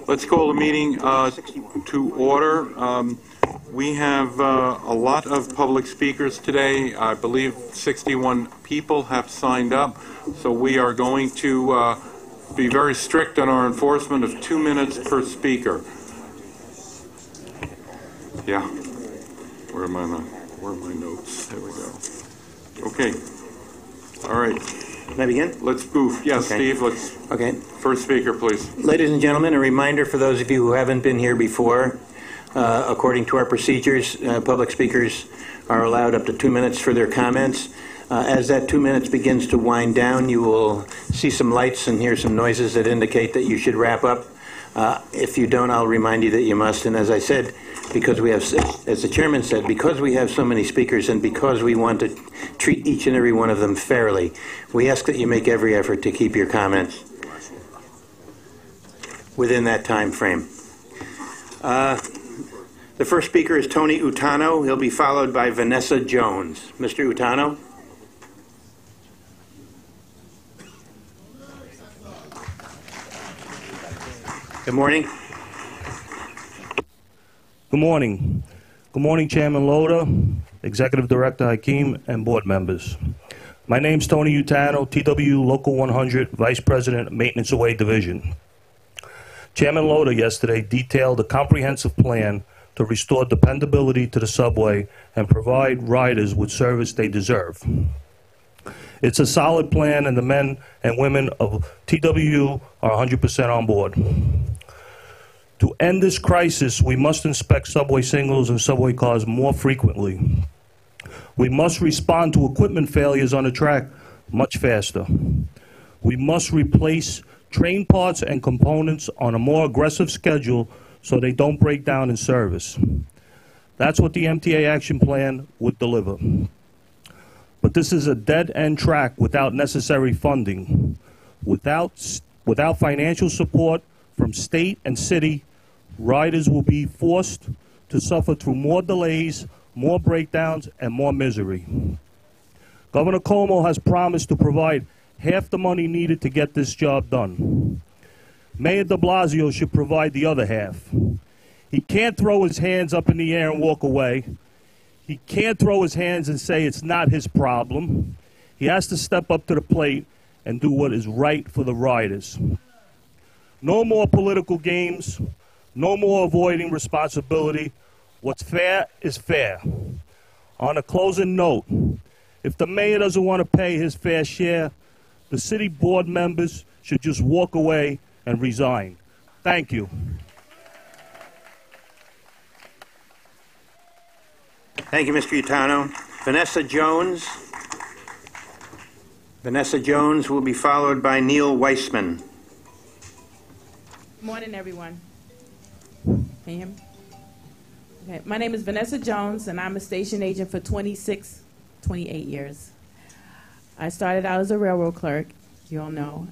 Let's call the meeting to order. We have a lot of public speakers today. I believe 61 people have signed up, so we are going to be very strict on our enforcement of 2 minutes per speaker. Yeah. Where are my notes? There we go. Okay. All right. Can I begin? Let's goof. Yes, okay. Steve, let's. Okay. First speaker, please. Ladies and gentlemen, a reminder for those of you who haven't been here before. According to our procedures, public speakers are allowed up to 2 minutes for their comments. As that 2 minutes begins to wind down, you will see some lights and hear some noises that indicate that you should wrap up. If you don't, I'll remind you that you must. And as I said, because we have, as the chairman said, because we have so many speakers and because we want to treat each and every one of them fairly, we ask that you make every effort to keep your comments within that time frame. The first speaker is Tony Utano. He'll be followed by Vanessa Jones. Mr. Utano. Good morning. Good morning. Good morning, Chairman Loda, Executive Director Hakeem, and board members. My name's Tony Utano, TW Local 100, Vice President, Maintenance Away Division. Chairman Loda yesterday detailed a comprehensive plan to restore dependability to the subway and provide riders with service they deserve. It's a solid plan, and the men and women of TWU are 100% on board. To end this crisis, we must inspect subway signals and subway cars more frequently. We must respond to equipment failures on the track much faster. We must replace train parts and components on a more aggressive schedule so they don't break down in service. That's what the MTA action plan would deliver. But this is a dead-end track without necessary funding. Without financial support from state and city, riders will be forced to suffer through more delays, more breakdowns, and more misery. Governor Cuomo has promised to provide half the money needed to get this job done. Mayor de Blasio should provide the other half. He can't throw his hands up in the air and walk away. He can't throw his hands and say it's not his problem. He has to step up to the plate and do what is right for the riders. No more political games. No more avoiding responsibility. What's fair is fair. On a closing note, if the mayor doesn't want to pay his fair share, the city board members should just walk away and resign. Thank you. Thank you, Mr. Utano. Vanessa Jones. Vanessa Jones will be followed by Neil Weissman. Good morning, everyone. Can you hear me? Okay. My name is Vanessa Jones, and I'm a station agent for 28 years. I started out as a railroad clerk, you all know.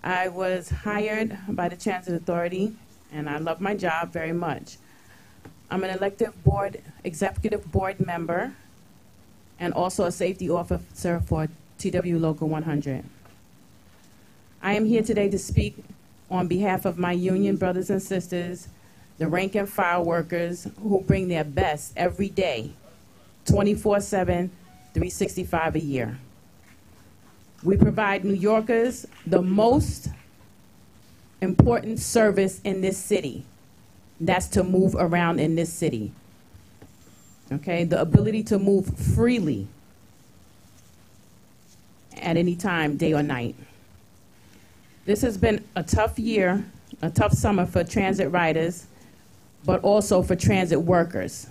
I was hired by the Transit Authority, and I love my job very much. I'm an executive board member, and also a safety officer for TW Local 100. I am here today to speak on behalf of my union brothers and sisters, the rank and file workers who bring their best every day, 24/7, 365 a year. We provide New Yorkers the most important service in this city. That's to move around in this city. Okay, the ability to move freely at any time, day or night. This has been a tough year, a tough summer for transit riders, but also for transit workers.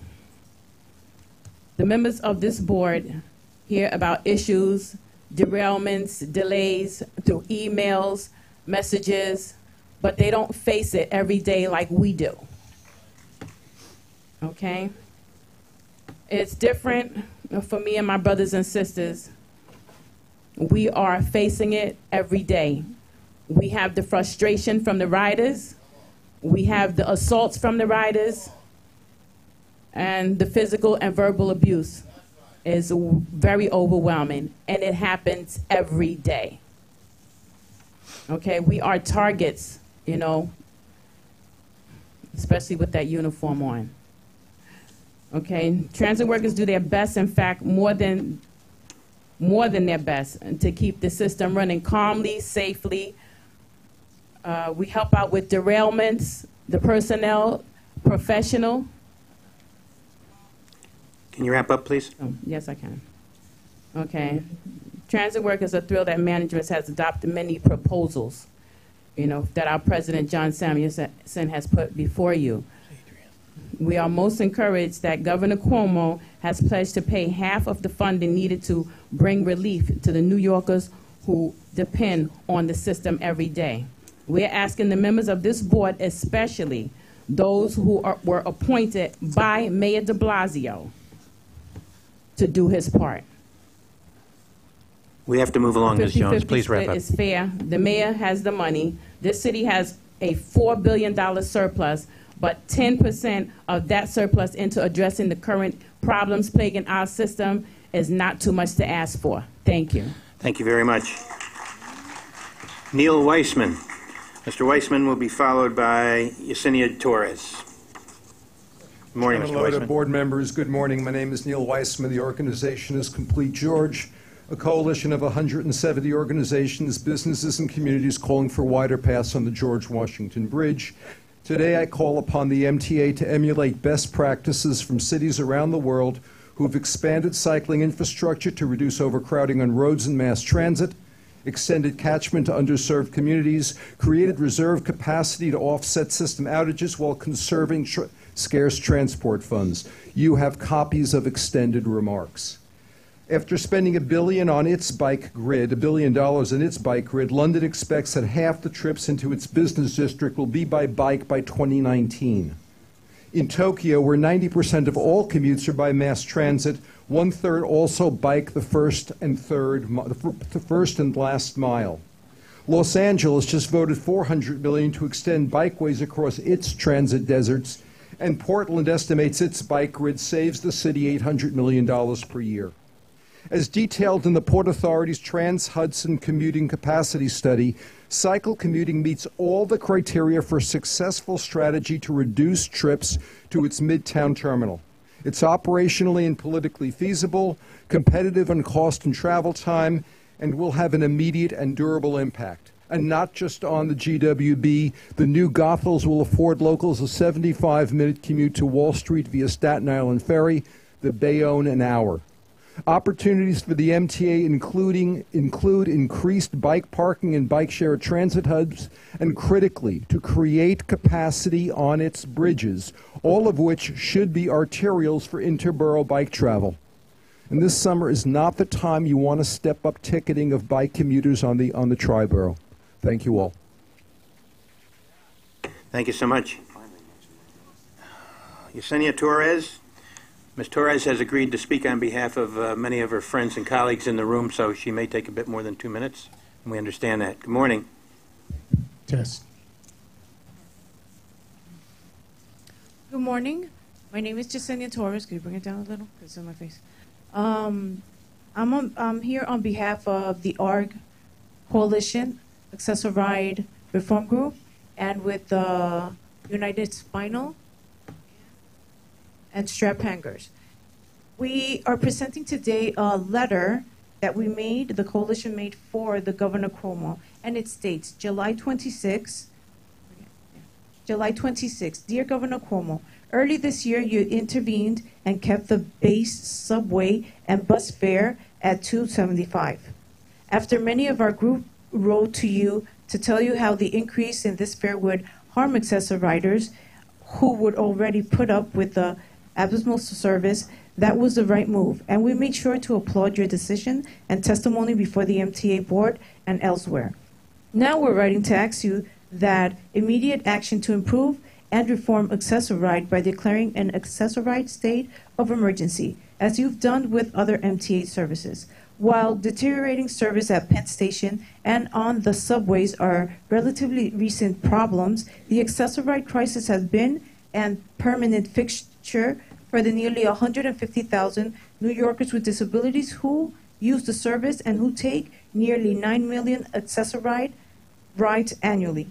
The members of this board hear about issues, derailments, delays through emails, messages, but they don't face it every day like we do. Okay? It's different for me and my brothers and sisters. We are facing it every day. We have the frustration from the riders. We have the assaults from the riders. And the physical and verbal abuse is very overwhelming. And it happens every day. Okay, we are targets, you know, especially with that uniform on. Okay, transit workers do their best, in fact, more than their best, to keep the system running calmly, safely. We help out with derailments, the personnel, professional. Can you wrap up, please? Oh, yes, I can. Okay. Transit workers are thrilled that management has adopted many proposals, that our President John Samuelson has put before you. We are most encouraged that Governor Cuomo has pledged to pay half of the funding needed to bring relief to the New Yorkers who depend on the system every day. We're asking the members of this board, especially those who were appointed by Mayor de Blasio, to do his part. We have to move along, Ms. Jones. Please wrap up. It's fair. The mayor has the money. This city has a $4 billion surplus, but 10% of that surplus into addressing the current problems plaguing our system is not too much to ask for. Thank you. Thank you very much. Neil Weissman. Mr. Weissman will be followed by Yesenia Torres. Good morning, Mr. Weissman. Board members, good morning. My name is Neil Weissman. The organization is Complete George, a coalition of 170 organizations, businesses, and communities calling for wider paths on the George Washington Bridge. Today, I call upon the MTA to emulate best practices from cities around the world who have expanded cycling infrastructure to reduce overcrowding on roads and mass transit, extended catchment to underserved communities, created reserve capacity to offset system outages while conserving scarce transport funds. You have copies of extended remarks. After spending $1 billion on its bike grid, $1 billion in its bike grid, London expects that half the trips into its business district will be by bike by 2019. In Tokyo, where 90% of all commutes are by mass transit, 1/3 also bike the first and last mile. Los Angeles just voted $400 million to extend bikeways across its transit deserts, and Portland estimates its bike grid saves the city $800 million per year. As detailed in the Port Authority's Trans-Hudson Commuting Capacity Study, cycle commuting meets all the criteria for a successful strategy to reduce trips to its Midtown terminal. It's operationally and politically feasible, competitive on cost and travel time, and will have an immediate and durable impact. And not just on the GWB, the new Goethals will afford locals a 75-minute commute to Wall Street via Staten Island Ferry, the Bayonne an hour. Opportunities for the MTA include increased bike parking and bike share transit hubs, and critically, to create capacity on its bridges, all of which should be arterials for interborough bike travel. And this summer is not the time you want to step up ticketing of bike commuters on the Triborough. Thank you all. Thank you so much. Yesenia Torres. Ms. Torres has agreed to speak on behalf of many of her friends and colleagues in the room, so she may take a bit more than 2 minutes, and we understand that. Good morning. Test. Good morning. My name is Yesenia Torres. Could you bring it down a little? Because it's on my face. I'm here on behalf of the ARG Coalition, Accessible Ride Reform Group, and with the United Spinal and Strap Hangers. We are presenting today a letter that the coalition made for the Governor Cuomo, and it states, July 26, Dear Governor Cuomo, early this year you intervened and kept the base subway and bus fare at $2.75. After many of our group wrote to you to tell you how the increase in this fare would harm accessible riders who would already put up with the abysmal service, that was the right move, and we made sure to applaud your decision and testimony before the MTA Board and elsewhere. Now we're writing to ask you that immediate action to improve and reform accessible ride by declaring an accessible ride state of emergency, as you've done with other MTA services. While deteriorating service at Penn Station and on the subways are relatively recent problems, the accessible ride crisis has been and permanent fixture for the nearly 150,000 New Yorkers with disabilities who use the service and who take nearly 9 million accessible rides annually.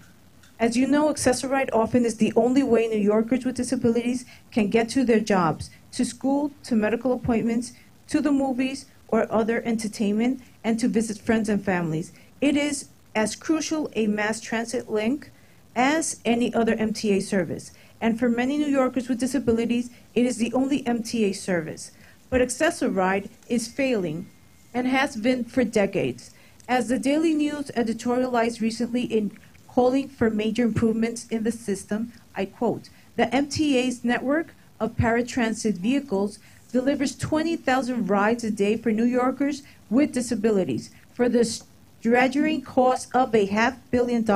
As you know, Access-a-Ride often is the only way New Yorkers with disabilities can get to their jobs, to school, to medical appointments, to the movies or other entertainment, and to visit friends and families. It is as crucial a mass transit link as any other MTA service. And for many New Yorkers with disabilities, it is the only MTA service. But Access-a-Ride is failing and has been for decades. As the Daily News editorialized recently in calling for major improvements in the system, I quote, "The MTA's network of paratransit vehicles delivers 20,000 rides a day for New Yorkers with disabilities for the staggering cost of $500 million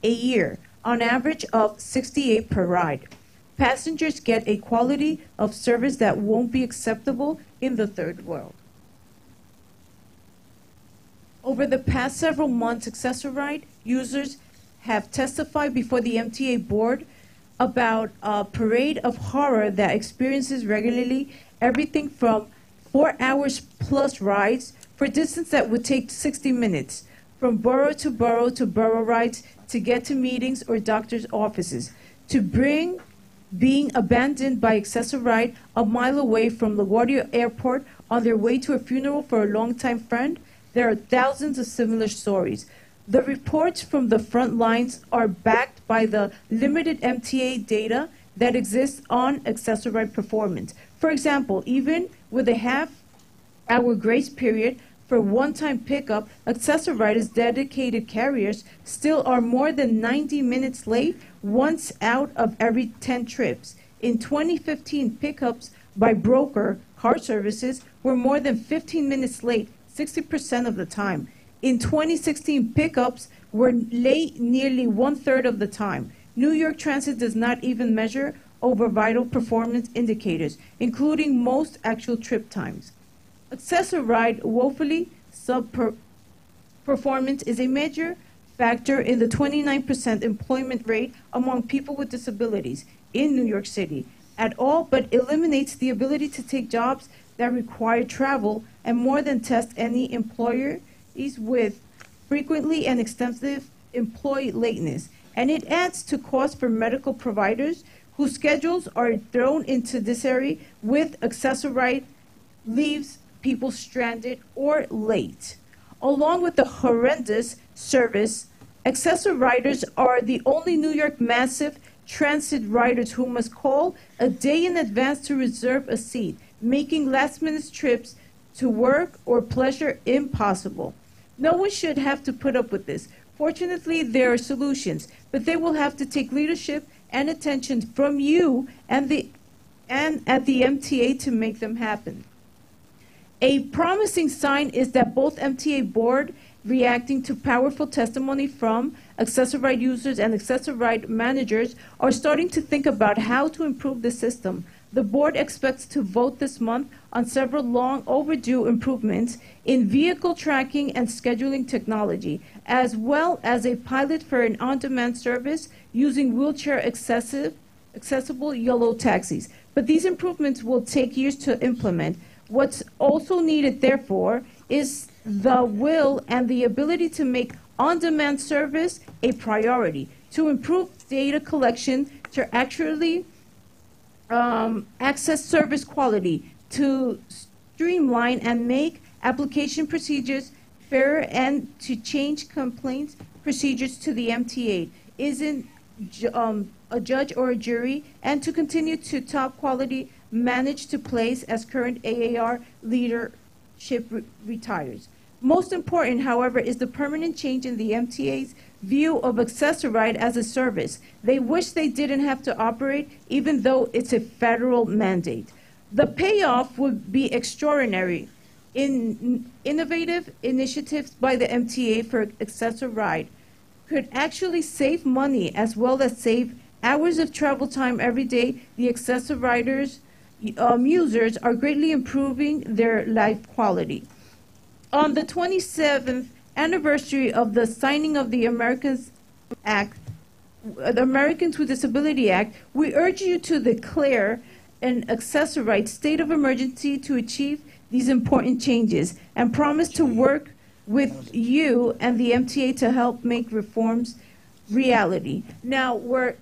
a year, on average of $68 per ride. Passengers get a quality of service that won't be acceptable in the third world." Over the past several months, Access-a-Ride users have testified before the MTA Board about a parade of horror that experiences regularly everything from 4 hours plus rides for distance that would take 60 minutes, from borough to borough rides to get to meetings or doctor's offices, to being abandoned by Access-a-Ride a mile away from LaGuardia Airport on their way to a funeral for a longtime friend. There are thousands of similar stories. The reports from the front lines are backed by the limited MTA data that exists on Access-a-Ride performance. For example, even with a half-hour grace period for one-time pickup, Access-a-Ride's dedicated carriers still are more than 90 minutes late once out of every 10 trips. In 2015, pickups by broker car services were more than 15 minutes late 60% of the time. In 2016, pickups were late nearly one-third of the time. New York Transit does not even measure over vital performance indicators, including most actual trip times. Access-a-Ride woefully sub-performance is a major factor in the 29% employment rate among people with disabilities in New York City at all, but eliminates the ability to take jobs that require travel and more than test any employer with frequently and extensive employee lateness. And it adds to costs for medical providers whose schedules are thrown into this area with Access-a-Ride leaves people stranded or late. Along with the horrendous service, Access-a-Riders are the only New York massive transit riders who must call a day in advance to reserve a seat, making last-minute trips to work or pleasure impossible. No one should have to put up with this. Fortunately, there are solutions, but they will have to take leadership and attention from you and at the MTA to make them happen. A promising sign is that both MTA Board, reacting to powerful testimony from Access-a-Ride users and Access-a-Ride managers, are starting to think about how to improve the system. The board expects to vote this month on several long overdue improvements in vehicle tracking and scheduling technology, as well as a pilot for an on-demand service using wheelchair accessible yellow taxis. But these improvements will take years to implement. What's also needed, therefore, is the will and the ability to make on-demand service a priority, to improve data collection, to actually access service quality, to streamline and make application procedures fairer, and to change complaints procedures to the MTA isn't a judge or a jury, and to continue to top quality manage to place as current AAR leadership retires. Most important, however, is the permanent change in the MTA's view of Access-a-Ride as a service. They wish they didn't have to operate, even though it's a federal mandate. The payoff would be extraordinary. In innovative initiatives by the MTA for Access-a-Ride could actually save money as well as save hours of travel time every day. The Access-a-Riders users are greatly improving their life quality. On the 27th anniversary of the signing of the Americans with Disability Act, we urge you to declare an Access-a-Ride state of emergency to achieve these important changes, and promise to work with you and the MTA to help make reforms reality. Now, we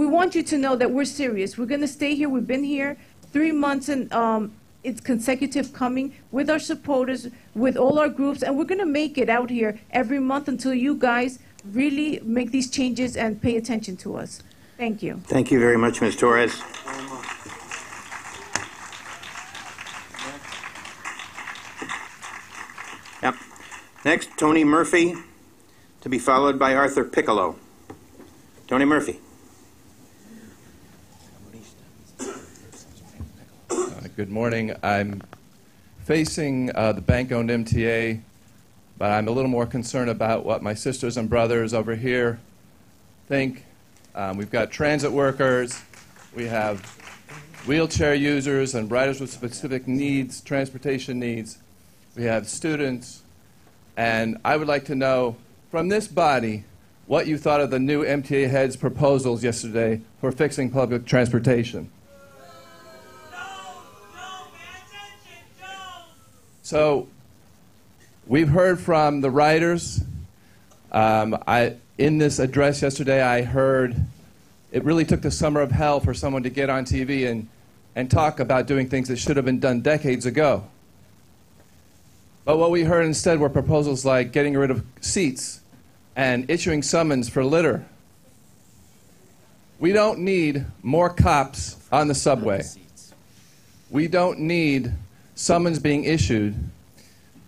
want you to know that we're serious. We're going to stay here. We've been here 3 months, and it's consecutive coming with our supporters, with all our groups, and we're going to make it out here every month until you guys really make these changes and pay attention to us. Thank you. Thank you very much, Ms. Torres. Yep. Next, Tony Murphy, to be followed by Arthur Piccolo. Tony Murphy. Good morning. I'm facing the bank-owned MTA, but I'm a little more concerned about what my sisters and brothers over here think. We've got transit workers, we have wheelchair users and riders with specific needs, transportation needs. We have students, and I would like to know from this body what you thought of the new MTA head's proposals yesterday for fixing public transportation. So we've heard from the riders. In this address yesterday, I heard it really took the summer of hell for someone to get on TV and talk about doing things that should have been done decades ago. But what we heard instead were proposals like getting rid of seats and issuing summons for litter. We don't need more cops on the subway. We don't need summons being issued.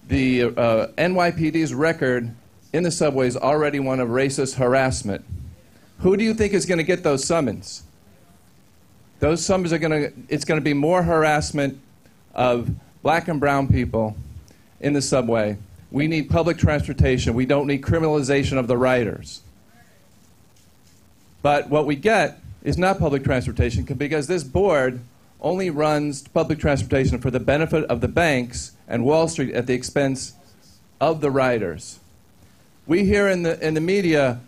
The NYPD's record in the subway is already one of racist harassment. Who do you think is going to get those summons? Those summons are it's going to be more harassment of black and brown people in the subway. We need public transportation. We don't need criminalization of the riders. But what we get is not public transportation because this board only runs public transportation for the benefit of the banks and Wall Street at the expense of the riders. We hear in the media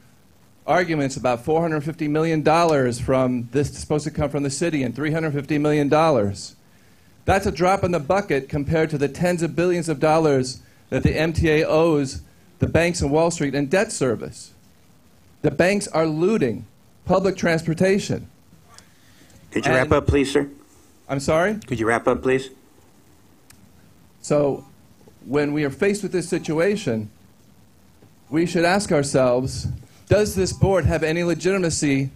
arguments about $450 million from this supposed to come from the city and $350 million. That's a drop in the bucket compared to the tens of billions of dollars that the MTA owes the banks and Wall Street in debt service. The banks are looting public transportation. Could you wrap up, please, sir? I'm sorry? Could you wrap up, please? So when we are faced with this situation, we should ask ourselves, does this board have any legitimacy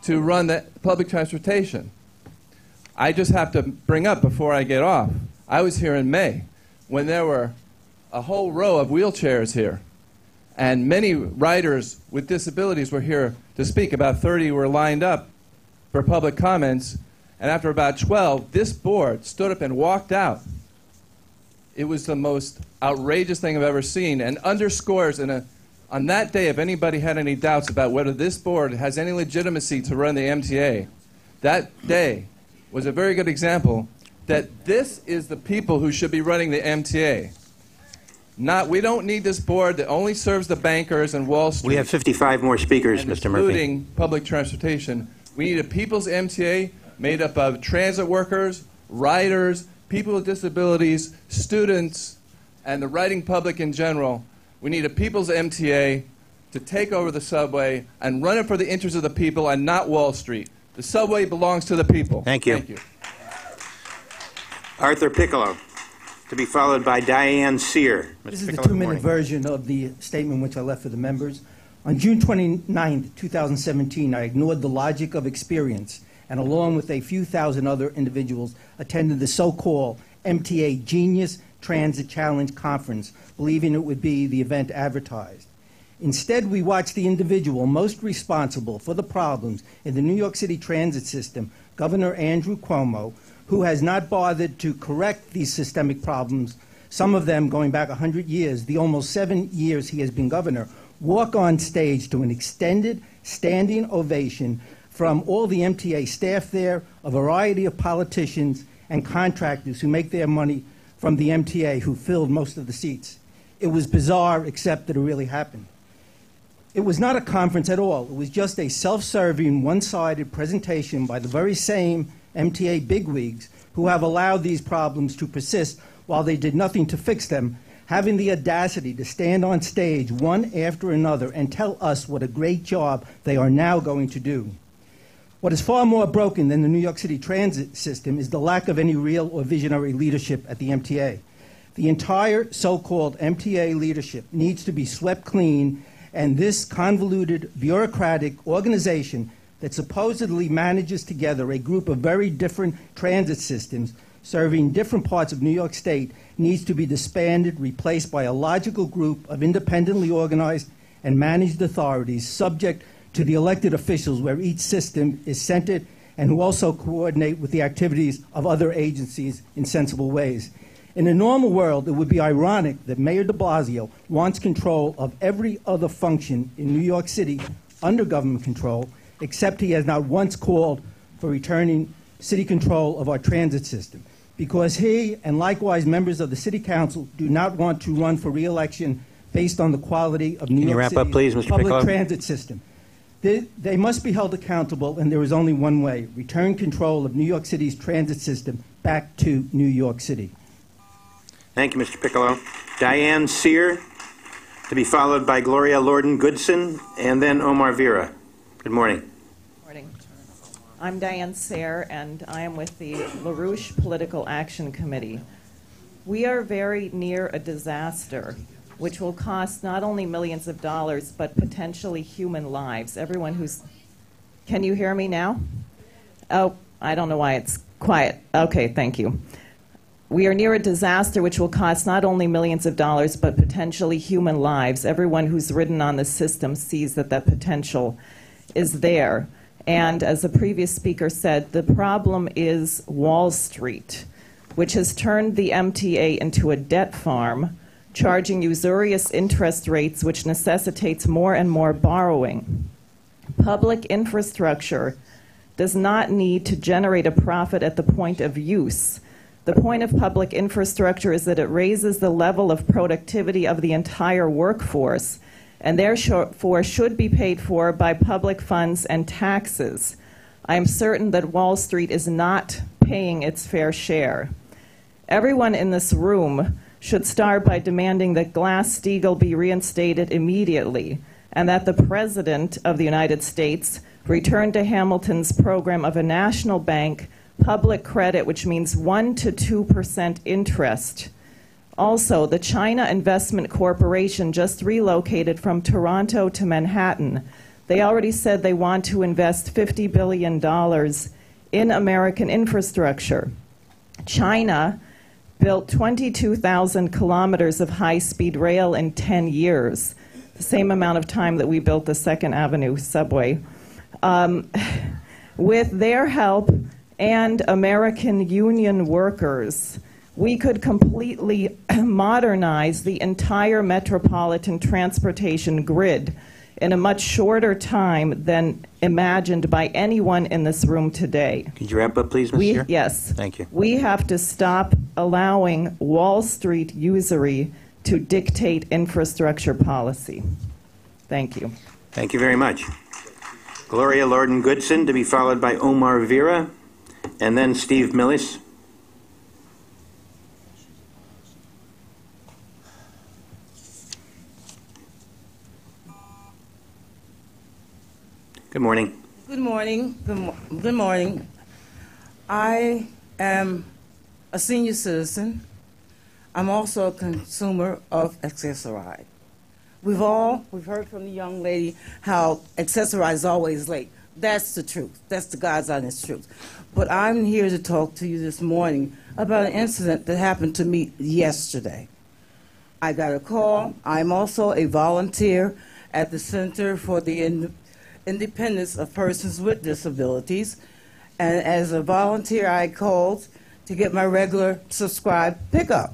to run the public transportation? I just have to bring up before I get off, I was here in May when there were a whole row of wheelchairs here, and many riders with disabilities were here to speak. About 30 were lined up for public comments, and after about 12, this board stood up and walked out. It was the most outrageous thing I've ever seen, and underscores on that day, if anybody had any doubts about whether this board has any legitimacy to run the MTA, that day was a very good example that this is the people who should be running the MTA. We don't need this board that only serves the bankers and Wall Street. We have 55 more speakers, Mr. Murphy. Including public transportation. We need a people's MTA made up of transit workers, riders, people with disabilities, students, and the riding public in general. We need a people's MTA to take over the subway and run it for the interests of the people and not Wall Street. The subway belongs to the people. Thank you. Thank you. Arthur Piccolo, to be followed by Diane Sear. This is the 2-minute version of the statement which I left for the members. On June 29, 2017, I ignored the logic of experience and along with a few thousand other individuals attended the so-called MTA Genius Transit Challenge Conference, believing it would be the event advertised. Instead, we watched the individual most responsible for the problems in the New York City transit system, Governor Andrew Cuomo, who has not bothered to correct these systemic problems, some of them going back 100 years, the almost 7 years he has been governor, walk on stage to an extended standing ovation from all the MTA staff there, a variety of politicians and contractors who make their money from the MTA, who filled most of the seats. It was bizarre, except that it really happened. It was not a conference at all. It was just a self-serving, one-sided presentation by the very same MTA bigwigs who have allowed these problems to persist while they did nothing to fix them, having the audacity to stand on stage one after another and tell us what a great job they are now going to do. What is far more broken than the New York City transit system is the lack of any real or visionary leadership at the MTA. The entire so-called MTA leadership needs to be swept clean, and this convoluted, bureaucratic organization that supposedly manages together a group of very different transit systems serving different parts of New York State needs to be disbanded, replaced by a logical group of independently organized and managed authorities subject to the elected officials, where each system is centered and who also coordinate with the activities of other agencies in sensible ways. In a normal world, it would be ironic that Mayor de Blasio wants control of every other function in New York City under government control, except he has not once called for returning city control of our transit system, because he and likewise members of the City Council do not want to run for re-election based on the quality of New York City's public transit system. They must be held accountable, and there is only one way: return control of New York City's transit system back to New York City. Thank you, Mr. Piccolo. Diane Sear, to be followed by Gloria Lorden-Goodson, and then Omar Vera. Good morning. Morning. I'm Diane Sayre, and I am with the LaRouche Political Action Committee. We are very near a disaster, which will cost not only millions of dollars, but potentially human lives. Everyone who's... Can you hear me now? Oh, I don't know why it's quiet. Okay, thank you. We are near a disaster which will cost not only millions of dollars, but potentially human lives. Everyone who's ridden on the system sees that that potential is there. And as the previous speaker said, the problem is Wall Street, which has turned the MTA into a debt farm, charging usurious interest rates, which necessitates more and more borrowing. Public infrastructure does not need to generate a profit at the point of use. The point of public infrastructure is that it raises the level of productivity of the entire workforce, and therefore should be paid for by public funds and taxes. I am certain that Wall Street is not paying its fair share. Everyone in this room should start by demanding that Glass-Steagall be reinstated immediately, and that the President of the United States return to Hamilton's program of a national bank, public credit, which means 1% to 2% interest. Also, the China Investment Corporation just relocated from Toronto to Manhattan. They already said they want to invest $50 billion in American infrastructure. China built 22,000 kilometers of high-speed rail in 10 years, the same amount of time that we built the 2nd Avenue subway. With their help and American union workers, we could completely modernize the entire metropolitan transportation grid in a much shorter time than imagined by anyone in this room today. Could you wrap up, please, Ms. Sear? Yes. Thank you. We have to stop allowing Wall Street usury to dictate infrastructure policy. Thank you. Thank you very much. Gloria Lorden-Goodson, to be followed by Omar Vera, and then Steve Millis. Good morning. Good morning. Good morning. I am a senior citizen. I'm also a consumer of Accessoride. We've heard from the young lady how Accessoride is always late. That's the truth. That's the God's honest truth. But I'm here to talk to you this morning about an incident that happened to me yesterday. I got a call. I'm also a volunteer at the Center for the Independence of Persons with Disabilities. And as a volunteer, I called to get my regular subscribed pickup,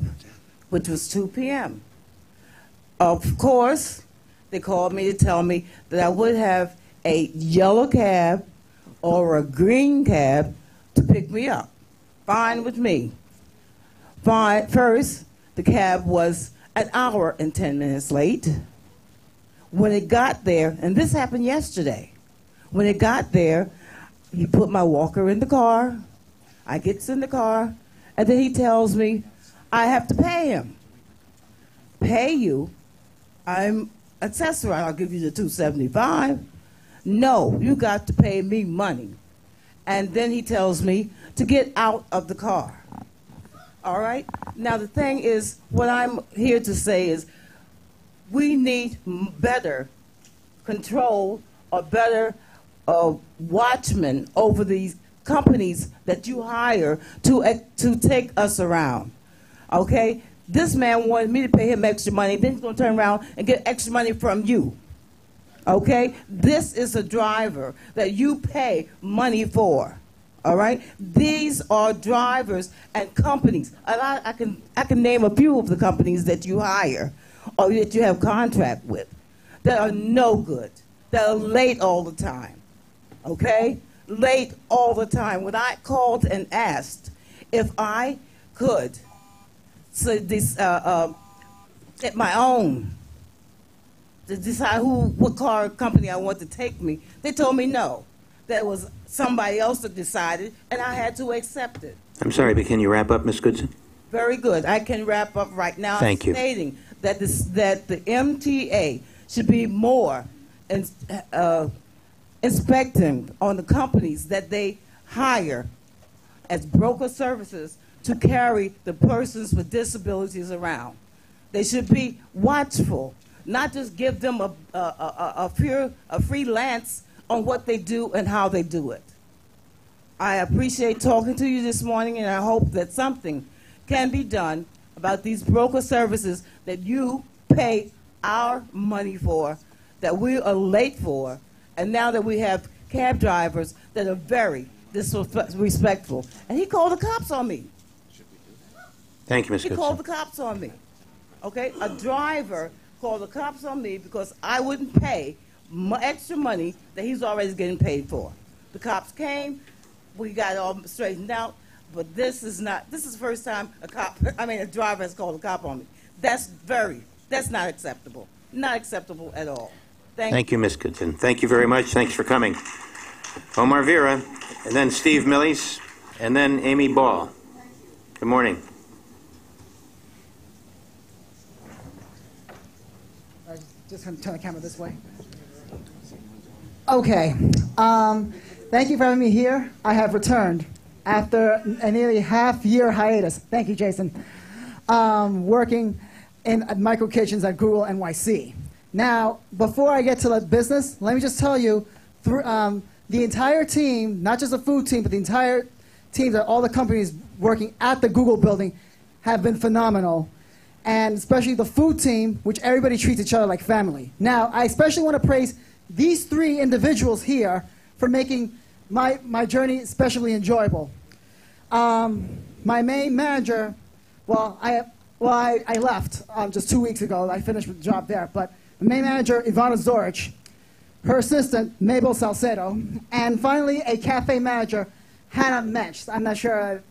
which was 2 p.m. Of course, they called me to tell me that I would have a yellow cab or a green cab to pick me up. Fine with me. Fine. First, the cab was an hour and 10 minutes late. When it got there, and this happened yesterday, when it got there, he put my walker in the car. I gets in the car, and then he tells me I have to pay him. pay you. I'm accessory. I'll give you the $275. No, you got to pay me money. And then he tells me to get out of the car. All right? Now, the thing is, what I'm here to say is we need better control or better watchmen over these companies that you hire to take us around. Okay? This man wanted me to pay him extra money. Then he's going to turn around and get extra money from you. Okay? This is a driver that you pay money for. All right? These are drivers and companies. And I can name a few of the companies that you hire or that you have contract with that are no good, that are late all the time. Okay? Late all the time. When I called and asked if I could get my own to decide what car company I want to take me, they told me no. That was somebody else that decided, and I had to accept it. I'm sorry, but can you wrap up, Ms. Goodson? Very good. I can wrap up right now. Thank you. Stating that the MTA should be more inspecting on the companies that they hire as broker services to carry the persons with disabilities around. They should be watchful, not just give them a freelance on what they do and how they do it. I appreciate talking to you this morning, and I hope that something can be done about these broker services that you pay our money for, that we are late for, and now that we have cab drivers that are very disrespectful. And he called the cops on me. Thank you, Ms. He Goodson. called the cops on me. Okay? A driver called the cops on me because I wouldn't pay extra money that he's already getting paid for. The cops came, we got it all straightened out, but this is the first time a driver has called a cop on me. That's not acceptable. Not acceptable at all. Thank you, Ms. Goodson. Thank you very much. Thanks for coming. Omar Vera, and then Steve Millies, and then Amy Ball. Good morning. Just going to turn the camera this way. Okay. Thank you for having me here. I have returned after a nearly half-year hiatus. Thank you, Jason. Working in micro kitchens at Google NYC. Now, before I get to the business, let me just tell you, the entire team, not just the food team, but the entire team, all the companies working at the Google building have been phenomenal. And especially the food team, which everybody treats each other like family. Now, I especially want to praise these three individuals here for making my journey especially enjoyable. My main manager, I left just 2 weeks ago. I finished with the job there. But the main manager, Ivana Zorich, her assistant, Mabel Salcedo, and finally a cafe manager, Hannah Mensch. I'm not sure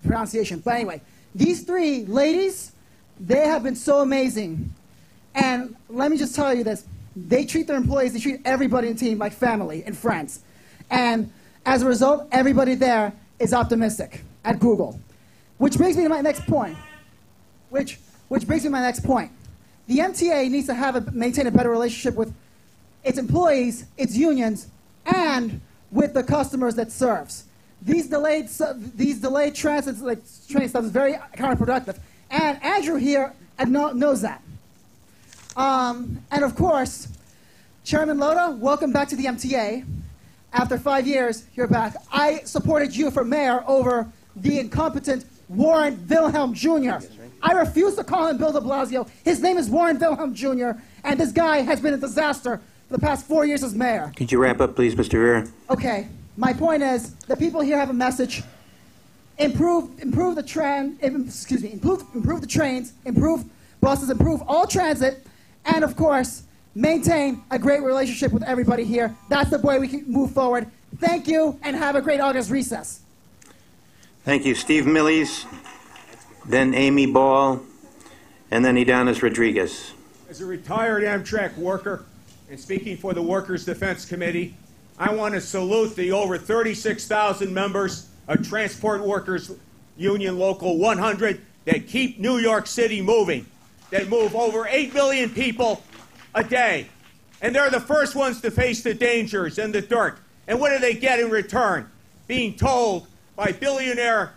pronunciation. But anyway, these three ladies, they have been so amazing. And let me just tell you this. They treat their employees, they treat everybody in the team like family and friends. And as a result, everybody there is optimistic at Google. Which brings me to my next point. Which brings me to my next point. The MTA needs to maintain a better relationship with its employees, its unions, and with the customers that serves. These delayed transits, like train stuff, is very counterproductive. And Andrew here knows that. And of course, Chairman Loda, welcome back to the MTA. After 5 years, you're back. I supported you for mayor over the incompetent Warren Wilhelm Jr. I refuse to call him Bill de Blasio. His name is Warren Wilhelm Jr., and this guy has been a disaster for the past 4 years as mayor. Could you wrap up, please, Mr. Vera? Okay. My point is, the people here have a message. Improve the trains, improve buses, improve all transit, and of course, maintain a great relationship with everybody here. That's the way we can move forward. Thank you, and have a great August recess. Thank you. Steve Millies, then Amy Ball, and then Idanis Rodriguez. As a retired Amtrak worker and speaking for the Workers' Defense Committee, I want to salute the over 36,000 members of Transport Workers Union Local 100 that keep New York City moving. that move over 8 million people a day. And they're the first ones to face the dangers and the dirt. And what do they get in return? Being told by billionaire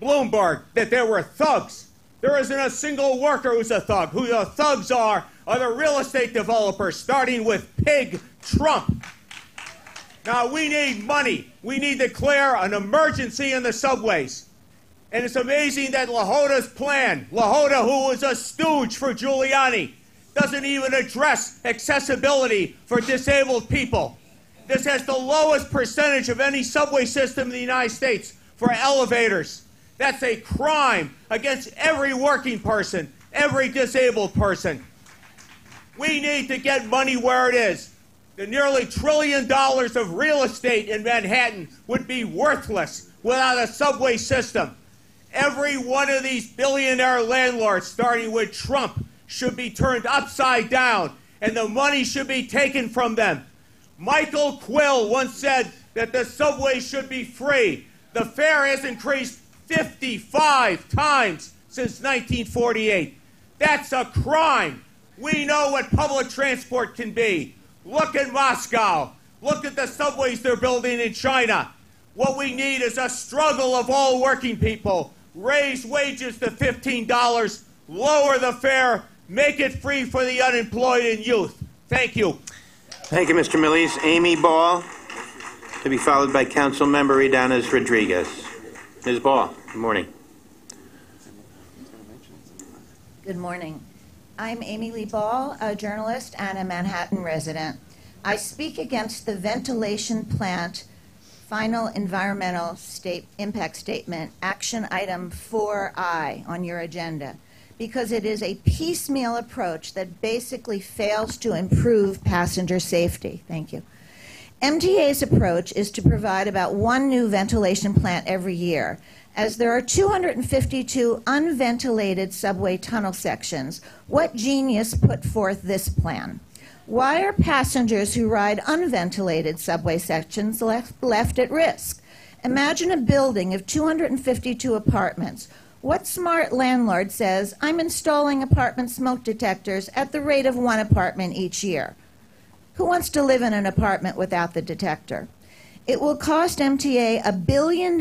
Bloomberg that there were thugs. There isn't a single worker who's a thug. Who the thugs are the real estate developers, starting with Pig Trump. Now, we need money. We need to declare an emergency in the subways. And it's amazing that LaHoda's plan, LaHoda, who was a stooge for Giuliani, doesn't even address accessibility for disabled people. This has the lowest percentage of any subway system in the United States for elevators. That's a crime against every working person, every disabled person. We need to get money where it is. The nearly $1 trillion of real estate in Manhattan would be worthless without a subway system. Every one of these billionaire landlords, starting with Trump, should be turned upside down, and the money should be taken from them. Michael Quill once said that the subway should be free. The fare has increased 55 times since 1948. That's a crime. We know what public transport can be. Look at Moscow. Look at the subways they're building in China. What we need is a struggle of all working people. Raise wages to $15, lower the fare, make it free for the unemployed and youth. Thank you. Thank you, Mr. Millies. Amy Ball, to be followed by Councilmember Idanes Rodriguez. Ms. Ball, good morning. Good morning. I'm Amy Lee Ball, a journalist and a Manhattan resident. I speak against the ventilation plant final environmental impact statement, action item 4I on your agenda, because it is a piecemeal approach that basically fails to improve passenger safety. Thank you. MTA's approach is to provide about one new ventilation plant every year. As there are 252 unventilated subway tunnel sections, what genius put forth this plan? Why are passengers who ride unventilated subway sections left at risk? Imagine a building of 252 apartments. What smart landlord says, I'm installing apartment smoke detectors at the rate of one apartment each year? Who wants to live in an apartment without the detector? It will cost MTA $1 billion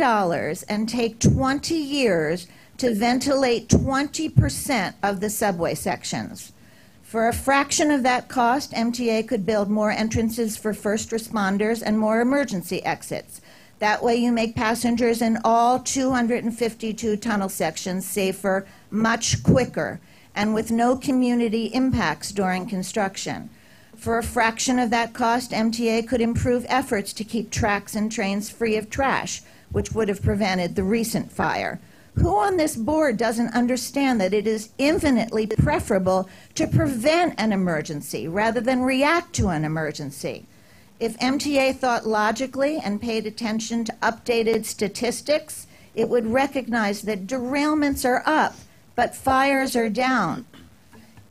and take 20 years to ventilate 20% of the subway sections. For a fraction of that cost, MTA could build more entrances for first responders and more emergency exits. That way you make passengers in all 252 tunnel sections safer much quicker and with no community impacts during construction. For a fraction of that cost, MTA could improve efforts to keep tracks and trains free of trash, which would have prevented the recent fire. Who on this board doesn't understand that it is infinitely preferable to prevent an emergency rather than react to an emergency? If MTA thought logically and paid attention to updated statistics, it would recognize that derailments are up, but fires are down.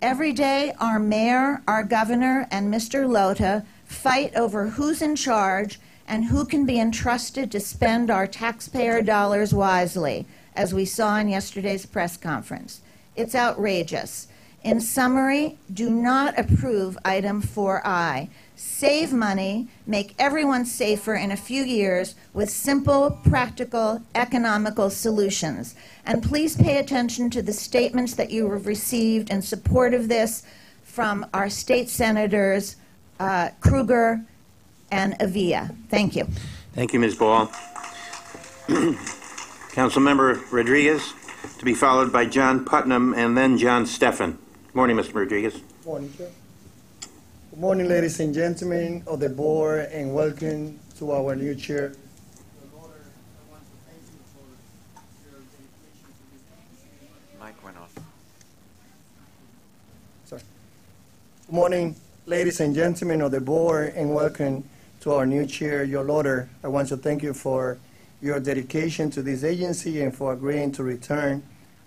Every day, our mayor, our governor, and Mr. Lota fight over who's in charge and who can be entrusted to spend our taxpayer dollars wisely, as we saw in yesterday's press conference. It's outrageous. In summary, do not approve item 4I. Save money, make everyone safer in a few years with simple, practical, economical solutions. And please pay attention to the statements that you have received in support of this from our state senators, Kruger and Avila. Thank you. Thank you, Ms. Ball. Councilmember Rodriguez, to be followed by John Putnam and then John Steffen. Good morning, Mr. Rodriguez. Morning, Chair. Good morning, ladies and gentlemen of the board, and welcome to our new chair. Mic went off. Sorry. Good morning, ladies and gentlemen of the board, and welcome to our new chair, Your Lord. I want to thank you for your dedication to this agency and for agreeing to return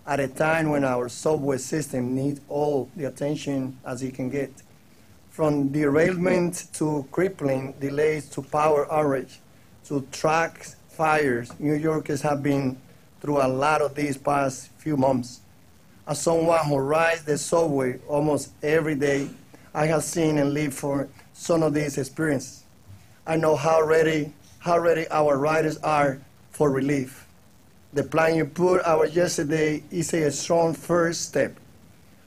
at a time when our subway system needs all the attention as it can get. From derailment to crippling delays to power outage to track fires, New Yorkers have been through a lot of these past few months. As someone who rides the subway almost every day, I have seen and lived for some of these experiences. I know how ready our riders are for relief. The plan you put out yesterday is a strong first step.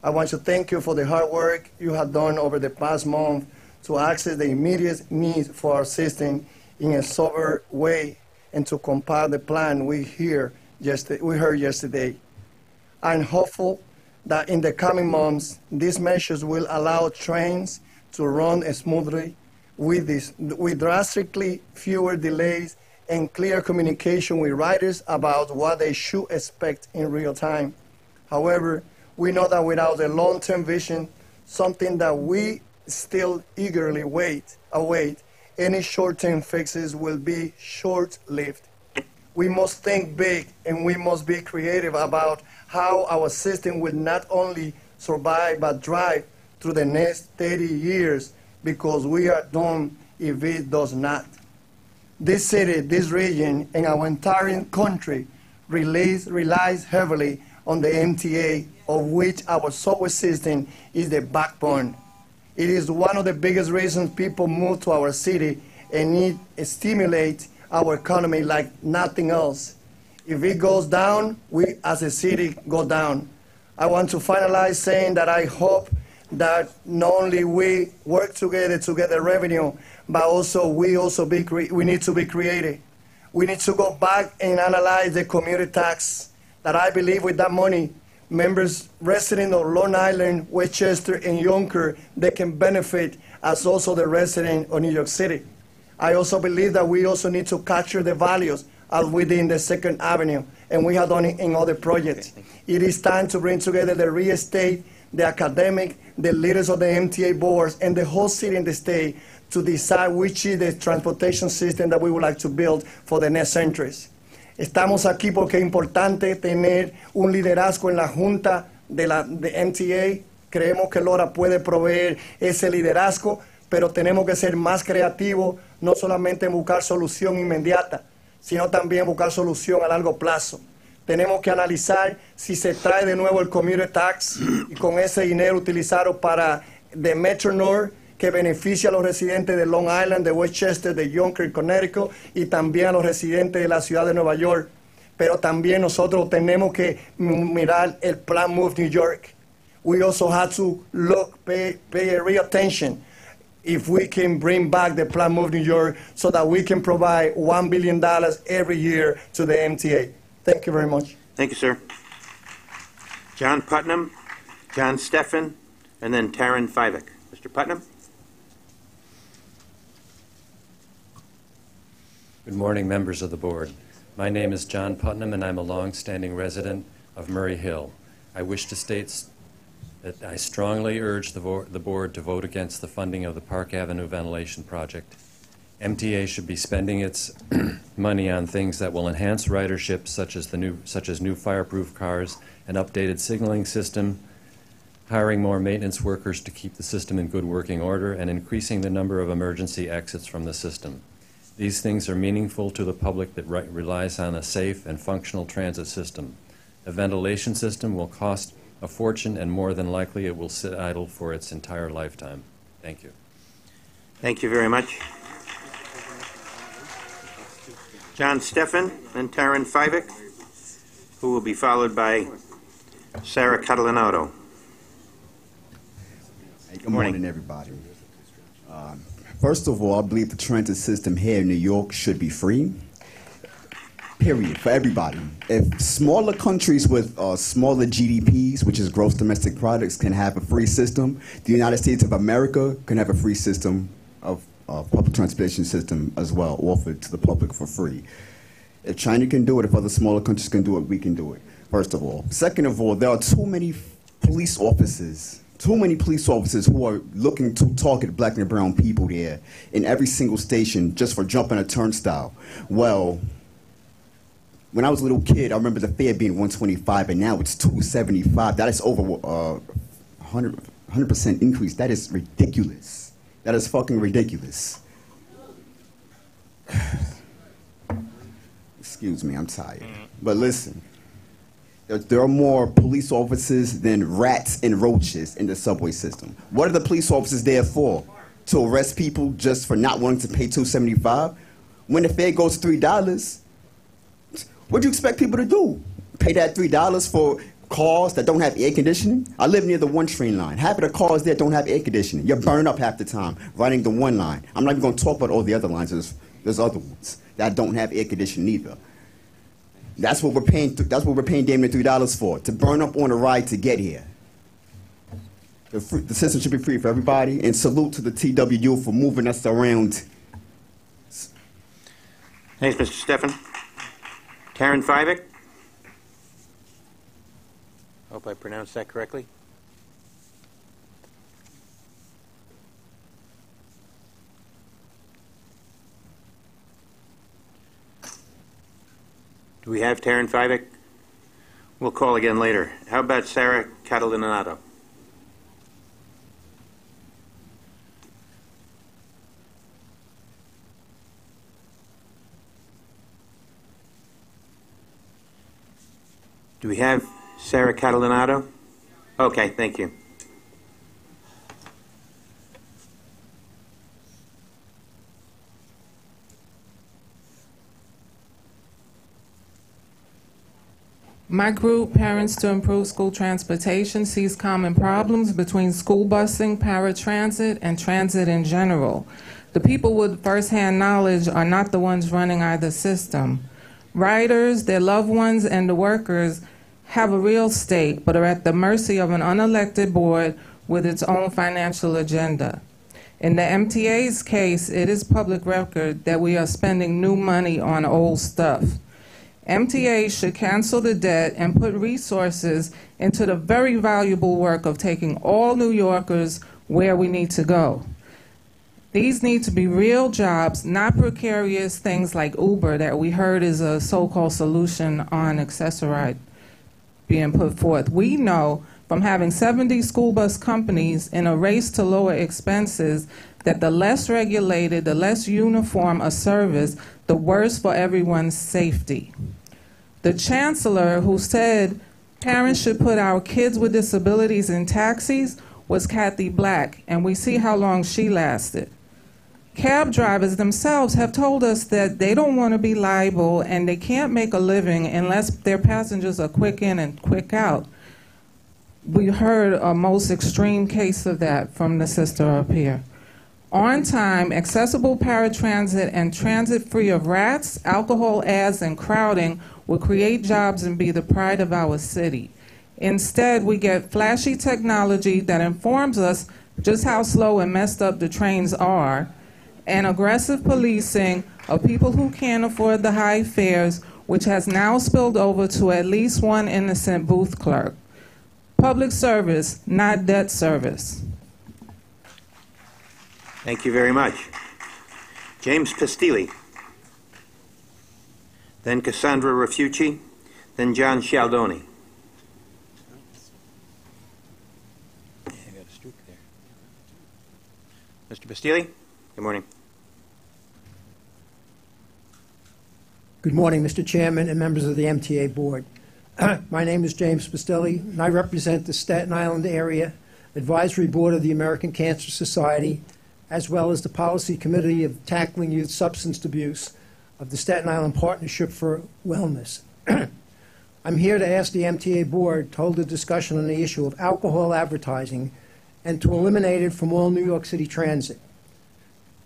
I want to thank you for the hard work you have done over the past month to access the immediate needs for our system in a sober way and to compile the plan we heard yesterday. I'm hopeful that in the coming months, these measures will allow trains to run smoothly with drastically fewer delays and clear communication with riders about what they should expect in real time. However, we know that without a long-term vision, something that we still eagerly await, any short-term fixes will be short-lived. We must think big and we must be creative about how our system will not only survive but thrive through the next 30 years, because we are doomed if it does not. This city, this region, and our entire country relies heavily on the MTA, of which our subway system is the backbone. It is one of the biggest reasons people move to our city, and it stimulates our economy like nothing else. If it goes down, we as a city go down. I want to finalize saying that I hope that not only we work together to get the revenue, but also we need to be creative. We need to go back and analyze the commuter tax that I believe with that money, members residents of Long Island, Westchester, and Yonkers, they can benefit as also the resident of New York City. I also believe that we also need to capture the values as within the Second Avenue, and we have done it in other projects. It is time to bring together the real estate, the academic, the leaders of the MTA boards, and the whole city and the state to decide which is the transportation system that we would like to build for the next centuries. Estamos aquí porque es importante tener un liderazgo en la Junta de MTA. Creemos que LORA puede proveer ese liderazgo, pero tenemos que ser más creativos, no solamente en buscar solución inmediata, sino también buscar solución a largo plazo. Tenemos que analizar si se trae de nuevo el commuter tax y con ese dinero utilizarlo para the Metro North, que beneficia a los residentes de Long Island, de Westchester, de Yonkers, Connecticut, y también a los residentes de la ciudad de Nueva York. Pero también nosotros tenemos que mirar el Plan Move New York. We also have to pay real attention if we can bring back the Plan Move New York so that we can provide $1 billion every year to the MTA. Thank you very much. Thank you, sir. John Putnam, John Steffen, and then Taryn Fivek. Mr. Putnam? Good morning, members of the board. My name is John Putnam, and I'm a long-standing resident of Murray Hill. I wish to state that I strongly urge the board to vote against the funding of the Park Avenue ventilation project. MTA should be spending its money on things that will enhance ridership, such as new fireproof cars, an updated signaling system, hiring more maintenance workers to keep the system in good working order, and increasing the number of emergency exits from the system. These things are meaningful to the public that relies on a safe and functional transit system. A ventilation system will cost a fortune, and more than likely it will sit idle for its entire lifetime. Thank you. Thank you very much. John Steffen and Taryn Fivek, who will be followed by Sarah Catalanato. Hey, good morning, everybody. First of all, I believe the transit system here in New York should be free, period, for everybody. If smaller countries with smaller GDPs, which is gross domestic products, can have a free system, the United States of America can have a free system of public transportation system as well, offered to the public for free. If China can do it, if other smaller countries can do it, we can do it, first of all. Second of all, there are too many police officers who are looking to target black and brown people there in every single station just for jumping a turnstile. Well, when I was a little kid, I remember the fare being $125, and now it's $275. That is over 100% increase. That is ridiculous. That is fucking ridiculous. Excuse me, I'm tired. But listen, there are more police officers than rats and roaches in the subway system. What are the police officers there for? To arrest people just for not wanting to pay $2.75? When the fare goes to $3, what do you expect people to do? Pay that $3 for cars that don't have air conditioning? I live near the 1 train line. Half of the cars there don't have air conditioning. You're burned up half the time riding the 1 line. I'm not even going to talk about all the other lines. There's other ones that don't have air conditioning either. That's what we're paying. That's what we're paying damn near $3 for, to burn up on a ride to get here. The system should be free for everybody. And salute to the TWU for moving us around. Thanks, Mr. Stephan. Karen Fivick. Hope I pronounced that correctly. Do we have Taryn Fivick? We'll call again later. How about Sarah Catalinato? Do we have Sarah Catalinato? Okay, thank you. My group, Parents to Improve School Transportation, sees common problems between school busing, paratransit, and transit in general. The people with firsthand knowledge are not the ones running either system. Riders, their loved ones, and the workers have a real stake, but are at the mercy of an unelected board with its own financial agenda. In the MTA's case, it is public record that we are spending new money on old stuff. MTA should cancel the debt and put resources into the very valuable work of taking all New Yorkers where we need to go. These need to be real jobs, not precarious things like Uber that we heard is a so-called solution on Accessoride being put forth. We know from having 70 school bus companies in a race to lower expenses that the less regulated, the less uniform a service, the worse for everyone's safety. The chancellor who said parents should put our kids with disabilities in taxis was Kathy Black, and we see how long she lasted. Cab drivers themselves have told us that they don't want to be liable and they can't make a living unless their passengers are quick in and quick out. We heard a most extreme case of that from the sister up here. On time, accessible paratransit and transit free of rats, alcohol ads, and crowding will create jobs and be the pride of our city. Instead, we get flashy technology that informs us just how slow and messed up the trains are, and aggressive policing of people who can't afford the high fares, which has now spilled over to at least one innocent booth clerk. Public service, not debt service. Thank you very much. James Pastilli, then Cassandra Refucci, then John Cialdoni. I got a streak there. Mr. Pastilli, good morning. Good morning, Mr. Chairman and members of the MTA Board. My name is James Pastilli, and I represent the Staten Island Area Advisory Board of the American Cancer Society, as well as the Policy Committee of Tackling Youth Substance Abuse of the Staten Island Partnership for Wellness. I'm here to ask the MTA Board to hold a discussion on the issue of alcohol advertising and to eliminate it from all New York City transit.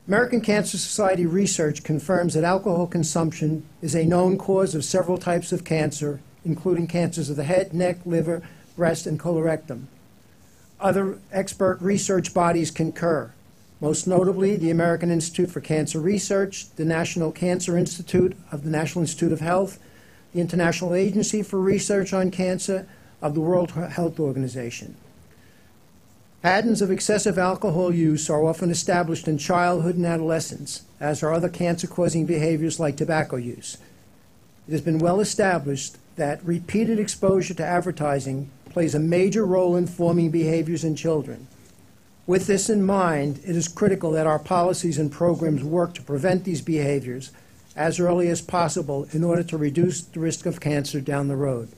American Cancer Society research confirms that alcohol consumption is a known cause of several types of cancer, including cancers of the head, neck, liver, breast, and colorectal. Other expert research bodies concur, most notably the American Institute for Cancer Research, the National Cancer Institute of the National Institute of Health, the International Agency for Research on Cancer of the World Health Organization. Patterns of excessive alcohol use are often established in childhood and adolescence, as are other cancer-causing behaviors like tobacco use. It has been well established that repeated exposure to advertising plays a major role in forming behaviors in children. With this in mind, it is critical that our policies and programs work to prevent these behaviors as early as possible in order to reduce the risk of cancer down the road.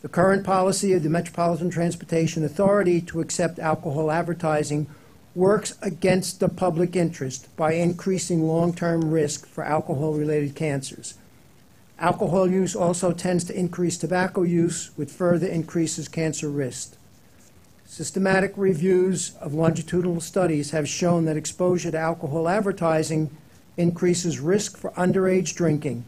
The current policy of the Metropolitan Transportation Authority to accept alcohol advertising works against the public interest by increasing long-term risk for alcohol-related cancers. Alcohol use also tends to increase tobacco use, which further increases cancer risk. Systematic reviews of longitudinal studies have shown that exposure to alcohol advertising increases risk for underage drinking.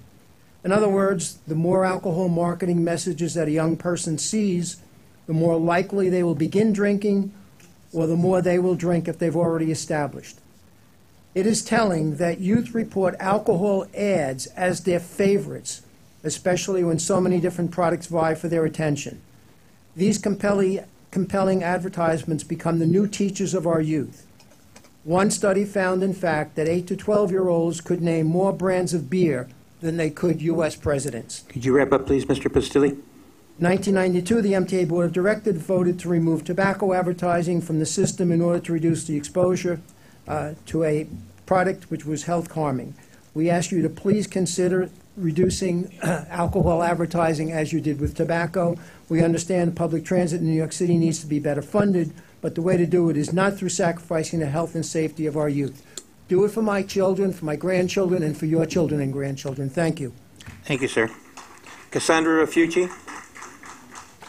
In other words, the more alcohol marketing messages that a young person sees, the more likely they will begin drinking, or the more they will drink if they've already established. It is telling that youth report alcohol ads as their favorites, especially when so many different products vie for their attention. These compelling advertisements become the new teachers of our youth. One study found, in fact, that 8 to 12-year-olds could name more brands of beer than they could U.S. presidents. Could you wrap up, please, Mr. Pastilli? 1992, the MTA Board of Directors voted to remove tobacco advertising from the system in order to reduce the exposure to a product which was health harming. We ask you to please consider reducing alcohol advertising as you did with tobacco. We understand public transit in New York City needs to be better funded, but the way to do it is not through sacrificing the health and safety of our youth. Do it for my children, for my grandchildren, and for your children and grandchildren. Thank you. Thank you, sir. Cassandra Rafucci,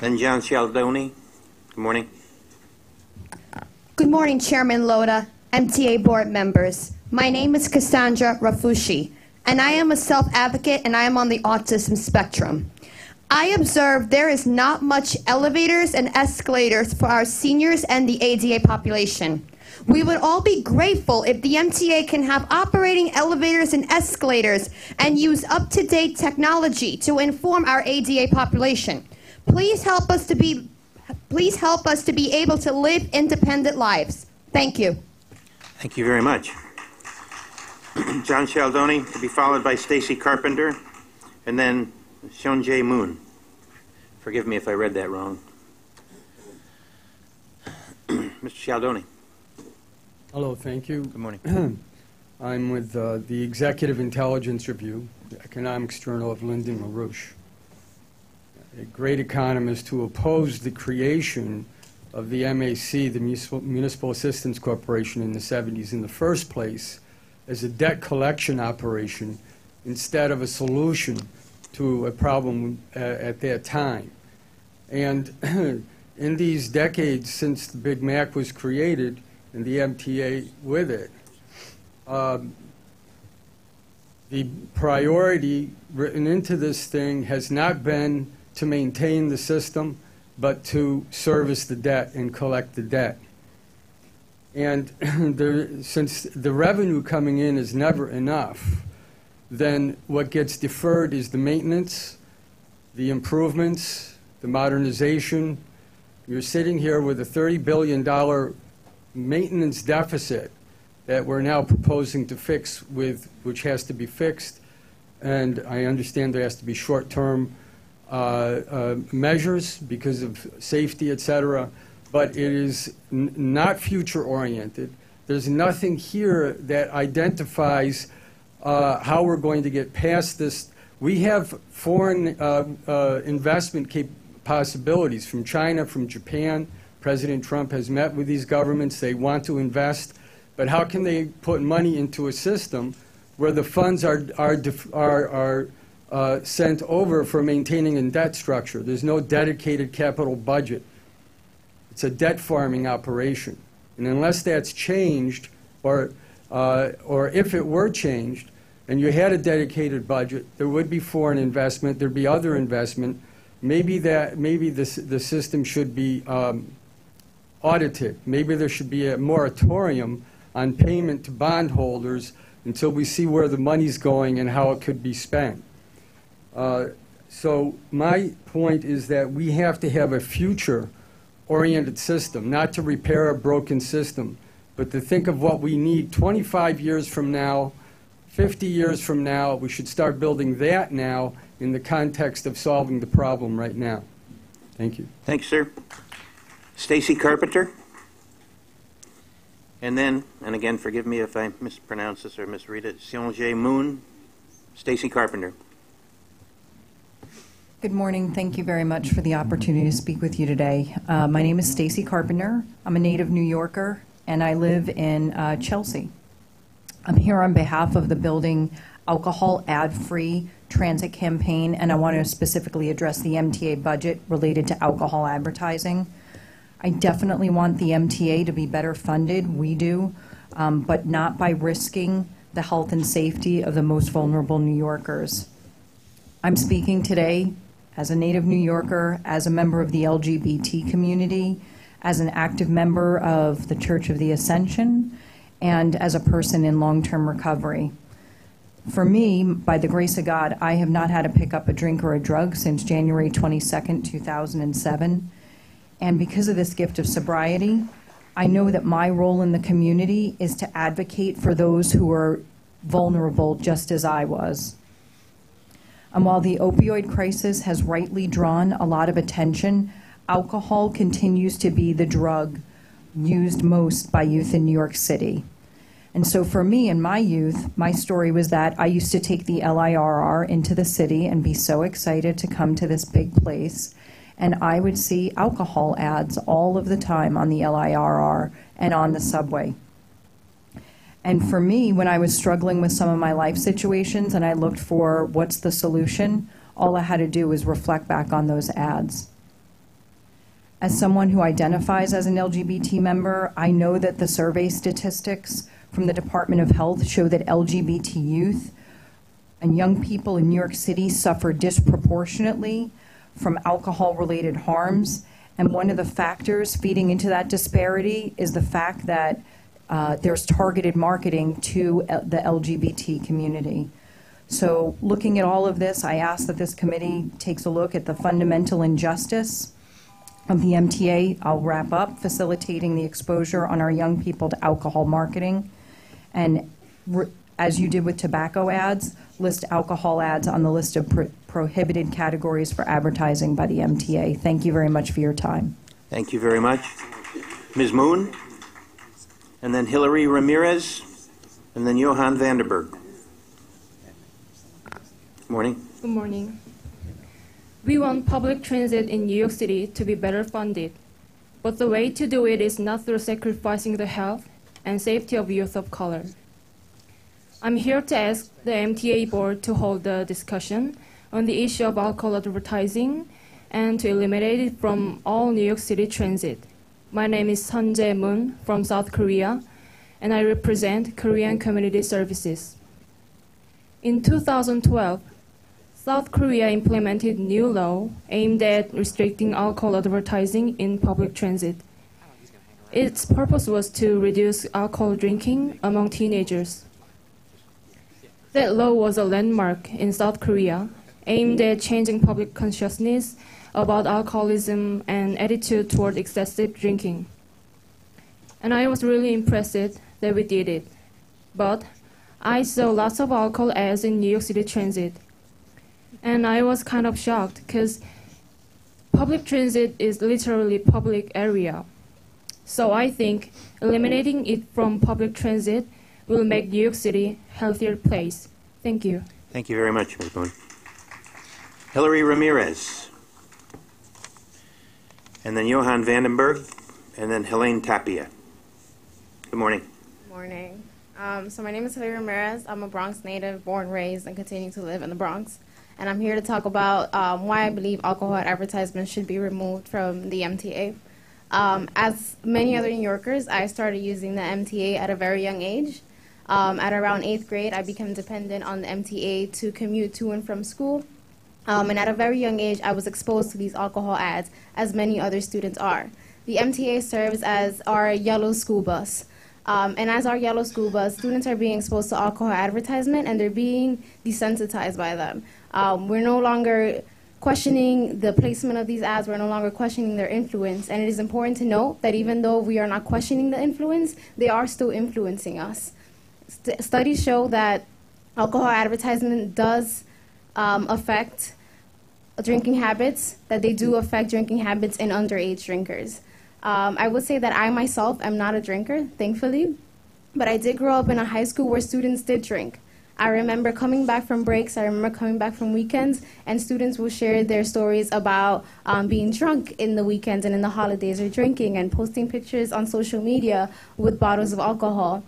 then John Cialdoni. Good morning. Good morning, Chairman Loda, MTA Board members. My name is Cassandra Rafucci, and I am a self-advocate, and I am on the autism spectrum. I observe there is not much elevators and escalators for our seniors and the ADA population. We would all be grateful if the MTA can have operating elevators and escalators and use up-to-date technology to inform our ADA population. Please help us to be able to live independent lives. Thank you. Thank you very much. John Cialdoni, to be followed by Stacy Carpenter, and then Sean J. Moon. Forgive me if I read that wrong. Mr. Cialdoni. Hello, thank you. Good morning. I'm with the Executive Intelligence Review, the Economics Journal of Lyndon LaRouche, a great economist who opposed the creation of the MAC, the Municipal Assistance Corporation, in the 70s in the first place as a debt collection operation instead of a solution to a problem at that time. And in these decades since the Big Mac was created and the MTA with it, the priority written into this thing has not been to maintain the system, but to service the debt and collect the debt. And since the revenue coming in is never enough, then what gets deferred is the maintenance, the improvements, the modernization. You're sitting here with a $30 billion maintenance deficit that we're now proposing to fix which has to be fixed. And I understand there has to be short-term measures because of safety, et cetera, but it is not future-oriented. There's nothing here that identifies how we're going to get past this. We have foreign investment possibilities from China, from Japan. President Trump has met with these governments. They want to invest. But how can they put money into a system where the funds are sent over for maintaining a debt structure? There's no dedicated capital budget. It's a debt farming operation. And unless that's changed, or if it were changed, and you had a dedicated budget, there would be foreign investment, there'd be other investment. Maybe the system should be audited. Maybe there should be a moratorium on payment to bondholders until we see where the money's going and how it could be spent. So my point is that we have to have a future-oriented system, not to repair a broken system, but to think of what we need 25 years from now, 50 years from now. We should start building that now in the context of solving the problem right now. Thank you. Thanks, sir. Stacy Carpenter. And then, and again, forgive me if I mispronounce this or misread it, Sion J. Moon, Stacy Carpenter. Good morning. Thank you very much for the opportunity to speak with you today. My name is Stacy Carpenter. I'm a native New Yorker, and I live in Chelsea. I'm here on behalf of the Building Alcohol Ad-Free Transit campaign, and I want to specifically address the MTA budget related to alcohol advertising. I definitely want the MTA to be better funded. We do, but not by risking the health and safety of the most vulnerable New Yorkers. I'm speaking today as a native New Yorker, as a member of the LGBT community, as an active member of the Church of the Ascension, and as a person in long-term recovery. For me, by the grace of God, I have not had to pick up a drink or a drug since January 22nd, 2007. And because of this gift of sobriety, I know that my role in the community is to advocate for those who are vulnerable just as I was. And while the opioid crisis has rightly drawn a lot of attention, alcohol continues to be the drug used most by youth in New York City. And so for me, in my youth, my story was that I used to take the LIRR into the city and be so excited to come to this big place. And I would see alcohol ads all of the time on the LIRR and on the subway. And for me, when I was struggling with some of my life situations and I looked for what's the solution, all I had to do was reflect back on those ads. As someone who identifies as an LGBT member, I know that the survey statistics from the Department of Health show that LGBT youth and young people in New York City suffer disproportionately from alcohol-related harms. And one of the factors feeding into that disparity is the fact that there's targeted marketing to the LGBT community. So looking at all of this, I ask that this committee takes a look at the fundamental injustice of the MTA. I'll wrap up, facilitating the exposure on our young people to alcohol marketing. And as you did with tobacco ads, list alcohol ads on the list of prohibited categories for advertising by the MTA. Thank you very much for your time. Thank you very much. Ms. Moon, and then Hillary Ramirez, and then Johan Vanderberg. Good morning. Good morning. We want public transit in New York City to be better funded, but the way to do it is not through sacrificing the health and safety of youth of color. I'm here to ask the MTA Board to hold a discussion on the issue of alcohol advertising and to eliminate it from all New York City transit. My name is Sun Jae-moon from South Korea, and I represent Korean Community Services. In 2012, South Korea implemented new law aimed at restricting alcohol advertising in public transit. Its purpose was to reduce alcohol drinking among teenagers. That law was a landmark in South Korea, aimed at changing public consciousness about alcoholism and attitude toward excessive drinking. And I was really impressed that we did it. But I saw lots of alcohol ads in New York City transit. And I was kind of shocked because public transit is literally public area. So I think eliminating it from public transit will make New York City a healthier place. Thank you. Thank you very much, Ms. Moon. Hillary Ramirez, and then Johan Vandenberg, and then Helene Tapia. Good morning. Good morning. So my name is Hillary Ramirez. I'm a Bronx native, born, raised, and continue to live in the Bronx. And I'm here to talk about why I believe alcohol advertisements should be removed from the MTA. As many other New Yorkers, I started using the MTA at a very young age. At around 8th grade, I became dependent on the MTA to commute to and from school. And at a very young age, I was exposed to these alcohol ads, as many other students are. The MTA serves as our yellow school bus. And as our yellow school bus, students are being exposed to alcohol advertisement, and they're being desensitized by them. We're no longer questioning the placement of these ads. We're no longer questioning their influence. And it is important to note that even though we are not questioning the influence, they are still influencing us. Studies show that alcohol advertisement does affect drinking habits, that they do affect drinking habits in underage drinkers. I would say that I myself am not a drinker, thankfully, but I did grow up in a high school where students did drink. I remember coming back from breaks, I remember coming back from weekends, and students will share their stories about being drunk in the weekends and in the holidays, or drinking and posting pictures on social media with bottles of alcohol.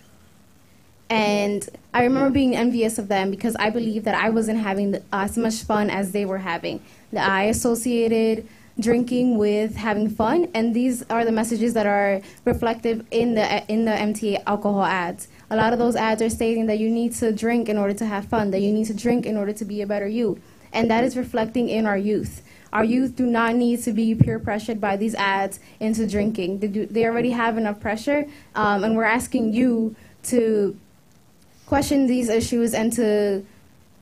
And I remember being envious of them because I believed that I wasn't having as much fun as they were having. That I associated drinking with having fun, and these are the messages that are reflective in the MTA alcohol ads. A lot of those ads are stating that you need to drink in order to have fun, that you need to drink in order to be a better you, and that is reflecting in our youth. Our youth do not need to be peer pressured by these ads into drinking. They already have enough pressure, and we're asking you to question these issues and to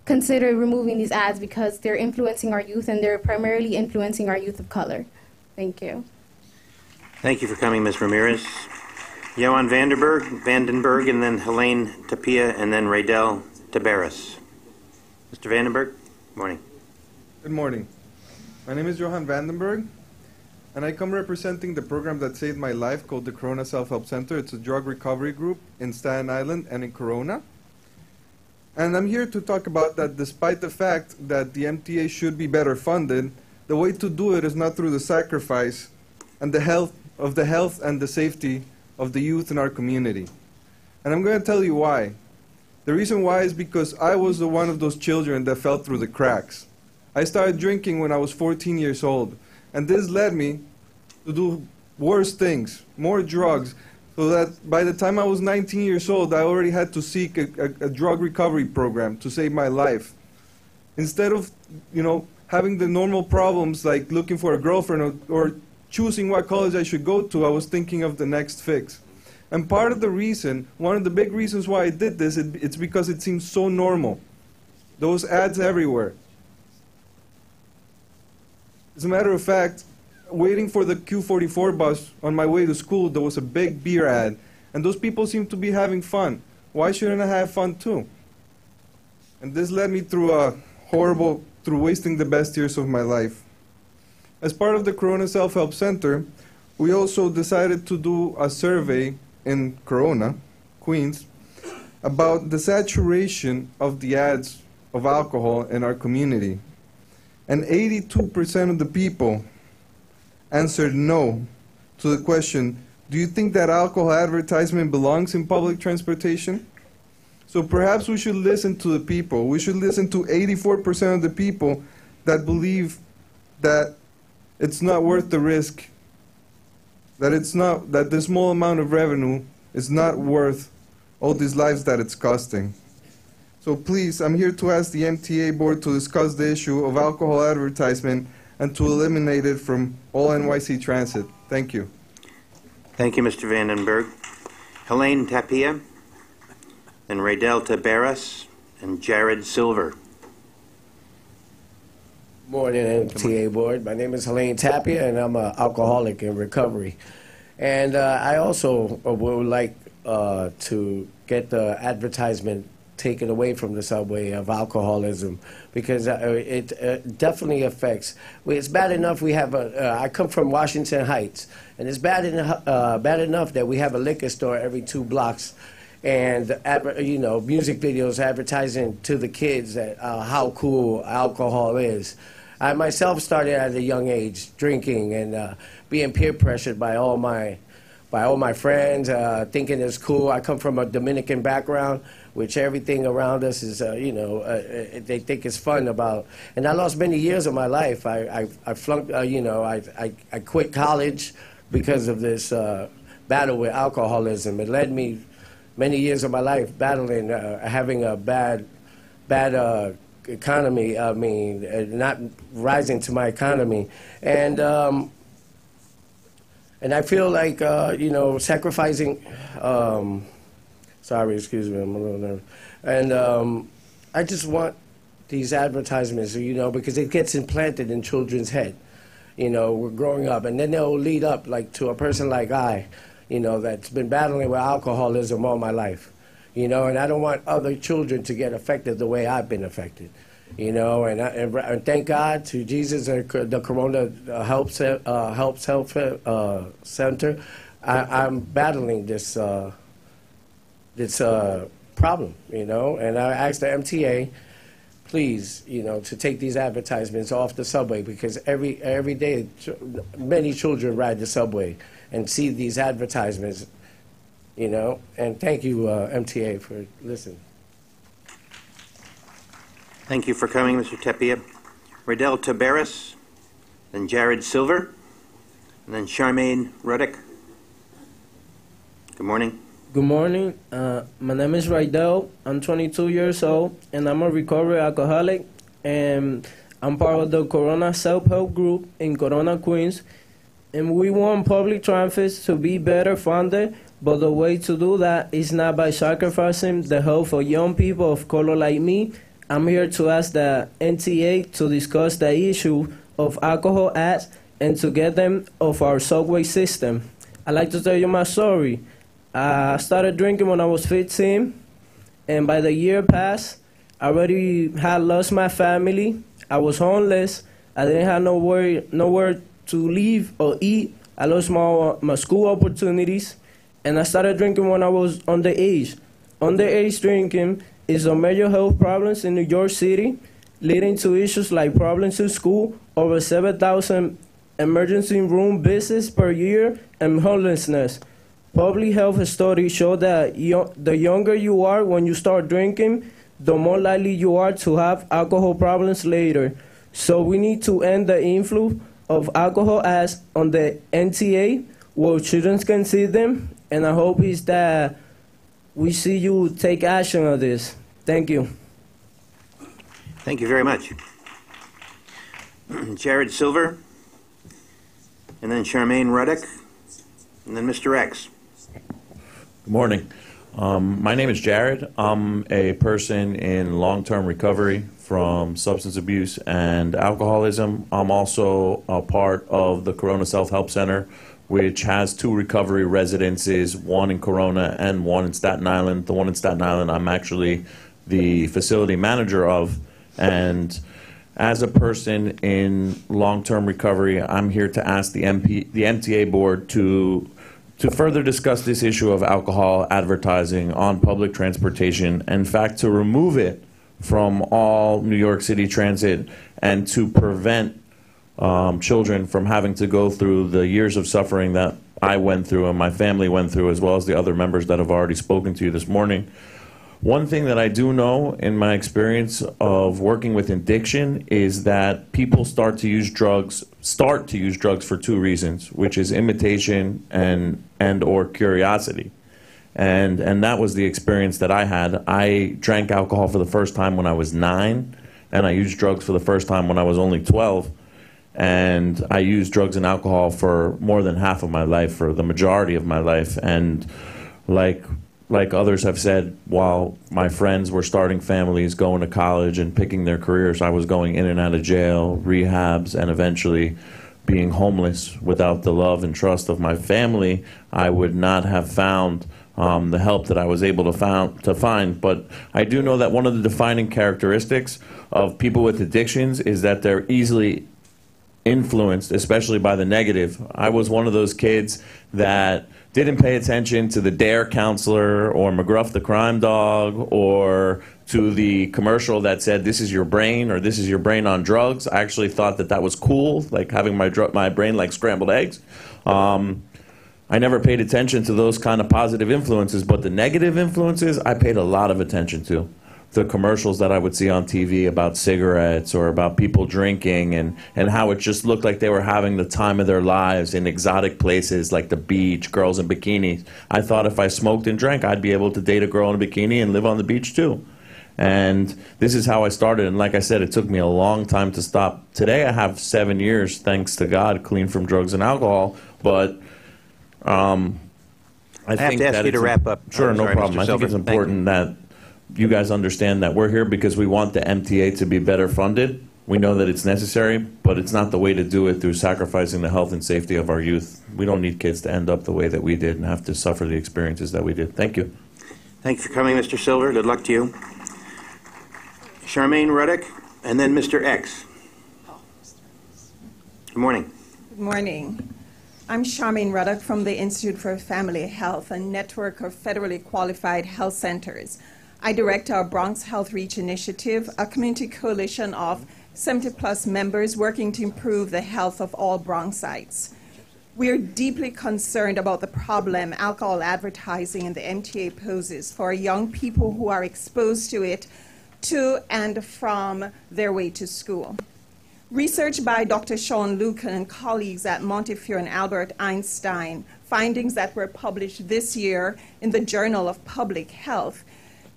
consider removing these ads because they're influencing our youth, and they're primarily influencing our youth of color. Thank you. Thank you for coming, Ms. Ramirez. Johan Vandenberg, and then Helene Tapia, and then Raydel Tabaris. Mr. Vandenberg, good morning. Good morning. My name is Johan Vandenberg, and I come representing the program that saved my life called the Corona Self-Help Center. It's a drug recovery group in Staten Island and in Corona. And I'm here to talk about that despite the fact that the MTA should be better funded, the way to do it is not through the sacrifice and the health and the safety of the youth in our community. And I'm going to tell you why. The reason why is because I was one of those children that fell through the cracks. I started drinking when I was 14 years old, and this led me to do worse things, more drugs, so that by the time I was 19 years old, I already had to seek a drug recovery program to save my life. Instead of, having the normal problems like looking for a girlfriend or choosing what college I should go to, I was thinking of the next fix. And part of the reason, one of the big reasons why I did this, it's because it seems so normal. Those ads everywhere. As a matter of fact, waiting for the Q44 bus on my way to school, there was a big beer ad, and those people seem to be having fun. Why shouldn't I have fun too? And this led me through wasting the best years of my life. As part of the Corona Self-Help Center, we also decided to do a survey in Corona, Queens, about the saturation of the ads of alcohol in our community. And 82% of the people answered no to the question, do you think that alcohol advertisement belongs in public transportation? So perhaps we should listen to the people. We should listen to 84% of the people that believe that it's not worth the risk, that the small amount of revenue is not worth all these lives that it's costing. So please, I'm here to ask the MTA Board to discuss the issue of alcohol advertisement and to eliminate it from all NYC transit. Thank you. Thank you, Mr. Vandenberg. Helene Tapia, and Raydel Tabaris, and Jared Silver. Morning, MTA Board. My name is Helene Tapia, and I'm an alcoholic in recovery. And I also would like to get the advertisement taken away from the subway of alcoholism, because it definitely affects. It's bad enough we have I come from Washington Heights, and it's bad enough that we have a liquor store every 2 blocks, and music videos advertising to the kids that how cool alcohol is. I myself started at a young age drinking and being peer pressured by all my friends, thinking it's cool. I come from a Dominican background, which everything around us is, they think it's fun about. And I lost many years of my life. I flunked, I quit college because of this battle with alcoholism. It led me many years of my life battling, having a bad economy. Not rising to my economy. And I feel like, sacrificing, sorry, excuse me, I'm a little nervous. And I just want these advertisements, because it gets implanted in children's head. We're growing up, and then they'll lead up to a person like I, that's been battling with alcoholism all my life. And I don't want other children to get affected the way I've been affected. And thank God to Jesus and the Corona Help Center. I'm battling this problem, you know. And I asked the MTA, please, you know, to take these advertisements off the subway, because every day many children ride the subway and see these advertisements, you know. And thank you, MTA, for listening. Thank you for coming, Mr. Tapia. Riddell Tabaris, then Jared Silver, and then Charmaine Ruddick. Good morning. Good morning. My name is Riddell. I'm 22 years old, and I'm a recovered alcoholic, and I'm part of the Corona Self-Help Group in Corona, Queens. And we want public transit to be better funded, but the way to do that is not by sacrificing the health of young people of color like me. I'm here to ask the MTA to discuss the issue of alcohol ads and to get them off our subway system. I'd like to tell you my story. I started drinking when I was 15, and by the year passed, I already had lost my family. I was homeless. I didn't have nowhere to live or eat. I lost my school opportunities, and I started drinking when I was underage. Underage drinking is a major health problems in New York City, leading to issues like problems in school, over 7,000 emergency room visits per year, and homelessness. Public health studies show that the younger you are when you start drinking, the more likely you are to have alcohol problems later. So we need to end the influence of alcohol ads on the MTA where children can see them, and I hope is that we see you take action on this. Thank you. Thank you very much. Jared Silver, and then Charmaine Ruddick, and then Mr. X. Good morning. My name is Jared. I'm a person in long-term recovery from substance abuse and alcoholism. I'm also a part of the Corona Self-Help Center, which has 2 recovery residences, one in Corona and one in Staten Island. The one in Staten Island I'm actually the facility manager of. And as a person in long-term recovery, I'm here to ask the MTA Board to further discuss this issue of alcohol advertising on public transportation. In fact, to remove it from all New York City transit and to prevent children from having to go through the years of suffering that I went through and my family went through, as well as the other members that have already spoken to you this morning. One thing that I do know in my experience of working with addiction is that people start to use drugs for 2 reasons, which is imitation and or curiosity. And that was the experience that I had. I drank alcohol for the first time when I was 9, and I used drugs for the first time when I was only 12. And I used drugs and alcohol for more than half of my life, for the majority of my life. And like others have said, while my friends were starting families, going to college and picking their careers, I was going in and out of jail, rehabs, and eventually being homeless. Without the love and trust of my family, I would not have found the help that I was able to find. But I do know that one of the defining characteristics of people with addictions is that they're easily influenced, especially by the negative. I was one of those kids that didn't pay attention to the DARE counselor or McGruff the crime dog or to the commercial that said this is your brain or this is your brain on drugs. I actually thought that was cool, like having my brain like scrambled eggs. I never paid attention to those kind of positive influences, but the negative influences I paid a lot of attention to. The commercials that I would see on TV about cigarettes or about people drinking and how it just looked like they were having the time of their lives in exotic places like the beach, girls in bikinis. I thought if I smoked and drank, I'd be able to date a girl in a bikini and live on the beach too. And this is how I started. And like I said, it took me a long time to stop. Today I have 7 years, thanks to God, clean from drugs and alcohol. But I have to ask you to wrap up. Sure, no Sorry, problem. Mr. I think it's Silver. important that you guys understand that we're here because we want the MTA to be better funded. We know that it's necessary, but it's not the way to do it through sacrificing the health and safety of our youth. We don't need kids to end up the way that we did and have to suffer the experiences that we did. Thank you. Thank you for coming, Mr. Silver. Good luck to you. Charmaine Ruddick, and then Mr. X. Good morning. Good morning. I'm Charmaine Ruddick from the Institute for Family Health, a network of federally qualified health centers. I direct our Bronx Health Reach Initiative, a community coalition of 70-plus members working to improve the health of all Bronxites. We are deeply concerned about the problem alcohol advertising in the MTA poses for young people who are exposed to it to and from their way to school. Research by Dr. Sean Lucan and colleagues at Montefiore and Albert Einstein, findings that were published this year in the Journal of Public Health,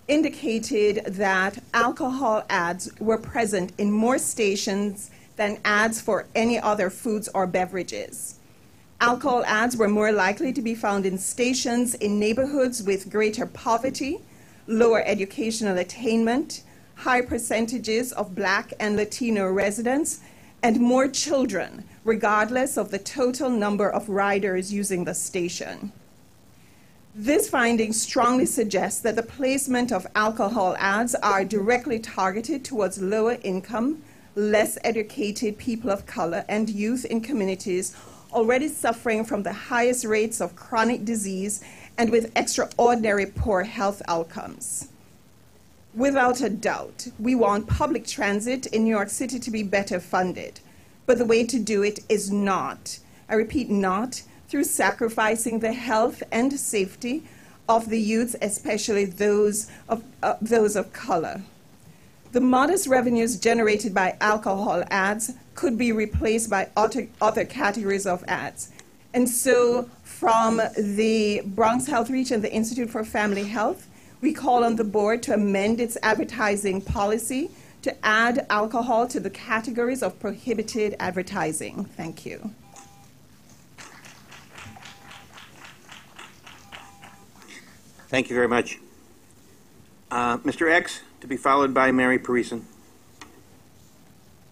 indicated that alcohol ads were present in more stations than ads for any other foods or beverages. Alcohol ads were more likely to be found in stations in neighborhoods with greater poverty, lower educational attainment, high percentages of Black and Latino residents, and more children, regardless of the total number of riders using the station. This finding strongly suggests that the placement of alcohol ads are directly targeted towards lower income, less educated people of color and youth in communities already suffering from the highest rates of chronic disease and with extraordinary poor health outcomes. Without a doubt, we want public transit in New York City to be better funded, but the way to do it is not, I repeat, not through sacrificing the health and safety of the youths, especially those of color. The modest revenues generated by alcohol ads could be replaced by other categories of ads. And so from the Bronx Health Reach and the Institute for Family Health, we call on the board to amend its advertising policy to add alcohol to the categories of prohibited advertising. Thank you. Thank you very much. Mr. X, to be followed by Mary Parison.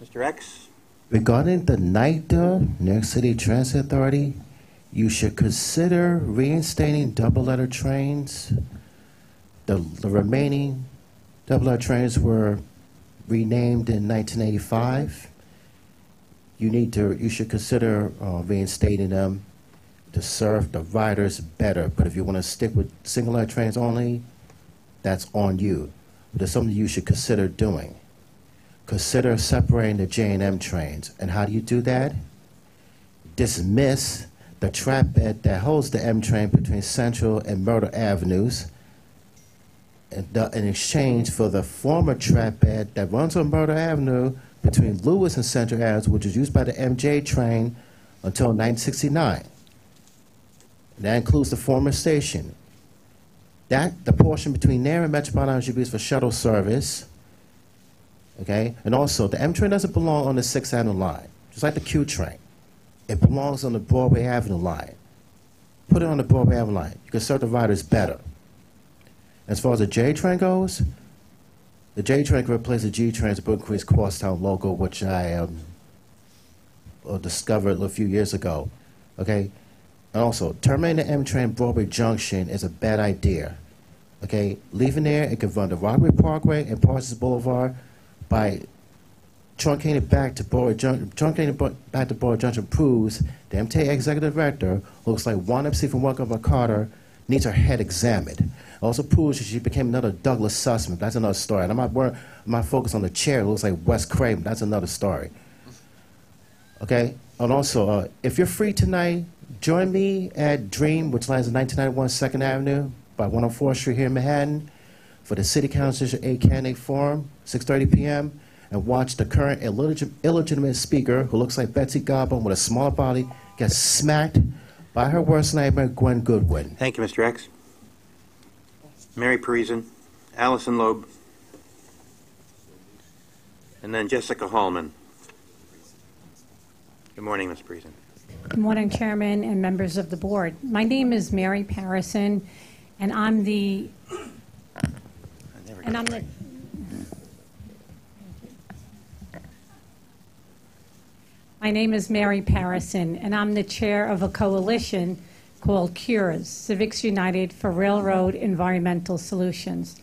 Mr. X? Regarding the NYDA, New York City Transit Authority, you should consider reinstating double-letter trains. The remaining double-letter trains were renamed in 1985. You should consider reinstating them to serve the riders better. But if you want to stick with single-letter trains only, that's on you. But it's something you should consider doing. Consider separating the J&M trains. And how do you do that? Dismiss the trap bed that holds the M train between Central and Myrtle Avenues in exchange for the former trap bed that runs on Myrtle Avenue between Lewis and Central Avenues, which was used by the MJ train until 1969. And that includes the former station. The portion between there and Metropolitan should be used for shuttle service. Okay? And also, the M train doesn't belong on the 6th Avenue line, just like the Q train. It belongs on the Broadway Avenue line. Put it on the Broadway Avenue line. You can serve the riders better. As far as the J train goes, the J train can replace the G train's Brooklyn Queens Crosstown logo, which I discovered a few years ago. Okay? And also, terminating the M train Broadway Junction is a bad idea. Okay? Leaving there, it can run the Rockaway Parkway and Parsons Boulevard by truncating back to Broadway Junction proves the MTA executive director, who looks like Juan MC from Welcome to Carter, needs her head examined. It also proves that she became another Douglas Sussman. That's another story. And I'm not focused on the chair. It looks like Wes Craven. That's another story. Okay? And also, if you're free tonight, join me at Dream, which lies at 1991 2nd Avenue by 104th Street here in Manhattan, for the City Council District 8 Candidate Forum, 6:30 p.m., and watch the current illegitimate speaker, who looks like Betsy Goblin with a smaller body, get smacked by her worst nightmare, Gwen Goodwin. Thank you, Mr. X. Mary Parison, Allison Loeb, and then Jessica Hallman. Good morning, Ms. Parison. Good morning, Chairman and members of the board. My name is Mary Parison, and I'm the My name is Mary Parison, and I'm the chair of a coalition called CURES, Civics United for Railroad Environmental Solutions.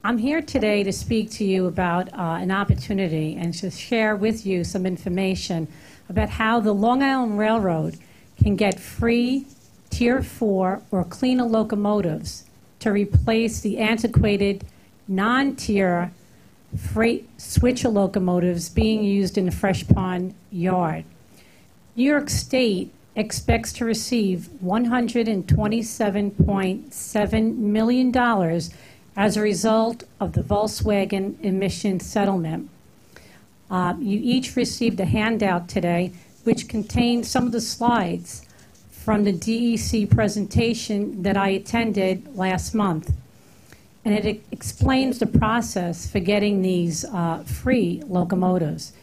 I'm here today to speak to you about an opportunity and to share with you some information about how the Long Island Railroad can get free Tier 4 or cleaner locomotives to replace the antiquated non-tier freight switcher locomotives being used in the Fresh Pond yard. New York State expects to receive $127.7 million as a result of the Volkswagen emission settlement. You each received a handout today which contains some of the slides from the DEC presentation that I attended last month. And it explains the process for getting these free locomotives.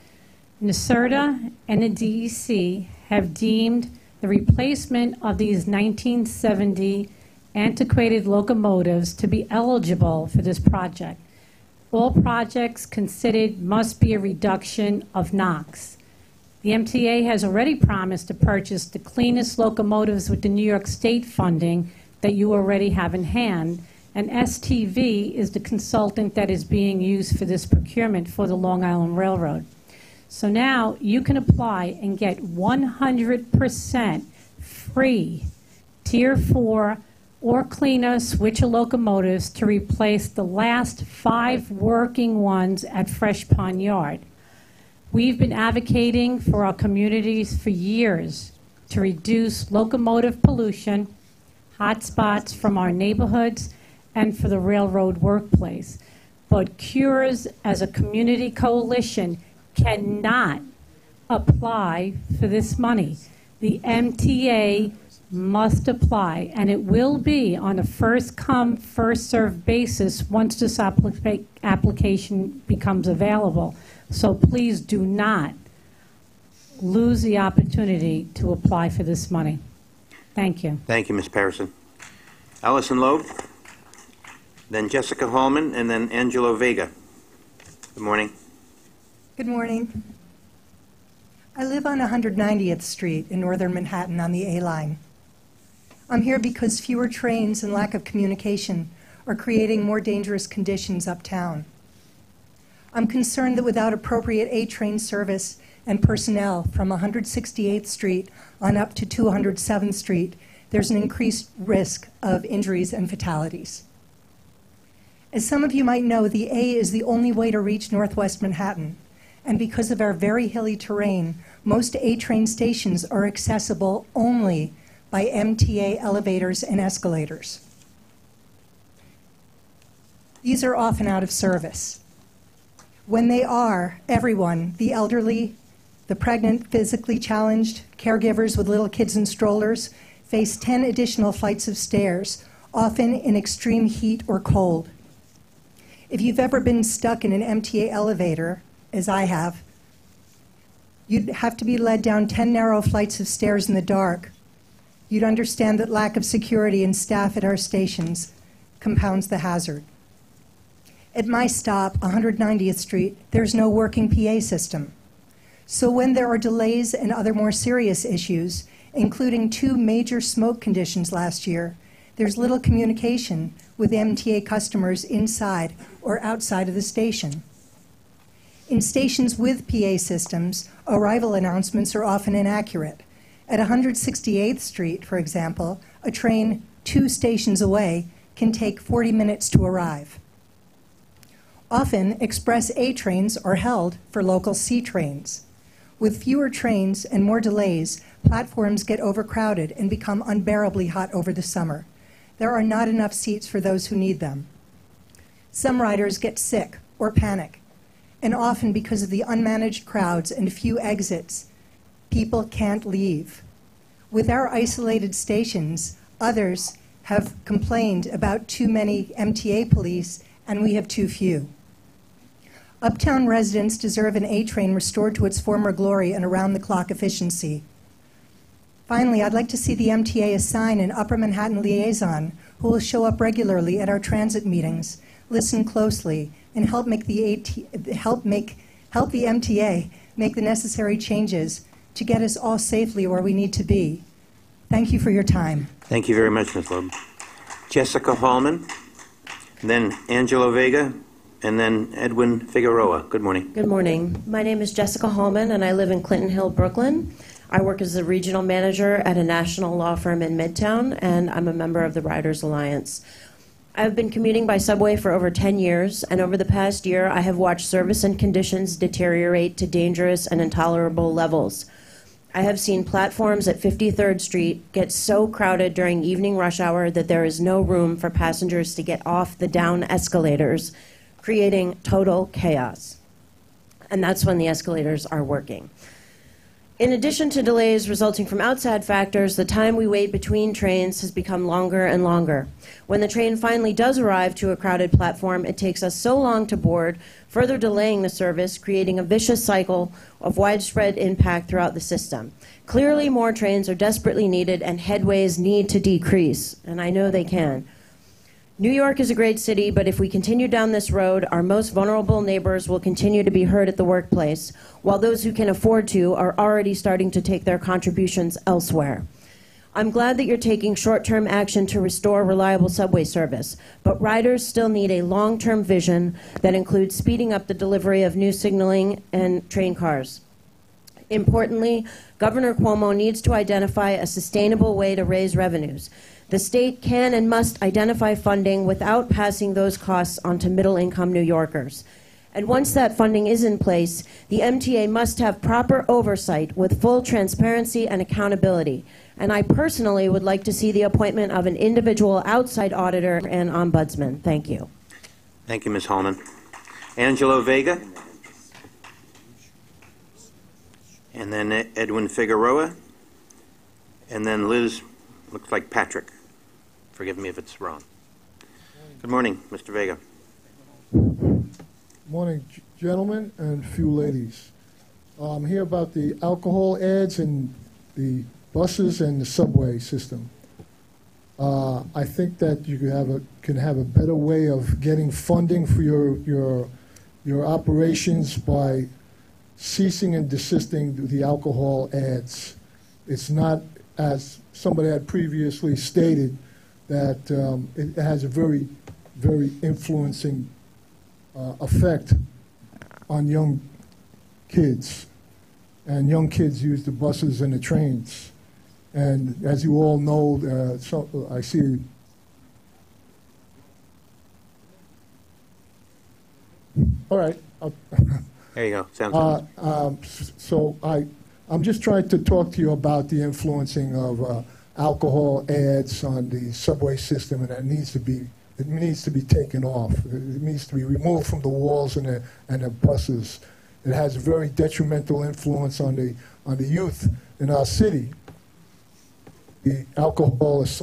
NYSERDA and the DEC have deemed the replacement of these 1970 antiquated locomotives to be eligible for this project. All projects considered must be a reduction of NOx. The MTA has already promised to purchase the cleanest locomotives with the New York State funding that you already have in hand, and STV is the consultant that is being used for this procurement for the Long Island Railroad. So now you can apply and get 100% free Tier 4 or cleaner switcher locomotives to replace the last 5 working ones at Fresh Pond Yard. We've been advocating for our communities for years to reduce locomotive pollution, hotspots from our neighborhoods, and for the railroad workplace. But CURES, as a community coalition, cannot apply for this money. The MTA must apply, and it will be on a first-come, first-served basis once this application becomes available. So please do not lose the opportunity to apply for this money. Thank you. Thank you, Ms. Patterson. Allison Loeb, then Jessica Hallman, and then Angelo Vega. Good morning. Good morning. I live on 190th Street in northern Manhattan on the A line. I'm here because fewer trains and lack of communication are creating more dangerous conditions uptown. I'm concerned that without appropriate A-train service and personnel from 168th Street on up to 207th Street, there's an increased risk of injuries and fatalities. As some of you might know, the A is the only way to reach Northwest Manhattan, and because of our very hilly terrain, most A-train stations are accessible only by MTA elevators and escalators. These are often out of service. When they are, everyone, the elderly, the pregnant, physically challenged, caregivers with little kids in strollers, face 10 additional flights of stairs, often in extreme heat or cold. If you've ever been stuck in an MTA elevator, as I have, you'd have to be led down 10 narrow flights of stairs in the dark. You'd understand that lack of security and staff at our stations compounds the hazard. At my stop, 190th Street, there's no working PA system. So when there are delays and other more serious issues, including 2 major smoke conditions last year, there's little communication with MTA customers inside or outside of the station. In stations with PA systems, arrival announcements are often inaccurate. At 168th Street, for example, a train 2 stations away can take 40 minutes to arrive. Often, Express A trains are held for local C trains. With fewer trains and more delays, platforms get overcrowded and become unbearably hot over the summer. There are not enough seats for those who need them. Some riders get sick or panic, and often because of the unmanaged crowds and few exits, people can't leave. With our isolated stations, others have complained about too many MTA police, and we have too few. Uptown residents deserve an A train restored to its former glory and around-the-clock efficiency. Finally, I'd like to see the MTA assign an Upper Manhattan liaison who will show up regularly at our transit meetings, listen closely, and help the MTA make the necessary changes to get us all safely where we need to be. Thank you for your time. Thank you very much, Ms. Loeb. Jessica Hallman, then Angelo Vega, and then Edwin Figueroa. Good morning. Good morning. My name is Jessica Hallman, and I live in Clinton Hill, Brooklyn. I work as a regional manager at a national law firm in Midtown, and I'm a member of the Riders Alliance. I've been commuting by subway for over 10 years, and over the past year, I have watched service and conditions deteriorate to dangerous and intolerable levels. I have seen platforms at 53rd Street get so crowded during evening rush hour that there is no room for passengers to get off the down escalators, creating total chaos. And that's when the escalators are working. In addition to delays resulting from outside factors, the time we wait between trains has become longer and longer. When the train finally does arrive to a crowded platform, it takes us so long to board, further delaying the service, creating a vicious cycle of widespread impact throughout the system. Clearly, more trains are desperately needed, and headways need to decrease, and I know they can. New York is a great city, but if we continue down this road, our most vulnerable neighbors will continue to be hurt at the workplace, while those who can afford to are already starting to take their contributions elsewhere. I'm glad that you're taking short-term action to restore reliable subway service, but riders still need a long-term vision that includes speeding up the delivery of new signaling and train cars. Importantly, Governor Cuomo needs to identify a sustainable way to raise revenues. The state can and must identify funding without passing those costs onto middle-income New Yorkers. And once that funding is in place, the MTA must have proper oversight with full transparency and accountability. And I personally would like to see the appointment of an individual outside auditor and ombudsman. Thank you. Thank you, Ms. Holman. Angelo Vega. And then Edwin Figueroa. And then Liz, looks like Patrick. Forgive me if it's wrong. Good morning, Mr. Vega. Morning, gentlemen and few ladies. I'm here about the alcohol ads in the buses and the subway system. I think that you can have a better way of getting funding for your operations by ceasing and desisting the alcohol ads. It's not, as somebody had previously stated, that it has a very, very influencing effect on young kids. And young kids use the buses and the trains. And as you all know, I see. All right. There you go. Sounds good. So I'm just trying to talk to you about the influencing of alcohol ads on the subway system, and it needs to be taken off. It needs to be removed from the walls and the buses. It has a very detrimental influence on the youth in our city. The alcohol is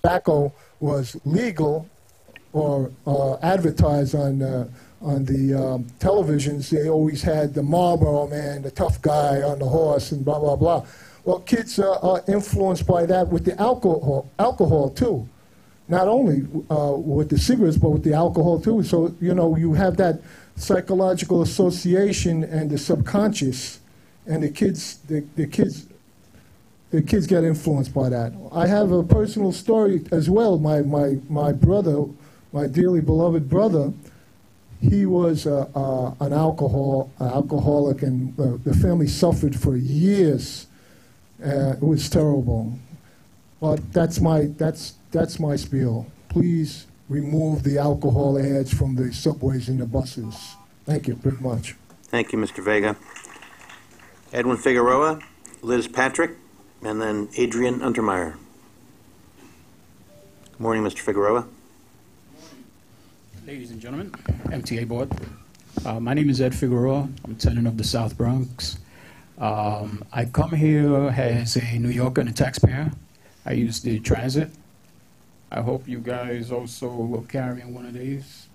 tobacco was legal or advertised on the televisions. They always had the Marlboro Man, the tough guy on the horse, and blah blah blah. Well, kids are influenced by that with the alcohol too. Not only with the cigarettes, but with the alcohol too. So you have that psychological association and the subconscious, and the kids get influenced by that. I have a personal story as well. My brother, my dearly beloved brother, he was an alcoholic, and the family suffered for years. It was terrible. But that's my spiel. Please remove the alcohol ads from the subways and the buses. Thank you very much. Thank you, Mr. Vega. Edwin Figueroa, Liz Patrick, and then Adrian Untermeyer. Good morning, Mr. Figueroa. Ladies and gentlemen, MTA Board. My name is Ed Figueroa. I'm tenant of the South Bronx. I come here as a New Yorker and a taxpayer. I use the transit. I hope you guys also will carry in one of these.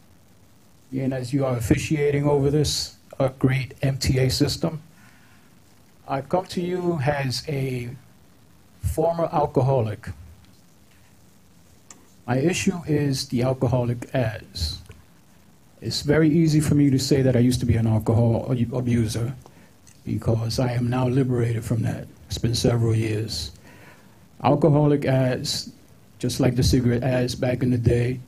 And as you are officiating over this great MTA system, I come to you as a former alcoholic. My issue is the alcoholic ads. It's very easy for me to say that I used to be an alcohol abuser because I am now liberated from that. It's been several years. Alcoholic ads, just like the cigarette ads back in the day,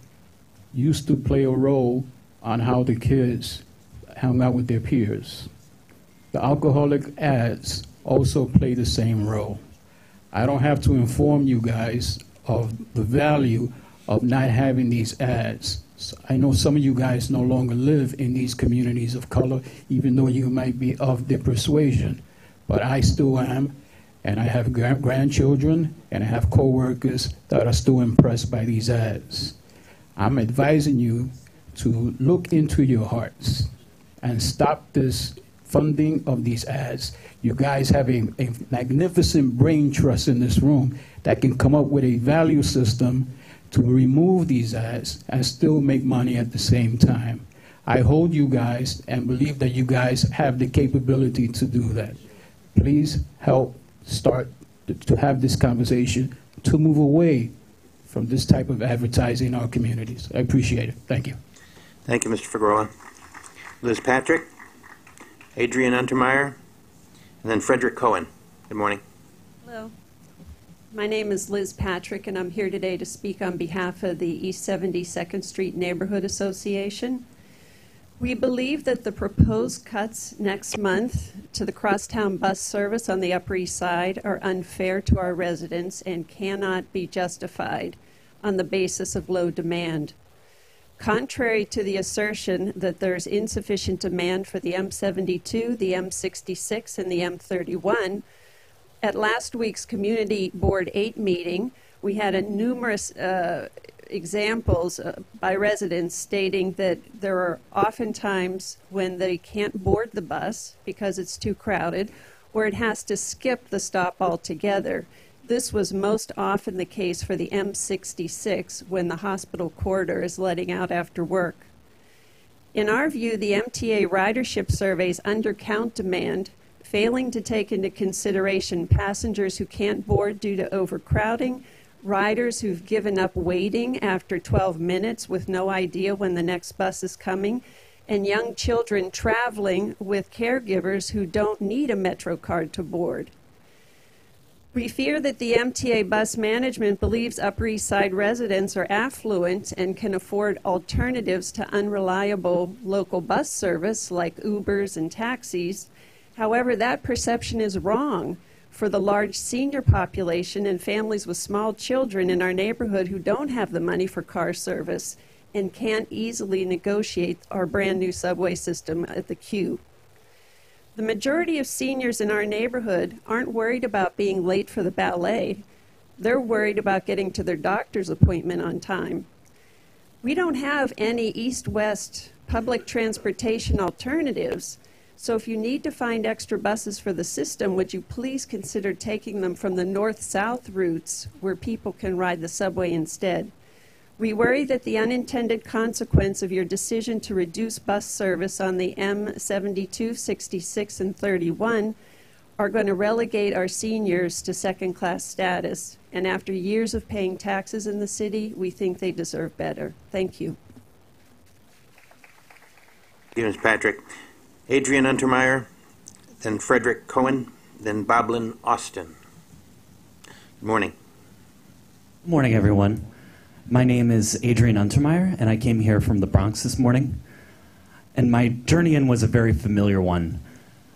used to play a role on how the kids hung out with their peers. The alcoholic ads also play the same role. I don't have to inform you guys of the value of not having these ads. So I know some of you guys no longer live in these communities of color, even though you might be of the persuasion, but I still am, and I have grandchildren, and I have coworkers that are still impressed by these ads. I'm advising you to look into your hearts and stop this funding of these ads. You guys have a magnificent brain trust in this room that can come up with a value system to remove these ads and still make money at the same time. I hold you guys and believe that you guys have the capability to do that. Please help start to have this conversation to move away from this type of advertising in our communities. I appreciate it. Thank you. Thank you, Mr. Figueroa. Liz Patrick, Adrian Untermeyer, and then Frederick Cohen. Good morning. Hello. My name is Liz Patrick, and I'm here today to speak on behalf of the East 72nd Street Neighborhood Association. We believe that the proposed cuts next month to the crosstown bus service on the Upper East Side are unfair to our residents and cannot be justified on the basis of low demand. Contrary to the assertion that there's insufficient demand for the M72, the M66, and the M31, at last week's Community Board 8 meeting, we had numerous examples by residents stating that there are often times when they can't board the bus because it's too crowded, or it has to skip the stop altogether. This was most often the case for the M66 when the hospital corridor is letting out after work. In our view, the MTA ridership surveys undercount demand, failing to take into consideration passengers who can't board due to overcrowding, riders who've given up waiting after 12 minutes with no idea when the next bus is coming, and young children traveling with caregivers who don't need a Metro card to board. We fear that the MTA bus management believes Upper East Side residents are affluent and can afford alternatives to unreliable local bus service like Ubers and taxis. However, that perception is wrong for the large senior population and families with small children in our neighborhood who don't have the money for car service and can't easily negotiate our brand new subway system at the queue. The majority of seniors in our neighborhood aren't worried about being late for the ballet. They're worried about getting to their doctor's appointment on time. We don't have any east-west public transportation alternatives, so if you need to find extra buses for the system, would you please consider taking them from the north-south routes where people can ride the subway instead? We worry that the unintended consequence of your decision to reduce bus service on the M72, 66, and 31 are going to relegate our seniors to second-class status. And after years of paying taxes in the city, we think they deserve better. Thank you. Thank you, Ms. Patrick. Adrian Untermeyer, then Frederick Cohen, then Boblin Austin. Good morning. Good morning, everyone. My name is Adrian Untermeyer, and I came here from the Bronx this morning. And my journey in was a very familiar one.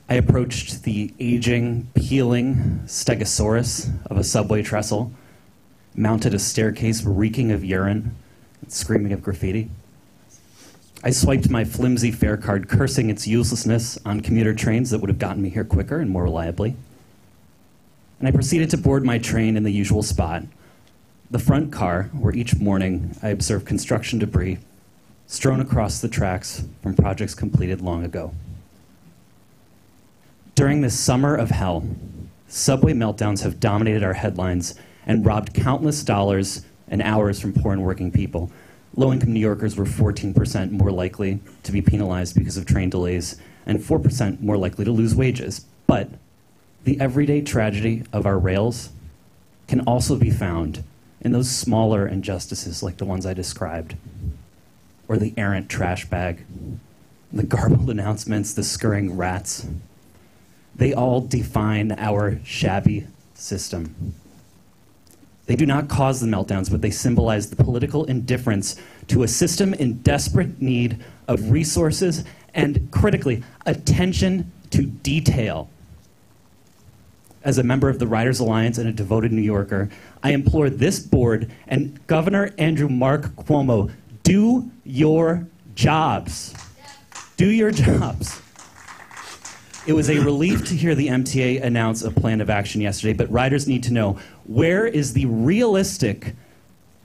I approached the aging, peeling stegosaurus of a subway trestle, mounted a staircase reeking of urine, and screaming of graffiti. I swiped my flimsy fare card, cursing its uselessness on commuter trains that would have gotten me here quicker and more reliably. And I proceeded to board my train in the usual spot, the front car, where each morning I observed construction debris strewn across the tracks from projects completed long ago. During this summer of hell, subway meltdowns have dominated our headlines and robbed countless dollars and hours from poor and working people. Low-income New Yorkers were 14% more likely to be penalized because of train delays and 4% more likely to lose wages. But the everyday tragedy of our rails can also be found in those smaller injustices like the ones I described, or the errant trash bag, the garbled announcements, the scurrying rats. They all define our shabby system. They do not cause the meltdowns, but they symbolize the political indifference to a system in desperate need of resources and, critically, attention to detail. as a member of the Riders Alliance and a devoted New Yorker, I implore this board and Governor Andrew Mark Cuomo, do your jobs. Do your jobs. It was a relief to hear the MTA announce a plan of action yesterday, but riders need to know, where is the realistic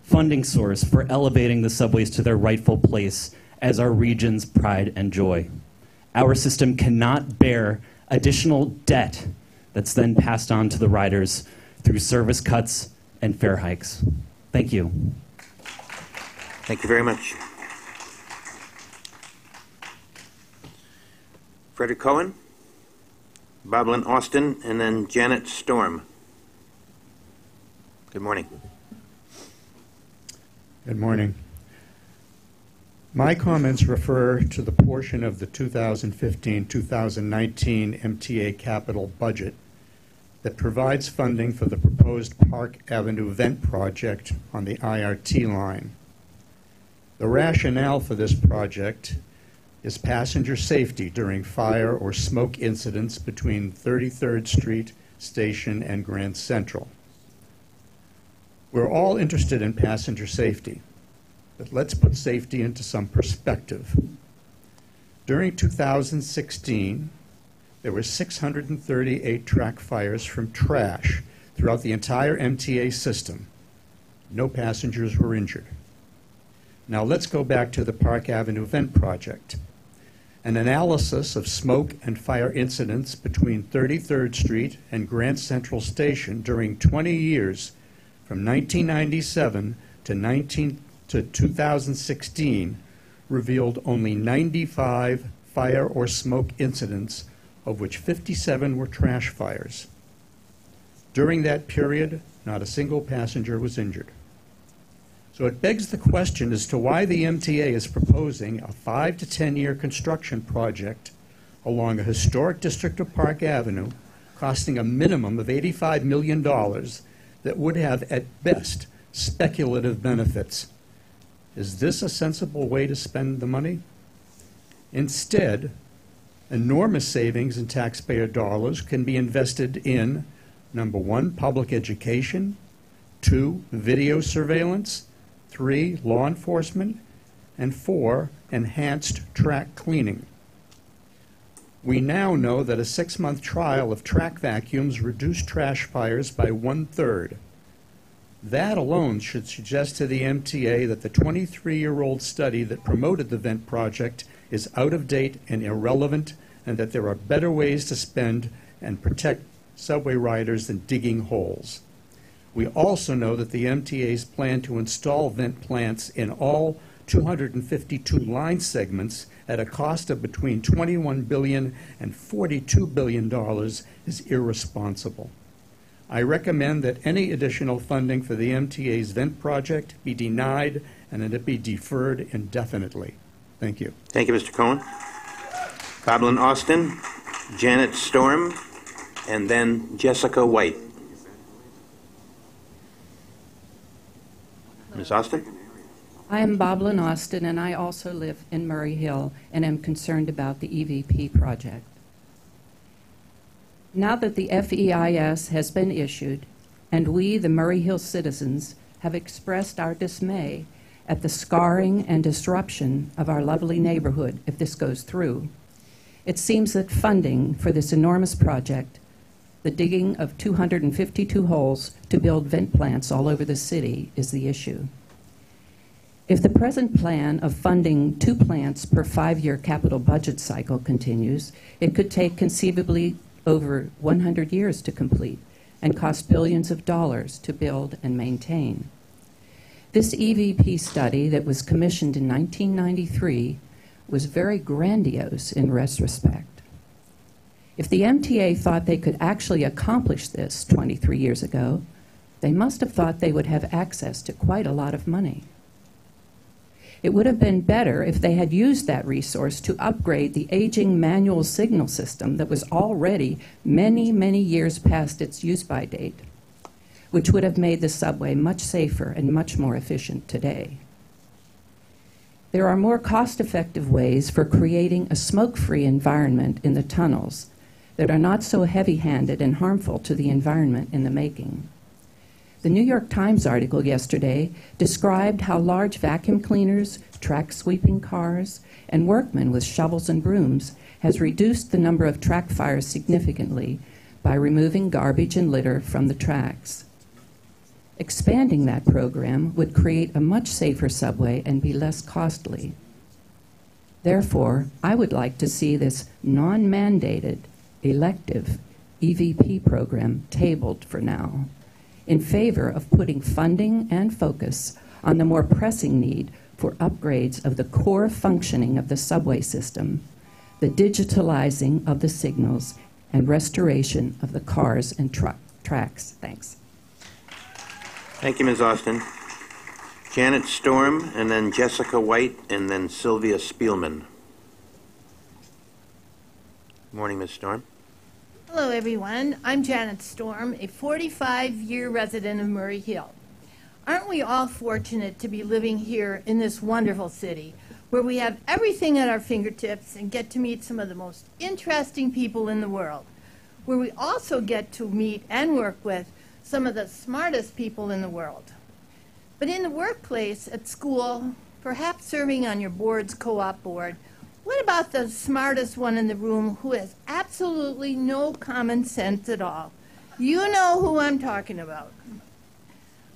funding source for elevating the subways to their rightful place as our region's pride and joy? Our system cannot bear additional debt that's then passed on to the riders through service cuts and fare hikes. Thank you. Thank you very much. Frederick Cohen, Boblin Austin, and then Janet Storm. Good morning. Good morning. My comments refer to the portion of the 2015-2019 MTA capital budget that provides funding for the proposed Park Avenue vent project on the IRT line. The rationale for this project is passenger safety during fire or smoke incidents between 33rd Street Station and Grand Central. We're all interested in passenger safety, but let's put safety into some perspective. During 2016, there were 638 track fires from trash throughout the entire MTA system. No passengers were injured. Now let's go back to the Park Avenue vent project. An analysis of smoke and fire incidents between 33rd Street and Grand Central Station during 20 years from 1997 to 2016 revealed only 95 fire or smoke incidents, of which 57 were trash fires. During that period, not a single passenger was injured. So it begs the question as to why the MTA is proposing a 5 to 10 year construction project along a historic district of Park Avenue, costing a minimum of $85 million that would have, at best, speculative benefits. Is this a sensible way to spend the money? Instead, enormous savings in taxpayer dollars can be invested in, number one, public education, 2, video surveillance, 3, law enforcement, and 4, enhanced track cleaning. We now know that a 6-month trial of track vacuums reduced trash fires by 1/3. That alone should suggest to the MTA that the 23-year-old study that promoted the vent project is out of date and irrelevant, and that there are better ways to spend and protect subway riders than digging holes. We also know that the MTA's plan to install vent plants in all 252 line segments at a cost of between $21 billion and $42 billion is irresponsible. I recommend that any additional funding for the MTA's vent project be denied and that it be deferred indefinitely. Thank you. Thank you, Mr. Cohen. Boblin Austin, Janet Storm, and then Jessica White. Ms. Austin? I am Boblin Austin, and I also live in Murray Hill and am concerned about the EVP project. Now that the FEIS has been issued, and we, the Murray Hill citizens, have expressed our dismay at the scarring and disruption of our lovely neighborhood if this goes through, it seems that funding for this enormous project, the digging of 252 holes to build vent plants all over the city, is the issue. If the present plan of funding 2 plants per 5-year capital budget cycle continues, it could take conceivably over 100 years to complete and cost billions of dollars to build and maintain. This EVP study that was commissioned in 1993 was very grandiose in retrospect. If the MTA thought they could actually accomplish this 23 years ago, they must have thought they would have access to quite a lot of money. It would have been better if they had used that resource to upgrade the aging manual signal system that was already many, many years past its use-by date, which would have made the subway much safer and much more efficient today. There are more cost-effective ways for creating a smoke-free environment in the tunnels that are not so heavy-handed and harmful to the environment in the making. The New York Times article yesterday described how large vacuum cleaners, track sweeping cars, and workmen with shovels and brooms has reduced the number of track fires significantly by removing garbage and litter from the tracks. Expanding that program would create a much safer subway and be less costly. Therefore, I would like to see this non-mandated, elective EVP program tabled for now, in favor of putting funding and focus on the more pressing need for upgrades of the core functioning of the subway system, the digitalizing of the signals, and restoration of the cars and tracks. Thanks. Thank you, Ms. Austin. Janet Storm, and then Jessica White, and then Sylvia Spielman. Good morning, Ms. Storm. Hello, everyone. I'm Janet Storm, a 45-year resident of Murray Hill. Aren't we all fortunate to be living here in this wonderful city, where we have everything at our fingertips and get to meet some of the most interesting people in the world, where we also get to meet and work with some of the smartest people in the world. But in the workplace, at school, perhaps serving on your board's co-op board, what about the smartest one in the room who has absolutely no common sense at all? You know who I'm talking about.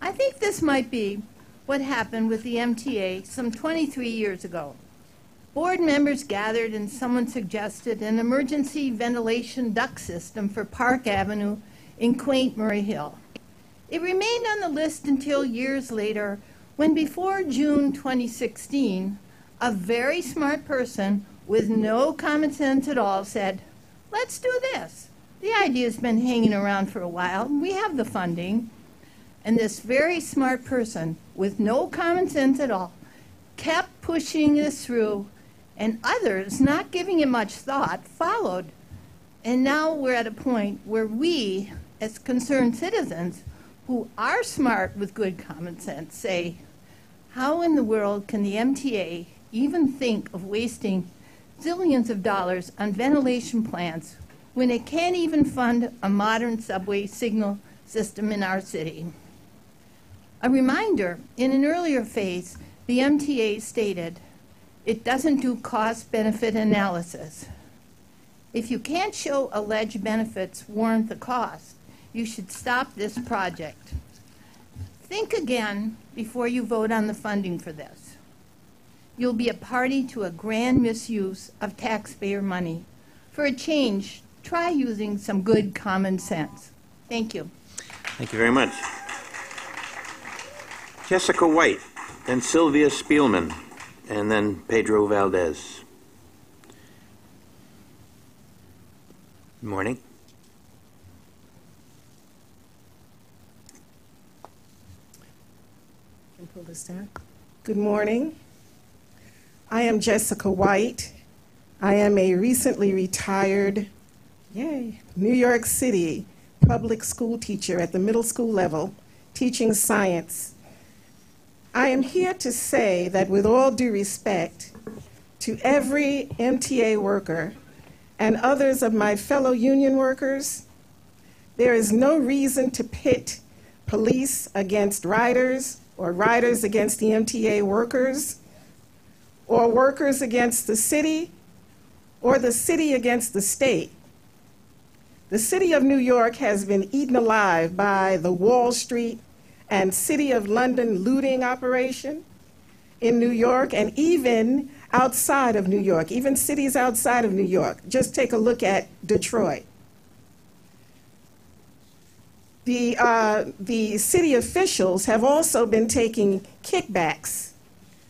I think this might be what happened with the MTA some 23 years ago. Board members gathered and someone suggested an emergency ventilation duct system for Park Avenue in quaint Murray Hill. It remained on the list until years later, when before June 2016, a very smart person with no common sense at all said, let's do this. The idea's been hanging around for a while. We have the funding. And this very smart person with no common sense at all kept pushing this through, and others, not giving it much thought, followed. And now we're at a point where we, as concerned citizens, who are smart with good common sense, say, how in the world can the MTA even think of wasting zillions of dollars on ventilation plants when it can't even fund a modern subway signal system in our city? A reminder, in an earlier phase, the MTA stated, it doesn't do cost-benefit analysis. If you can't show alleged benefits warrant the cost, you should stop this project. Think again before you vote on the funding for this. You'll be a party to a grand misuse of taxpayer money. For a change, try using some good common sense. Thank you. Thank you very much. Jessica White, then Sylvia Spielman, and then Pedro Valdez. Good morning. Can pull this down. Good morning. I am Jessica White. I am a recently retired, New York City public school teacher at the middle school level, teaching science. I am here to say that with all due respect to every MTA worker and others of my fellow union workers, there is no reason to pit police against riders or riders against the MTA workers or workers against the city or the city against the state. The city of New York has been eaten alive by the Wall Street and City of London looting operation in New York, and even outside of New York, even cities outside of New York. Just take a look at Detroit. The city officials have also been taking kickbacks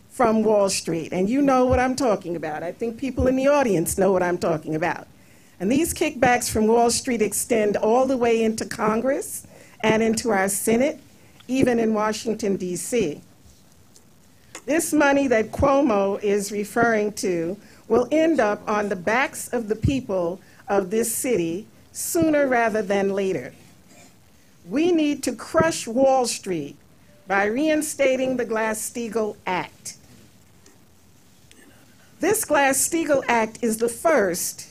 from Wall Street, and you know what I'm talking about. I think people in the audience know what I'm talking about. And these kickbacks from Wall Street extend all the way into Congress and into our Senate, even in Washington, D.C. This money that Cuomo is referring to will end up on the backs of the people of this city sooner rather than later. We need to crush Wall Street by reinstating the Glass-Steagall Act. This Glass-Steagall Act is the first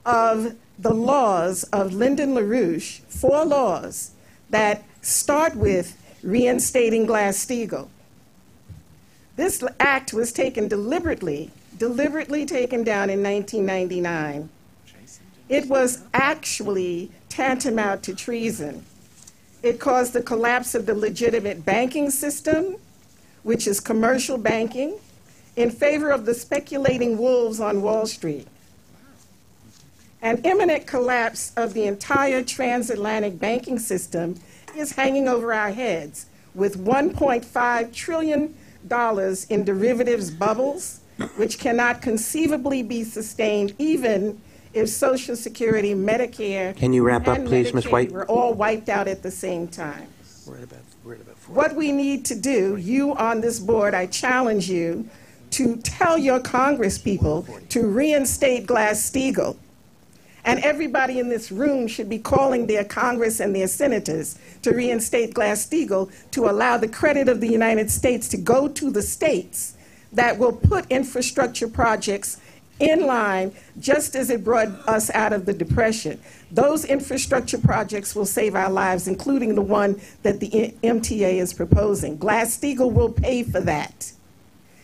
of the laws of Lyndon LaRouche, 4 laws that start with reinstating Glass-Steagall. This act was taken deliberately taken down in 1999. It was actually tantamount to treason. It caused the collapse of the legitimate banking system, which is commercial banking, in favor of the speculating wolves on Wall Street. An imminent collapse of the entire transatlantic banking system is hanging over our heads, with $1.5 trillion in derivatives bubbles, which cannot conceivably be sustained even if Social Security, Medicare, Can you wrap up, and please, Ms. Medicaid White? were all wiped out at the same time. What we need to do, you on this board, I challenge you to tell your congresspeople to reinstate Glass-Steagall. And everybody in this room should be calling their Congress and their senators to reinstate Glass-Steagall to allow the credit of the United States to go to the states that will put infrastructure projects in line just as it brought us out of the Depression. Those infrastructure projects will save our lives, including the one that the MTA is proposing. Glass-Steagall will pay for that.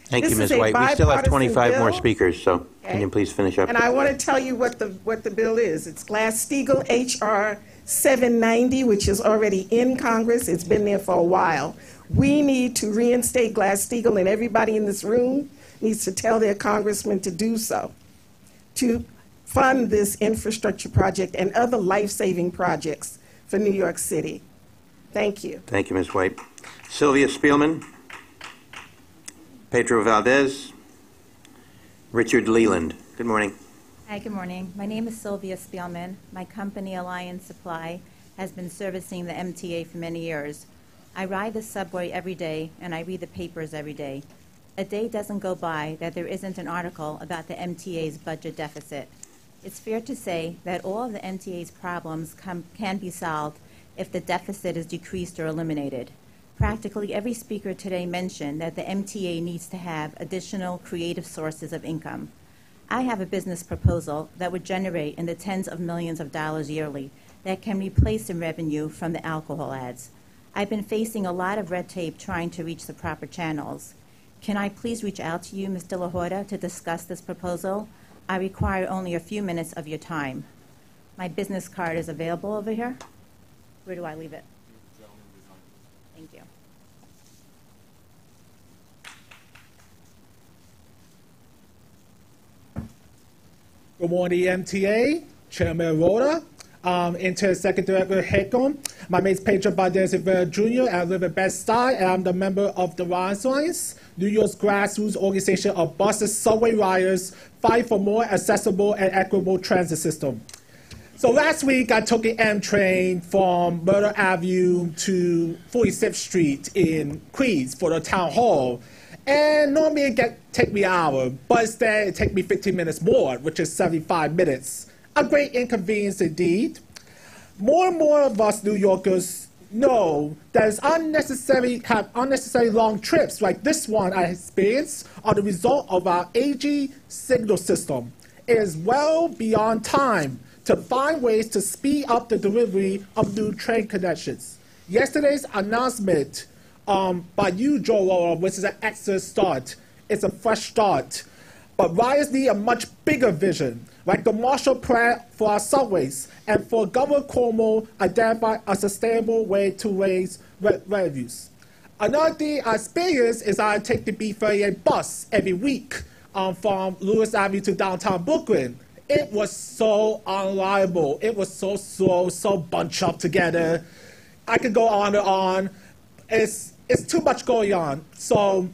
Thank you, This Ms. is a White. We still have bipartisan 25 more bill. speakers, so can you please finish up? And I want to tell you what the bill is. It's Glass-Steagall H.R. 790, which is already in Congress. It's been there for a while. We need to reinstate Glass-Steagall, and everybody in this room needs to tell their congressman to do so, to fund this infrastructure project and other life-saving projects for New York City. Thank you. Thank you, Ms. White. Sylvia Spielman, Pedro Valdez, Richard Leland. Good morning. Hi, good morning. My name is Sylvia Spielman. My company, Alliance Supply, has been servicing the MTA for many years. I ride the subway every day, and I read the papers every day. A day doesn't go by that there isn't an article about the MTA's budget deficit. It's fair to say that all of the MTA's problems can be solved if the deficit is decreased or eliminated. Practically every speaker today mentioned that the MTA needs to have additional creative sources of income. I have a business proposal that would generate in the tens of millions of dollars yearly that can replace the revenue from the alcohol ads. I've been facing a lot of red tape trying to reach the proper channels. Can I please reach out to you, Ms. De La Horta, to discuss this proposal? I require only a few minutes of your time. My business card is available over here. Where do I leave it? Thank you. Good morning, MTA, Chairman Rhoda, Inter-Secretary Hecom. My name is Pedro Valdez Rivera Jr. I live in Bed-Stuy, and I'm the member of the Renaissance, New York's grassroots organization of buses, subway riders, fight for more accessible and equitable transit system. So last week, I took an M train from Myrtle Avenue to 46th Street in Queens for the town hall. And normally it take me an hour, but instead it takes me 15 minutes more, which is 75 minutes. A great inconvenience indeed. More and more of us New Yorkers know that it's unnecessary long trips like this one I experienced are the result of our aging signal system. It is well beyond time to find ways to speed up the delivery of new train connections. Yesterday's announcement by you, Joe Laura, which is an excellent start. It's a fresh start. But riders need a much bigger vision, like the Marshall Plan for our subways, and for Governor Cuomo identify a sustainable way to raise revenues. Another thing I experience is I take the B38 bus every week from Lewis Avenue to downtown Brooklyn. It was so unreliable. It was so slow, so bunched up together. I could go on and on. It's too much going on. So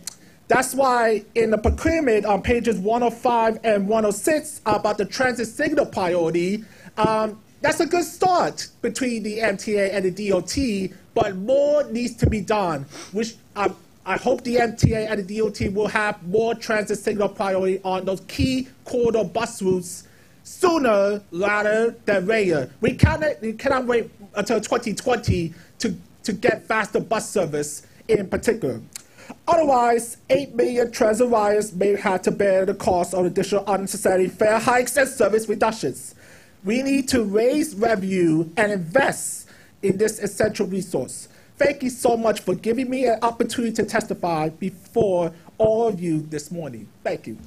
that's why in the procurement on pages 105 and 106 about the transit signal priority, that's a good start between the MTA and the DOT, but more needs to be done, which I hope the MTA and the DOT will have more transit signal priority on those key corridor bus routes sooner rather than later. We cannot wait until 2020 to get faster bus service in particular. Otherwise, 8 million transit riders may have to bear the cost of additional unnecessary fare hikes and service reductions. We need to raise revenue and invest in this essential resource. Thank you so much for giving me an opportunity to testify before all of you this morning. Thank you.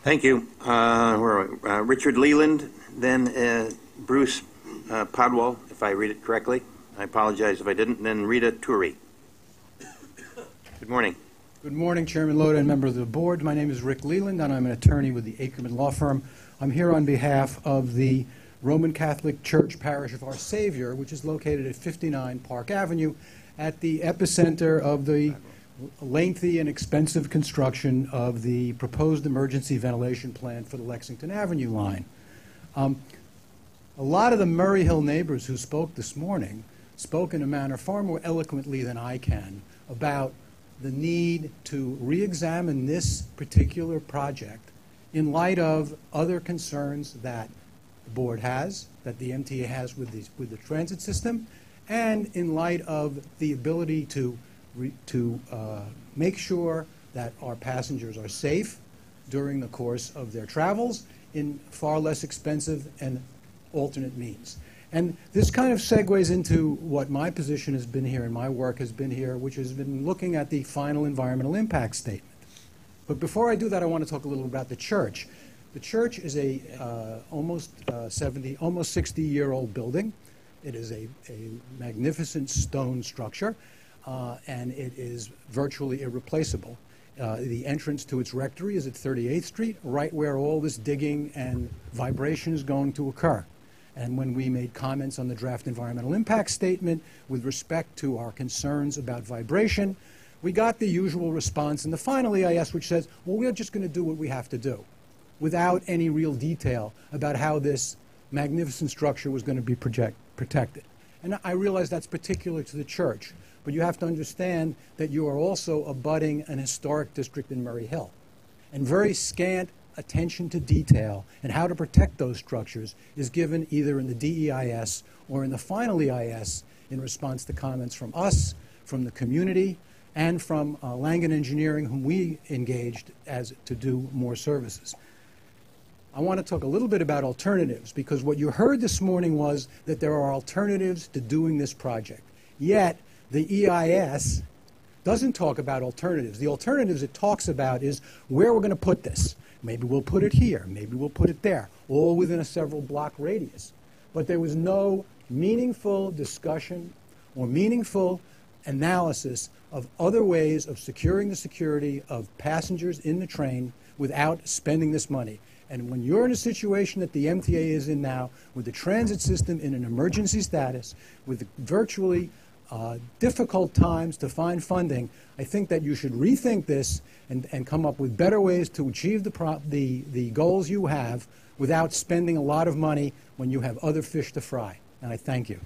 Thank you. Richard Leland, then Bruce Podwell, if I read it correctly. I apologize if I didn't. And then Rita Turi. Good morning. Good morning, Chairman Loda and members of the board. My name is Rick Leland, and I'm an attorney with the Ackerman Law Firm. I'm here on behalf of the Roman Catholic Church Parish of Our Savior, which is located at 59 Park Avenue, at the epicenter of the lengthy and expensive construction of the proposed emergency ventilation plan for the Lexington Avenue line. A lot of the Murray Hill neighbors who spoke this morning spoke in a manner far more eloquently than I can about the need to re-examine this particular project in light of other concerns that the board has, that the MTA has with the transit system, and in light of the ability to make sure that our passengers are safe during the course of their travels in far less expensive and alternate means. And this kind of segues into what my position has been here and my work has been here, which has been looking at the final environmental impact statement. But before I do that, I want to talk a little about the church. The church is a almost 60-year-old building. It is a magnificent stone structure, and it is virtually irreplaceable. The entrance to its rectory is at 38th Street, right where all this digging and vibration is going to occur. And when we made comments on the draft environmental impact statement with respect to our concerns about vibration, we got the usual response in the final EIS, which says, well, we're just going to do what we have to do, without any real detail about how this magnificent structure was going to be protected. And I realize that's particular to the church, but you have to understand that you are also abutting an historic district in Murray Hill. And very scant attention to detail and how to protect those structures is given either in the DEIS or in the final EIS in response to comments from us, from the community, and from Langen Engineering, whom we engaged to do more services. I want to talk a little bit about alternatives, because what you heard this morning was that there are alternatives to doing this project. Yet, the EIS doesn't talk about alternatives. The alternatives it talks about is where we're going to put this. Maybe we'll put it here, maybe we'll put it there, all within a several block radius. But there was no meaningful discussion or meaningful analysis of other ways of securing the security of passengers in the train without spending this money. And when you're in a situation that the MTA is in now, with the transit system in an emergency status, with virtually difficult times to find funding, I think that you should rethink this and come up with better ways to achieve the goals you have without spending a lot of money when you have other fish to fry. And I thank you.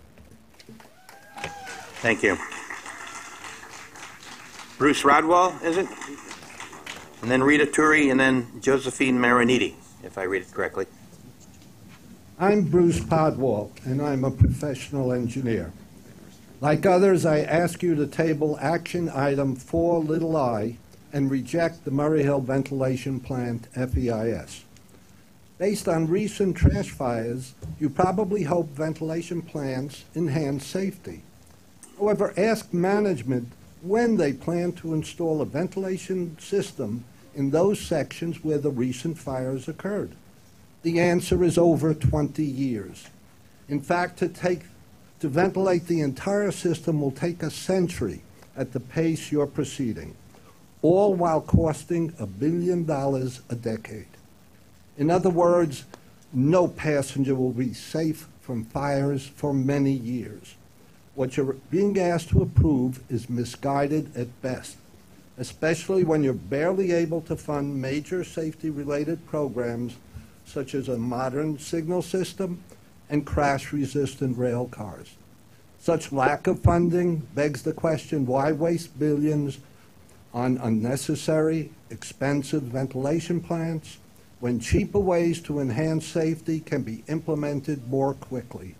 Thank you. Bruce Rodwell, is it? And then Rita Turi, and then Josephine Mariniti, if I read it correctly. I'm Bruce Podwell, and I'm a professional engineer. Like others, I ask you to table action item 4i and reject the Murray Hill Ventilation Plant FEIS. Based on recent trash fires, you probably hope ventilation plants enhance safety. However, ask management when they plan to install a ventilation system in those sections where the recent fires occurred. The answer is over 20 years. In fact, to ventilate the entire system will take a century at the pace you're proceeding, all while costing $1 billion a decade. In other words, no passenger will be safe from fires for many years. What you're being asked to approve is misguided at best, especially when you're barely able to fund major safety-related programs such as a modern signal system and crash-resistant rail cars. Such lack of funding begs the question, why waste billions on unnecessary, expensive ventilation plants when cheaper ways to enhance safety can be implemented more quickly?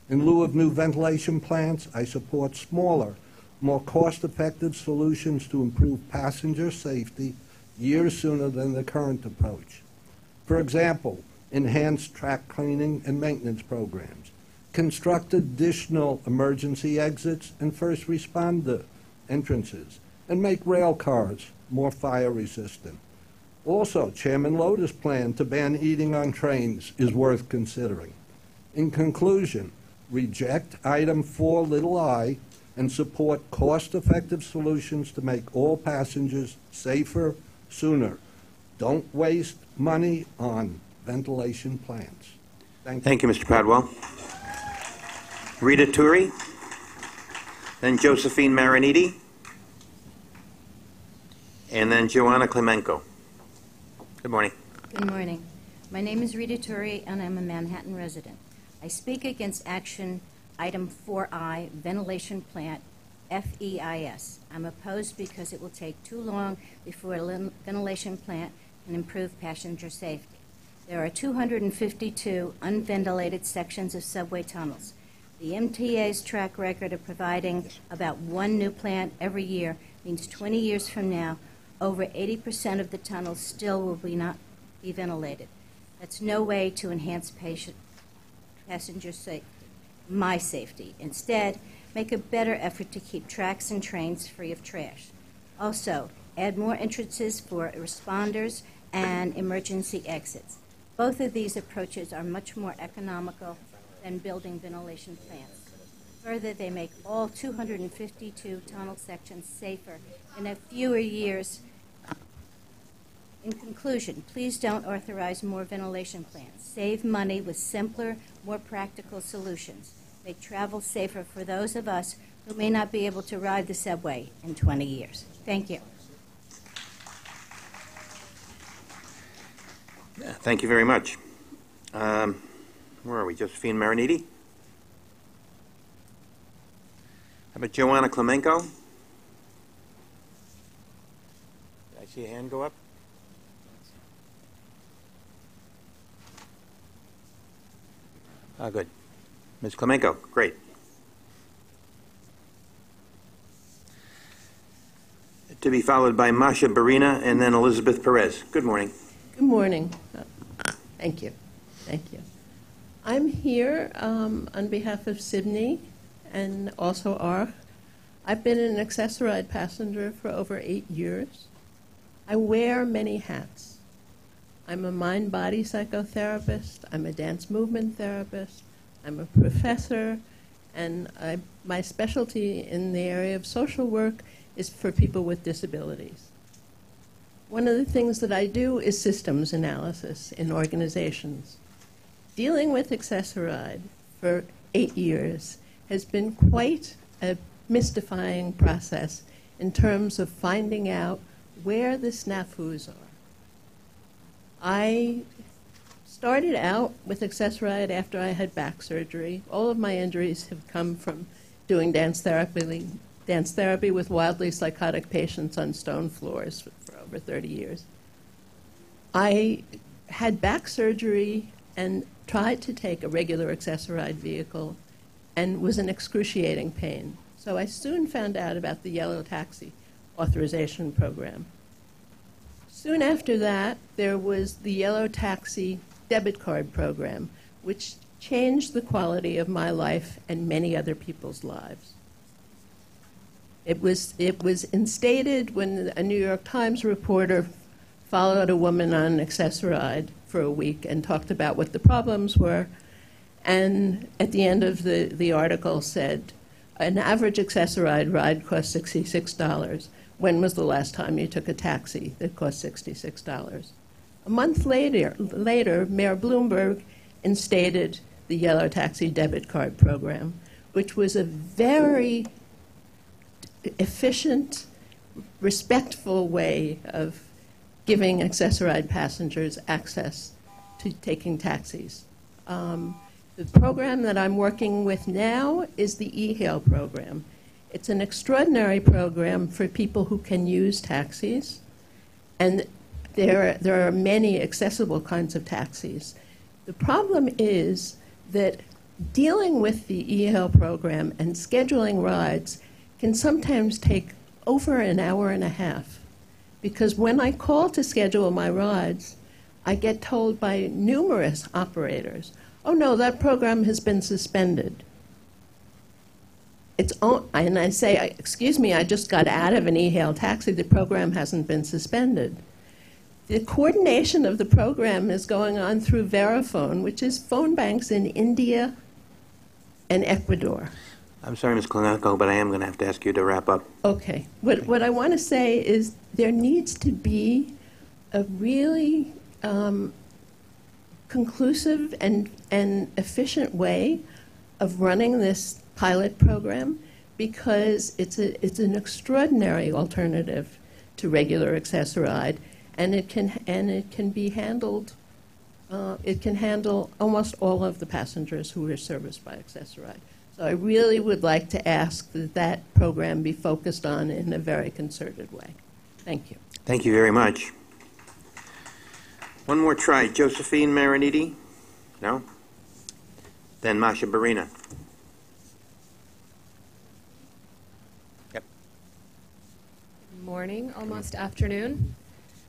In lieu of new ventilation plants, I support smaller, more cost-effective solutions to improve passenger safety years sooner than the current approach. For example, enhance track cleaning and maintenance programs, construct additional emergency exits and first responder entrances, and make rail cars more fire resistant. Also, Chairman Loder's plan to ban eating on trains is worth considering. In conclusion, reject item 4 little I and support cost-effective solutions to make all passengers safer sooner. Don't waste money on ventilation plants. Thank you. Thank you, Mr. Podwell. Rita Turi, then Josephine Mariniti, and then Joanna Klemenko. Good morning. Good morning. My name is Rita Turi, and I'm a Manhattan resident. I speak against action item 4I, ventilation plant, FEIS. I'm opposed because it will take too long before a ventilation plant can improve passenger safety. There are 252 unventilated sections of subway tunnels. The MTA's track record of providing about one new plant every year means 20 years from now, over 80% of the tunnels still will not be ventilated. That's no way to enhance passenger safety, my safety. Instead, make a better effort to keep tracks and trains free of trash. Also, add more entrances for responders and emergency exits. Both of these approaches are much more economical than building ventilation plants. Further, they make all 252 tunnel sections safer in a fewer years. In conclusion, please don't authorize more ventilation plants. Save money with simpler, more practical solutions. Make travel safer for those of us who may not be able to ride the subway in 20 years. Thank you. Thank you very much. Where are we? Josephine Mariniti? How about Joanna Klemenko? Did I see a hand go up? Good. Ms. Klemenko, great. To be followed by Masha Barina and then Elizabeth Perez. Good morning. Good morning. Thank you. Thank you. I'm here on behalf of Sydney and also ARC. I've been an Access-a-Ride passenger for over 8 years. I wear many hats. I'm a mind-body psychotherapist. I'm a dance movement therapist. I'm a professor. And my specialty in the area of social work is for people with disabilities. One of the things that I do is systems analysis in organizations. Dealing with Access-a-Ride for 8 years has been quite a mystifying process in terms of finding out where the snafus are. I started out with Access-a-Ride after I had back surgery. All of my injuries have come from doing dance therapy with wildly psychotic patients on stone floors for over 30 years. I had back surgery and tried to take a regular Access-a-Ride vehicle and was in excruciating pain. So I soon found out about the yellow taxi authorization program. Soon after that, there was the yellow taxi debit card program, which changed the quality of my life and many other people's lives. It was instated when a New York Times reporter followed a woman on Access-a-Ride for a week and talked about what the problems were. And at the end of the article said, an average Access-a-Ride ride costs $66. When was the last time you took a taxi that cost $66? A month later, Mayor Bloomberg instated the yellow taxi debit card program, which was a very efficient, respectful way of giving Access-a-Ride passengers access to taking taxis. The program that I'm working with now is the e-hail program. It's an extraordinary program for people who can use taxis, and there are many accessible kinds of taxis. The problem is that dealing with the e-hail program and scheduling rides can sometimes take over an hour and a half, because when I call to schedule my rides, I get told by numerous operators, oh no, that program has been suspended. And I say, excuse me, I just got out of an e-hail taxi, the program hasn't been suspended. The coordination of the program is going on through Verifone, which is phone banks in India and Ecuador. I'm sorry, Ms. Klonenko, but I am going to have to ask you to wrap up. Okay. What I want to say is there needs to be a really conclusive and efficient way of running this pilot program, because it's an extraordinary alternative to regular accessoride, and it can be handled. It can handle almost all of the passengers who are serviced by accessoride. So I really would like to ask that that program be focused on in a very concerted way. Thank you. Thank you very much. One more try. Josephine Mariniti? No? Then Masha Barina. Yep. Good morning, almost afternoon.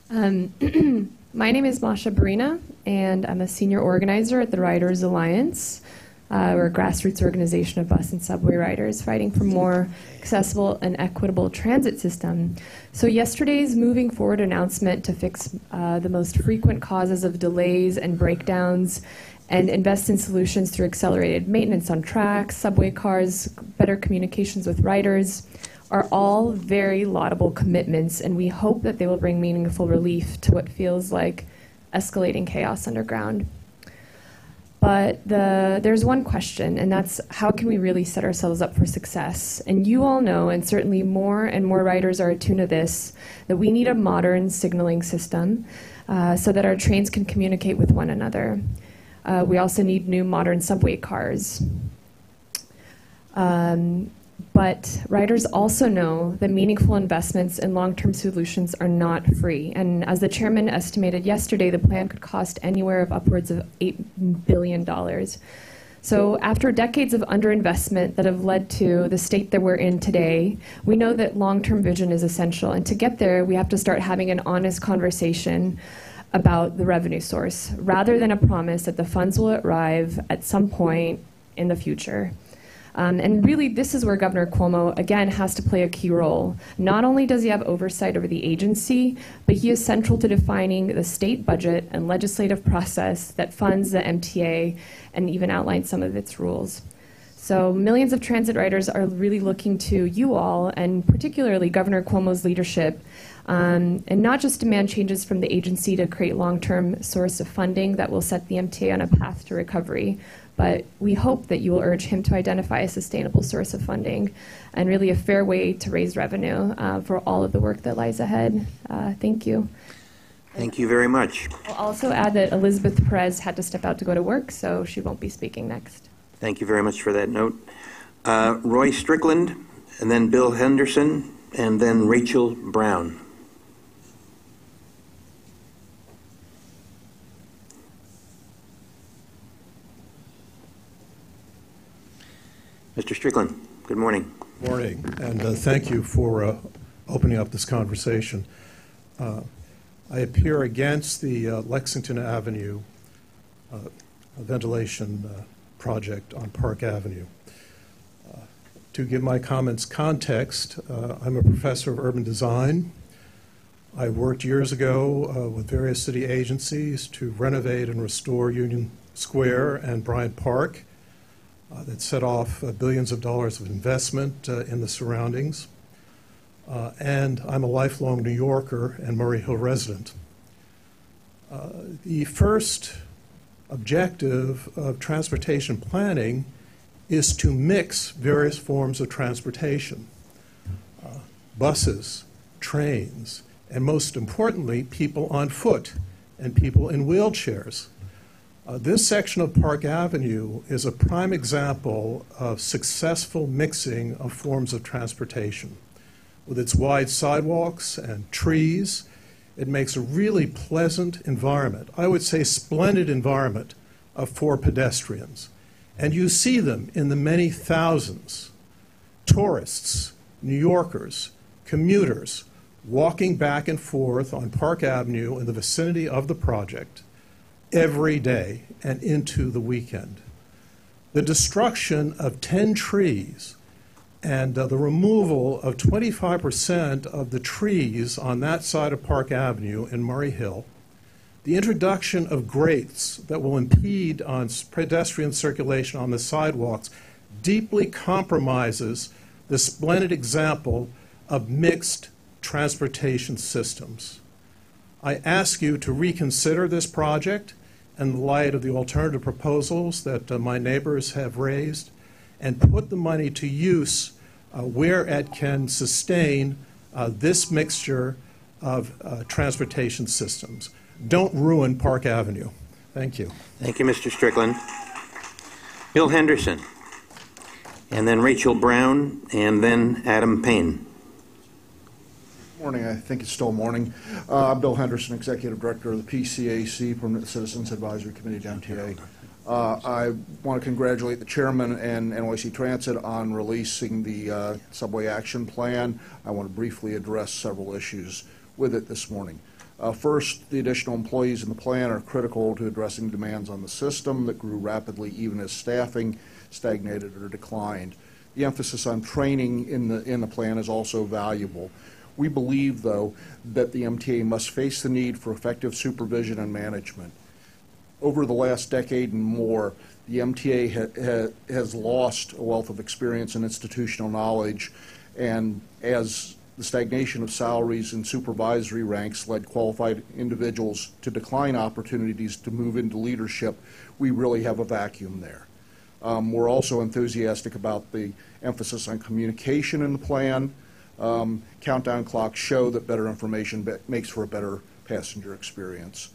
My name is Masha Barina, and I'm a senior organizer at the Riders Alliance. We're a grassroots organization of bus and subway riders fighting for more accessible and equitable transit system. So yesterday's moving forward announcement to fix the most frequent causes of delays and breakdowns and invest in solutions through accelerated maintenance on tracks, subway cars, better communications with riders are all very laudable commitments, and we hope that they will bring meaningful relief to what feels like escalating chaos underground. But there's one question, and that's how can we really set ourselves up for success? And you all know, and certainly more and more riders are attuned to this, that we need a modern signaling system so that our trains can communicate with one another. We also need new modern subway cars. But riders also know that meaningful investments in long-term solutions are not free. And as the chairman estimated yesterday, the plan could cost anywhere of upwards of $8 billion. So after decades of underinvestment that have led to the state that we're in today, we know that long-term vision is essential. And to get there, we have to start having an honest conversation about the revenue source, rather than a promise that the funds will arrive at some point in the future. And really, this is where Governor Cuomo, again, has to play a key role. Not only does he have oversight over the agency, but he is central to defining the state budget and legislative process that funds the MTA and even outlines some of its rules. So millions of transit riders are really looking to you all, and particularly Governor Cuomo's leadership, and not just demand changes from the agency to create long-term source of funding that will set the MTA on a path to recovery, but we hope that you will urge him to identify a sustainable source of funding and really a fair way to raise revenue for all of the work that lies ahead. Thank you. Thank you very much. I'll also add that Elizabeth Perez had to step out to go to work, so she won't be speaking next. Thank you very much for that note. Roy Strickland, and then Bill Henderson, and then Rachel Brown. Mr. Strickland, good morning. Morning, and thank you for opening up this conversation. I appear against the Lexington Avenue ventilation project on Park Avenue. To give my comments context, I'm a professor of urban design. I worked years ago with various city agencies to renovate and restore Union Square and Bryant Park. That set off billions of dollars of investment in the surroundings. And I'm a lifelong New Yorker and Murray Hill resident. The first objective of transportation planning is to mix various forms of transportation. Buses, trains, and most importantly, people on foot and people in wheelchairs. This section of Park Avenue is a prime example of successful mixing of forms of transportation. With its wide sidewalks and trees, it makes a really pleasant environment, I would say splendid environment for pedestrians. And you see them in the many thousands, tourists, New Yorkers, commuters, walking back and forth on Park Avenue in the vicinity of the project. every day and into the weekend. The destruction of 10 trees and the removal of 25% of the trees on that side of Park Avenue in Murray Hill, the introduction of grates that will impede on pedestrian circulation on the sidewalks deeply compromises the splendid example of mixed transportation systems. I ask you to reconsider this project in the light of the alternative proposals that my neighbors have raised, and put the money to use where it can sustain this mixture of transportation systems. Don't ruin Park Avenue. Thank you. Thank you, Mr. Strickland. Bill Henderson, and then Rachel Brown, and then Adam Payne. Morning. I think it's still morning. I'm Bill Henderson, Executive Director of the PCAC, Permanent Citizens Advisory Committee to MTA. I want to congratulate the Chairman and NYC Transit on releasing the Subway Action Plan. I want to briefly address several issues with it this morning. First, the additional employees in the plan are critical to addressing demands on the system that grew rapidly even as staffing stagnated or declined. The emphasis on training in the plan is also valuable. We believe, though, that the MTA must face the need for effective supervision and management. Over the last decade and more, the MTA has lost a wealth of experience and institutional knowledge, and as the stagnation of salaries and supervisory ranks led qualified individuals to decline opportunities to move into leadership, we really have a vacuum there. We're also enthusiastic about the emphasis on communication in the plan. Countdown clocks show that better information makes for a better passenger experience.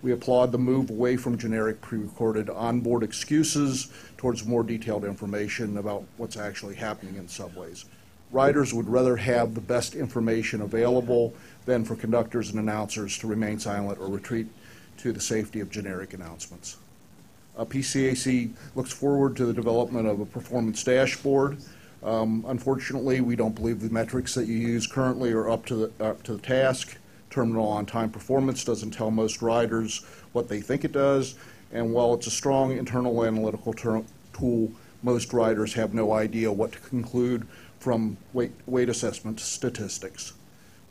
We applaud the move away from generic pre-recorded onboard excuses towards more detailed information about what's actually happening in subways. Riders would rather have the best information available than for conductors and announcers to remain silent or retreat to the safety of generic announcements. PCAC looks forward to the development of a performance dashboard. Unfortunately, we don't believe the metrics that you use currently are up to the task. Terminal on-time performance doesn't tell most riders what they think it does, and while it's a strong internal analytical tool, most riders have no idea what to conclude from weight assessment statistics.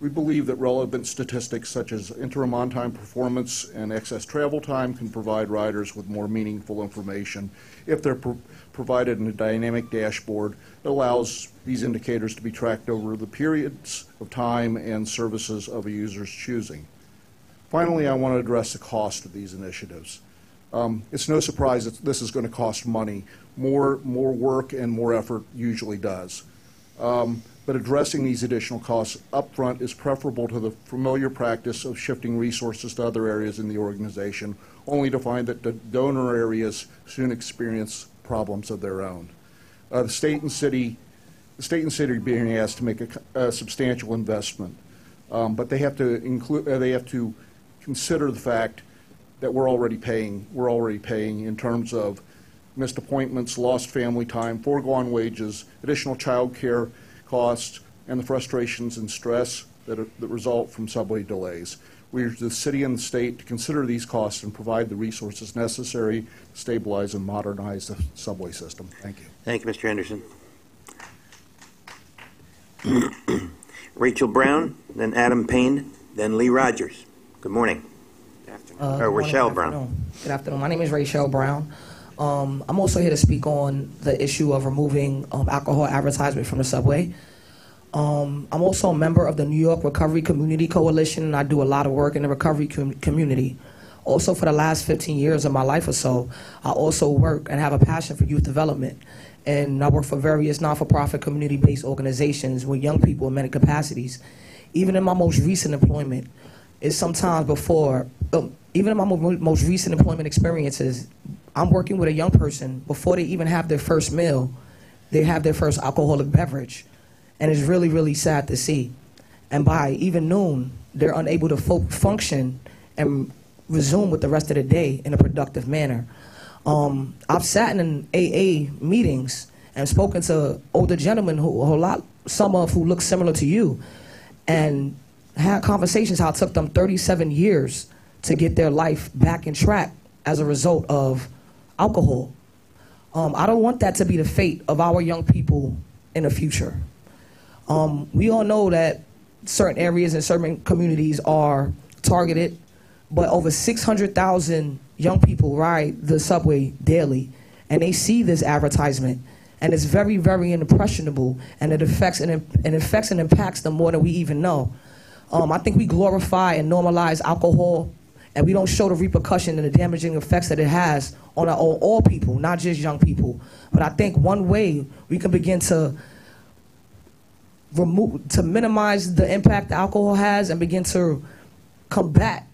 We believe that relevant statistics such as interim on-time performance and excess travel time can provide riders with more meaningful information if they're provided in a dynamic dashboard that allows these indicators to be tracked over the periods of time and services of a user's choosing. Finally, I want to address the cost of these initiatives. It's no surprise that this is going to cost money. More work and more effort usually does. But addressing these additional costs upfront is preferable to the familiar practice of shifting resources to other areas in the organization, only to find that the donor areas soon experience problems of their own. The state and city are being asked to make a substantial investment, but they have to consider the fact that we're already paying in terms of missed appointments, lost family time, foregone wages, additional child care costs, and the frustrations and stress that result from subway delays. We urge the city and the state to consider these costs and provide the resources necessary to stabilize and modernize the subway system. Thank you. Thank you, Mr. Henderson. Rachel Brown, then Adam Payne, then Lee Rogers. Good morning. Or Rochelle Brown. Good afternoon. My name is Rachel Brown. I'm also here to speak on the issue of removing alcohol advertisement from the subway. I'm also a member of the New York Recovery Community Coalition, and I do a lot of work in the recovery community. Also, for the last 15 years of my life or so, I also work and have a passion for youth development. And I work for various not-for-profit community-based organizations with young people in many capacities. Even in my most recent employment, it's sometimes before, even in my most recent employment experiences, I'm working with a young person before they even have their first meal, they have their first alcoholic beverage. And it's really, really sad to see. And by even noon, they're unable to function and resume with the rest of the day in a productive manner. I've sat in AA meetings and spoken to older gentlemen some of who look similar to you, and had conversations how it took them 37 years to get their life back in track as a result of alcohol. I don't want that to be the fate of our young people in the future. We all know that certain areas and certain communities are targeted, but over 600,000 young people ride the subway daily, and they see this advertisement, and it's very, very impressionable, and it affects and impacts them more than we even know. I think we glorify and normalize alcohol, and we don't show the repercussion and the damaging effects that it has on all people, not just young people. But I think one way we can begin to minimize the impact that alcohol has and begin to combat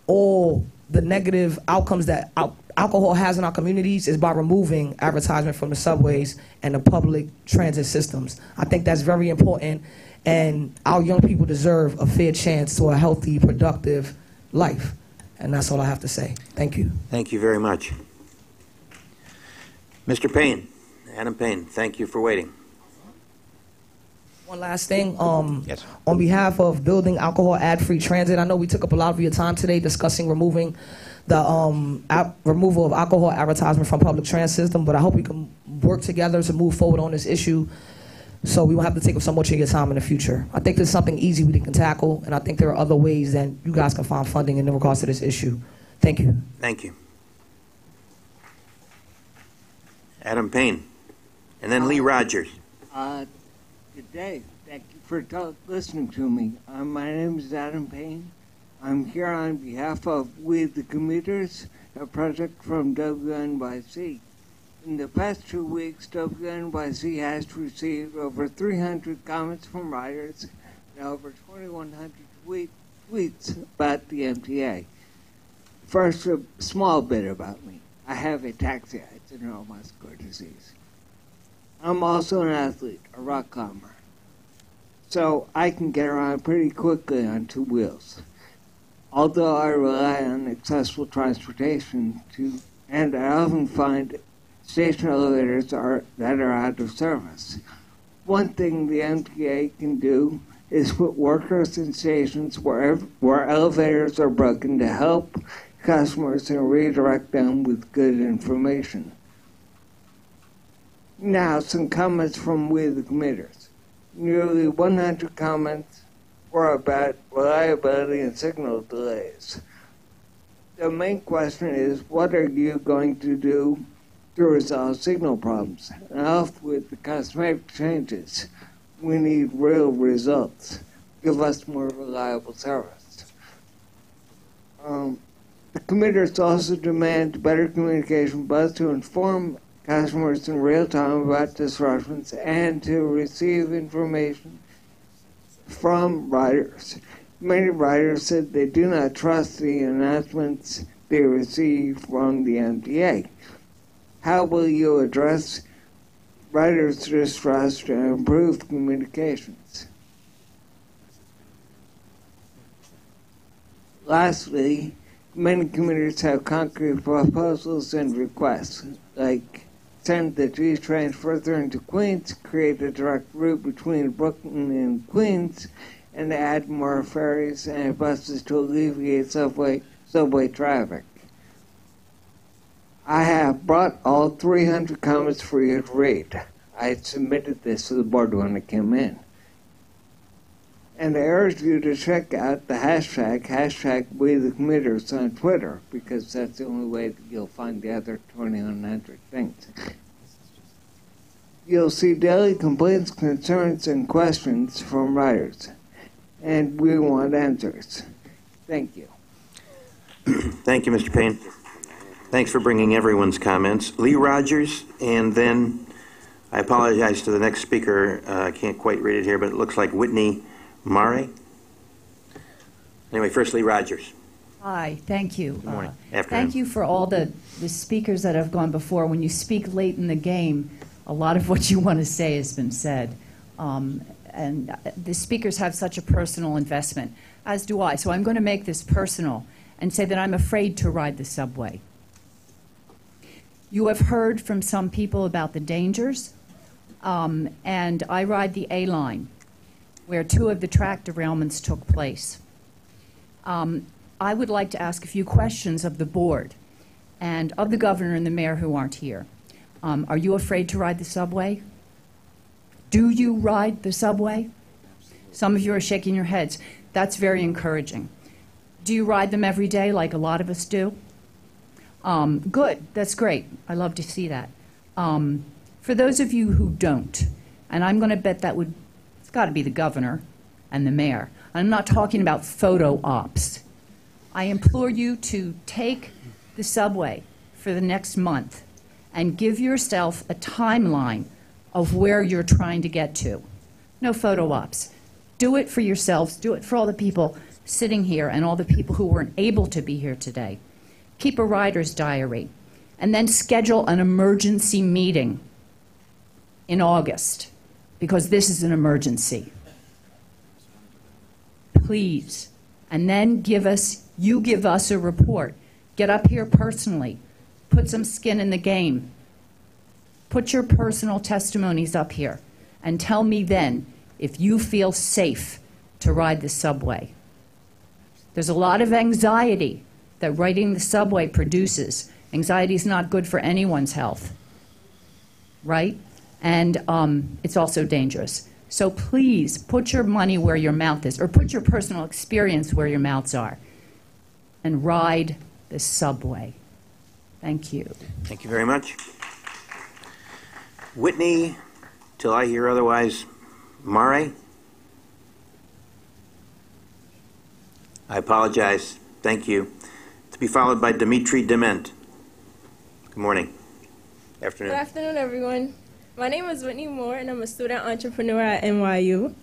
all the negative outcomes that alcohol has in our communities is by removing advertisement from the subways and the public transit systems. I think that's very important, and our young people deserve a fair chance to a healthy, productive life. And that's all I have to say. Thank you. Thank you very much. Mr. Payne, Adam Payne, thank you for waiting. One last thing. Yes. On behalf of Building Alcohol Ad-Free Transit, I know we took up a lot of your time today discussing removing the removal of alcohol advertisement from public transit system, but I hope we can work together to move forward on this issue so we won't have to take up so much of your time in the future. I think there's something easy we can tackle, and I think there are other ways that you guys can find funding in regards to this issue. Thank you. Thank you. Adam Payne, and then Lee Rogers. Good day. Thank you for listening to me. My name is Adam Payne. I'm here on behalf of We the Commuters, a project from WNYC. In the past 2 weeks, WNYC has received over 300 comments from riders and over 2,100 tweets about the MTA. First, a small bit about me. I have ataxia. It's a neuromuscular disease. I'm also an athlete, a rock climber. So I can get around pretty quickly on 2 wheels. Although I rely on accessible transportation and I often find station elevators that are out of service. One thing the MTA can do is put workers in stations where elevators are broken to help customers and redirect them with good information. Now, some comments from We the Commuters. Nearly 100 comments were about reliability and signal delays. The main question is, what are you going to do to resolve signal problems? And off with the cosmetic changes. We need real results. Give us more reliable service. The commuters also demand better communication, both to inform customers in real time about disruptions and to receive information from riders. Many riders said they do not trust the announcements they receive from the MTA. How will you address riders' distrust and improve communications? Lastly, many commuters have concrete proposals and requests, like send the G train further into Queens, create a direct route between Brooklyn and Queens, and add more ferries and buses to alleviate subway traffic. I have brought all 300 comments for you to read. I submitted this to the board when it came in. And I urge you to check out the hashtag We the Commuters on Twitter, because that's the only way that you'll find the other 2,100 things. You'll see daily complaints, concerns, and questions from riders, and we want answers. Thank you. Thank you, Mr. Payne. Thanks for bringing everyone's comments. Lee Rogers, and then I apologize to the next speaker. I can't quite read it here, but it looks like Whitney Mare. Anyway, first Lee Rogers. Hi, thank you. Good morning. Thank you for all the speakers that have gone before. When you speak late in the game, a lot of what you want to say has been said. And the speakers have such a personal investment, as do I. So I'm going to make this personal and say that I'm afraid to ride the subway. You have heard from some people about the dangers, and I ride the A line, where 2 of the track derailments took place. I would like to ask a few questions of the board and of the governor and the mayor who aren't here. Are you afraid to ride the subway? Do you ride the subway? Some of you are shaking your heads. That's very encouraging. Do you ride them every day like a lot of us do? Good. That's great. I love to see that. For those of you who don't, and I'm going to bet it's got to be the governor and the mayor. I'm not talking about photo ops. I implore you to take the subway for the next month and give yourself a timeline of where you're trying to get to. No photo ops. Do it for yourselves. Do it for all the people sitting here and all the people who weren't able to be here today. Keep a rider's diary, and then schedule an emergency meeting in August, because this is an emergency. Please. And then give us a report. Get up here personally. Put some skin in the game. Put your personal testimonies up here and tell me then if you feel safe to ride the subway. There's a lot of anxiety that riding the subway produces. Anxiety is not good for anyone's health, right? And it's also dangerous. So please put your money where your mouth is, or put your personal experience where your mouths are, and ride the subway. Thank you. Thank you very much. Whitney, till I hear otherwise, Mare? I apologize. Thank you. To be followed by Dimitri Dement. Good morning. Afternoon. Good afternoon, everyone. My name is Whitney Moore, and I'm a student entrepreneur at NYU.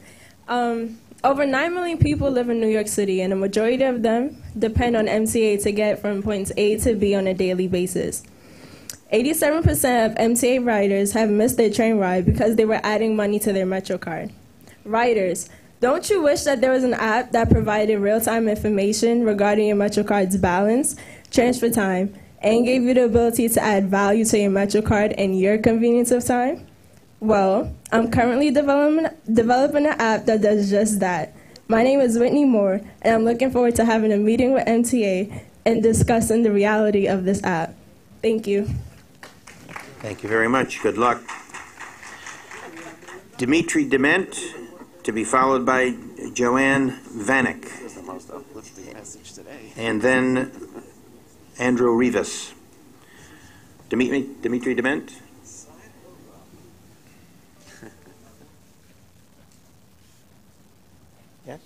Over 9 million people live in New York City, and a majority of them depend on MTA to get from points A to B on a daily basis. 87% of MTA riders have missed their train ride because they were adding money to their MetroCard. Riders, don't you wish that there was an app that provided real-time information regarding your MetroCard's balance, transfer time, and gave you the ability to add value to your MetroCard and your convenience of time? Well, I'm currently developing an app that does just that. My name is Whitney Moore, and I'm looking forward to having a meeting with MTA and discussing the reality of this app. Thank you. Thank you very much. Good luck. Dimitri Dement, to be followed by Joanne Vanek. And then Andrew Rivas. Dimitri Dement. Yes?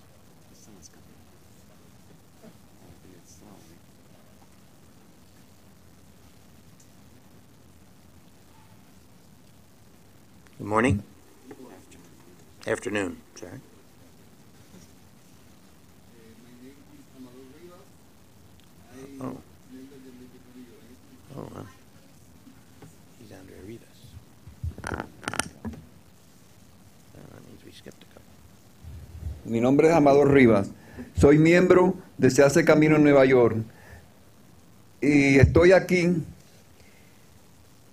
Good morning. Afternoon. Sorry. Oh. Oh, well. He's Andre Rivas. That means we skipped a couple. Mi nombre es Amador Rivas. Soy miembro de Se Hace Camino en Nueva York. Y estoy aquí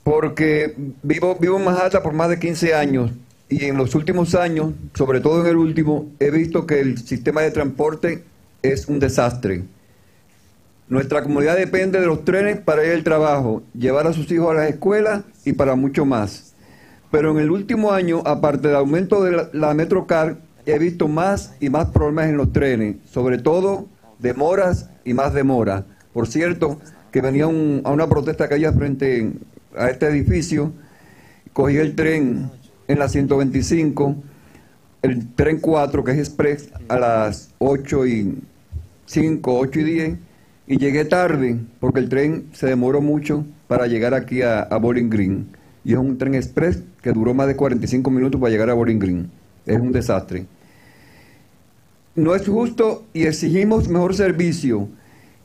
porque vivo en Manhattan por más de 15 años. Y en los últimos años, sobre todo en el último, he visto que el sistema de transporte es un desastre. Nuestra comunidad depende de los trenes para ir al trabajo, llevar a sus hijos a las escuelas y para mucho más. Pero en el último año, aparte del aumento de la MetroCard, he visto más y más problemas en los trenes, sobre todo demoras y más demoras. Por cierto, que venía a una protesta que había frente a este edificio, cogí el tren en la 125, el tren 4, que es express, a las 8:05, 8:10, y llegué tarde porque el tren se demoró mucho para llegar aquí a Bowling Green. Y es un tren express que duró más de 45 minutos para llegar a Bowling Green. Es un desastre. No es justo y exigimos mejor servicio.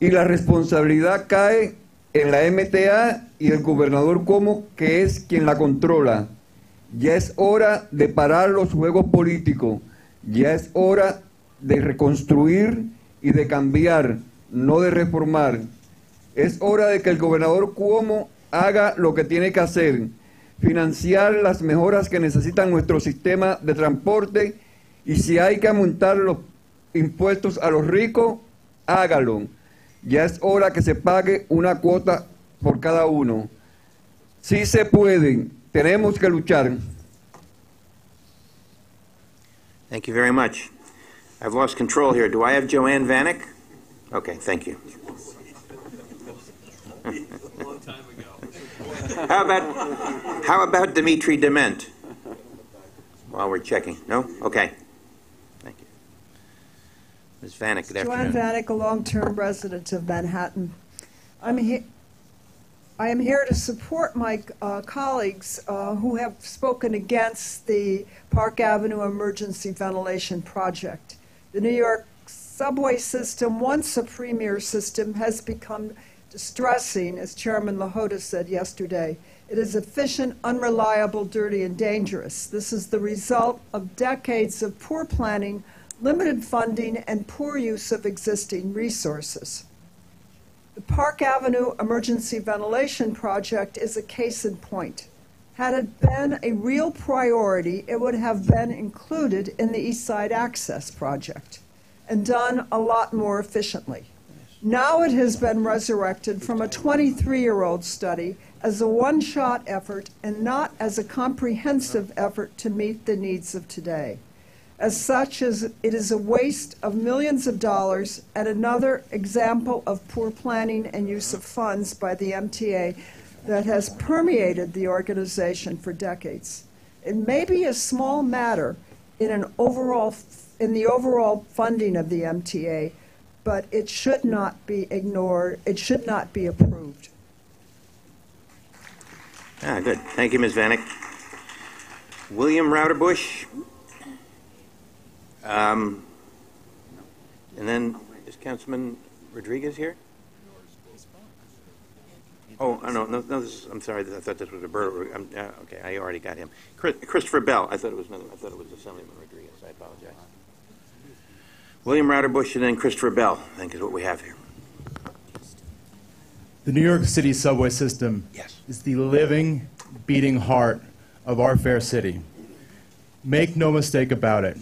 Y la responsabilidad cae en la MTA y el gobernador Cuomo, que es quien la controla. Ya es hora de parar los juegos políticos. Ya es hora de reconstruir y de cambiar, no de reformar. Es hora de que el gobernador Cuomo haga lo que tiene que hacer: financiar las mejoras que necesitan nuestro sistema de transporte, y si hay que aumentar los impuestos a los ricos, hágalo. Ya es hora que se pague una cuota por cada uno. Sí se puede, tenemos que luchar. Thank you very much. I've lost control here. Do I have Joanne Vanek? Okay, thank you. How about Dimitri Dement? While we're checking. No? Okay. Thank you. Ms. Vanek, good afternoon. Joanne Vanek, a long-term resident of Manhattan. I am here to support my colleagues who have spoken against the Park Avenue Emergency Ventilation Project. The New York subway system, once a premier system, has become distressing, as Chairman Lahota said yesterday. It is efficient, unreliable, dirty, and dangerous. This is the result of decades of poor planning, limited funding, and poor use of existing resources. The Park Avenue Emergency Ventilation Project is a case in point. Had it been a real priority, it would have been included in the East Side Access Project and done a lot more efficiently. Now it has been resurrected from a 23-year-old study as a one-shot effort and not as a comprehensive effort to meet the needs of today. As such, it is a waste of millions of dollars and another example of poor planning and use of funds by the MTA that has permeated the organization for decades. It may be a small matter in the overall funding of the MTA, but it should not be ignored. It should not be approved. Good. Thank you, Ms. Vanek. William Routerbush. And then, is Councilman Rodriguez here? Oh, no, I'm sorry, I thought this was a bird. Okay, I already got him. Christopher Bell. I thought it was Assemblyman Rodriguez. I apologize. William Routerbush and then Christopher Bell, I think is what we have here. The New York City subway system is the living, beating heart of our fair city. Make no mistake about it.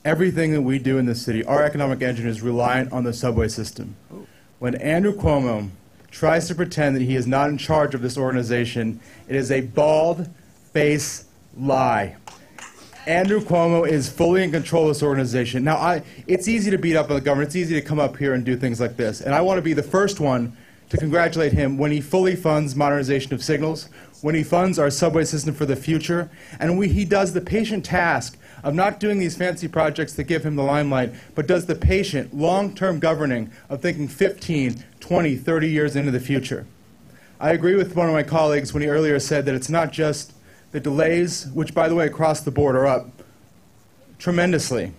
Everything that we do in the city, our economic engine is reliant on the subway system. When Andrew Cuomo tries to pretend that he is not in charge of this organization, it is a bald-faced lie. Andrew Cuomo is fully in control of this organization. Now, it's easy to beat up on the government. It's easy to come up here and do things like this. And I want to be the first one to congratulate him when he fully funds modernization of signals, when he funds our subway system for the future, and when he does the patient task of not doing these fancy projects that give him the limelight, but does the patient, long-term governing of thinking 15, 20, 30 years into the future. I agree with one of my colleagues when he earlier said that it's not just the delays, which, by the way, across the board are up tremendously.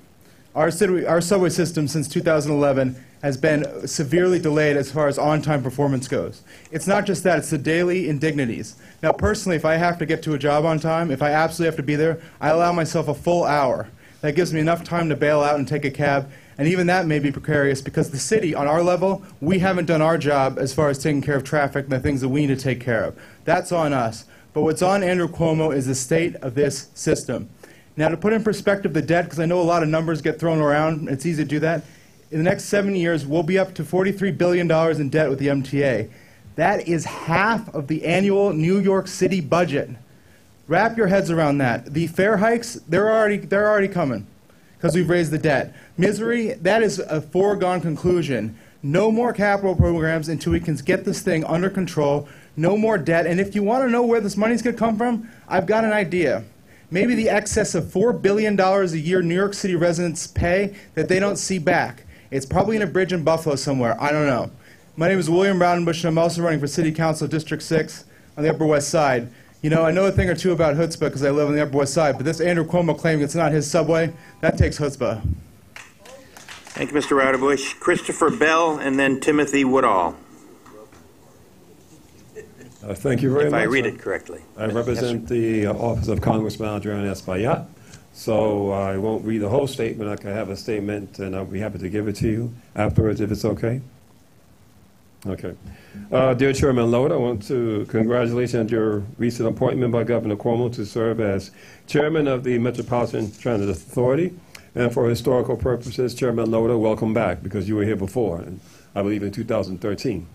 Our subway system since 2011 has been severely delayed as far as on-time performance goes. It's not just that, it's the daily indignities. Now, personally, if I have to get to a job on time, if I absolutely have to be there, I allow myself a full hour. That gives me enough time to bail out and take a cab, and even that may be precarious because the city, on our level, we haven't done our job as far as taking care of traffic and the things that we need to take care of. That's on us. But what's on Andrew Cuomo is the state of this system. Now, to put in perspective the debt, because I know a lot of numbers get thrown around, it's easy to do that. In the next 7 years, we'll be up to $43 billion in debt with the MTA. That is half of the annual New York City budget. Wrap your heads around that. The fare hikes, they're already coming because we've raised the debt. Misery, that is a foregone conclusion. No more capital programs until we can get this thing under control. No more debt. And if you want to know where this money's going to come from, I've got an idea. Maybe the excess of $4 billion a year New York City residents pay that they don't see back. It's probably in a bridge in Buffalo somewhere. I don't know. My name is William Routerbush, and I'm also running for City Council District 6 on the Upper West Side. You know, I know a thing or two about chutzpah because I live on the Upper West Side, but this Andrew Cuomo claiming it's not his subway, that takes chutzpah. Thank you, Mr. Routerbush. Christopher Bell and then Timothy Woodall. Thank you very much. If I read it correctly. I represent the Office of Congressman Adrian Espaillat, so I won't read the whole statement. I can have a statement, and I'll be happy to give it to you afterwards if it's okay. Okay. Dear Chairman Lode, I want to congratulate you on your recent appointment by Governor Cuomo to serve as Chairman of the Metropolitan Transit Authority. And for historical purposes, Chairman Loda, welcome back, because you were here before, and I believe in 2013.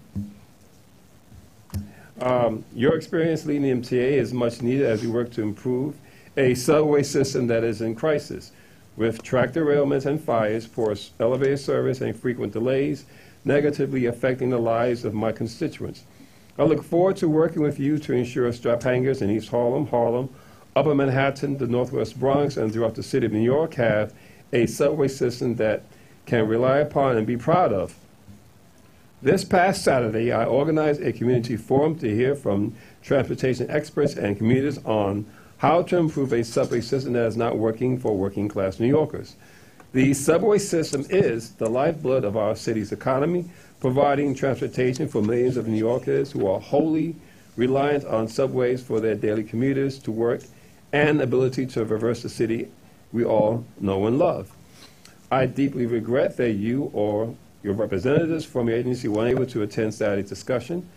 Your experience leading the MTA is much needed as we work to improve a subway system that is in crisis, with track derailments and fires, poor elevator service, and frequent delays, negatively affecting the lives of my constituents. I look forward to working with you to ensure strap hangers in East Harlem, Upper Manhattan, the Northwest Bronx, and throughout the city of New York have a subway system that can rely upon and be proud of. This past Saturday, I organized a community forum to hear from transportation experts and commuters on how to improve a subway system that is not working for working-class New Yorkers. The subway system is the lifeblood of our city's economy, providing transportation for millions of New Yorkers who are wholly reliant on subways for their daily commuters to work and ability to traverse the city we all know and love. I deeply regret that you or your representatives from your agency weren't able to attend Saturday's discussion.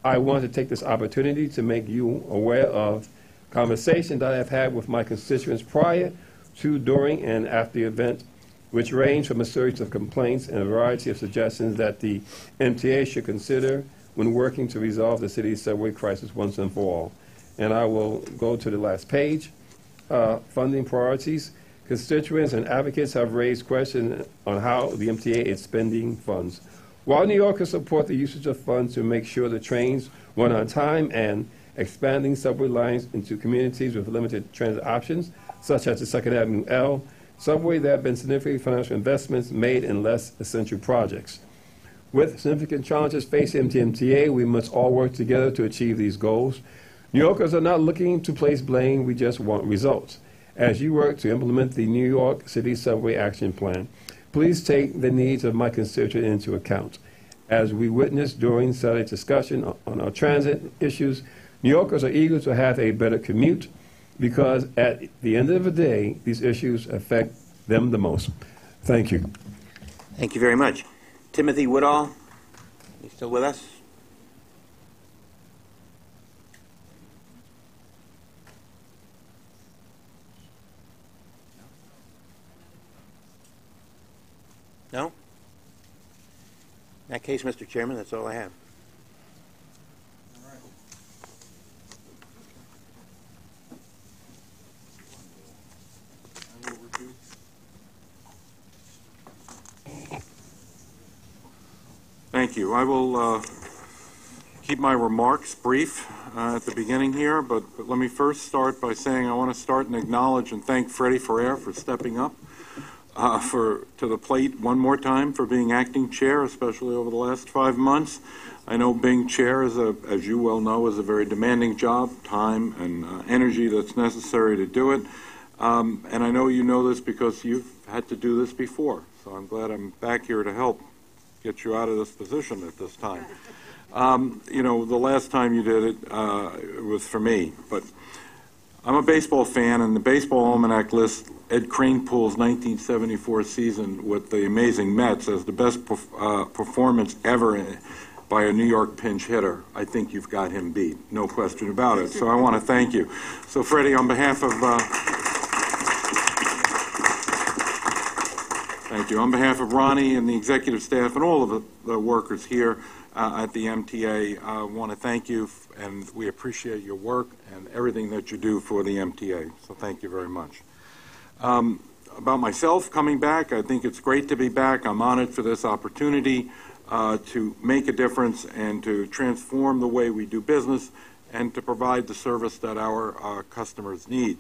I want to take this opportunity to make you aware of conversations that I've had with my constituents prior to, during, and after the event, which range from a series of complaints and a variety of suggestions that the MTA should consider when working to resolve the city's subway crisis once and for all. And I will go to the last page. Funding priorities. Constituents and advocates have raised questions on how the MTA is spending funds. While New Yorkers support the usage of funds to make sure the trains run on time and expanding subway lines into communities with limited transit options, such as the 2nd Avenue L subway, there have been significant financial investments made in less essential projects. With significant challenges facing MTA, we must all work together to achieve these goals. New Yorkers are not looking to place blame, we just want results. As you work to implement the New York City Subway Action Plan, please take the needs of my constituents into account. As we witnessed during Saturday's discussion on our transit issues, New Yorkers are eager to have a better commute because at the end of the day, these issues affect them the most. Thank you. Thank you very much. Timothy Woodall, you still with us? No? In that case, Mr. Chairman, that's all I have. Thank you. I will keep my remarks brief at the beginning here, but let me first start by saying I want to start and acknowledge and thank Freddie Ferrer for stepping up to the plate one more time for being acting chair, especially over the last 5 months. I know being chair, as you well know, is a very demanding job, time and energy that's necessary to do it. And I know you know this because you've had to do this before, so I'm glad I'm back here to help get you out of this position at this time. You know, the last time you did it, it was for me, but I'm a baseball fan, and the Baseball Almanac lists Ed Kranepool's 1974 season with the amazing Mets as the best performance ever by a New York pinch hitter. I think you've got him beat, no question about it. So I want to thank you. So Freddie, on behalf of thank you. On behalf of Ronnie and the executive staff and all of the workers here at the MTA, I want to thank you, and we appreciate your work and everything that you do for the MTA. So thank you very much. About myself coming back, I think it's great to be back. I'm honored for this opportunity to make a difference and to transform the way we do business and to provide the service that our customers need.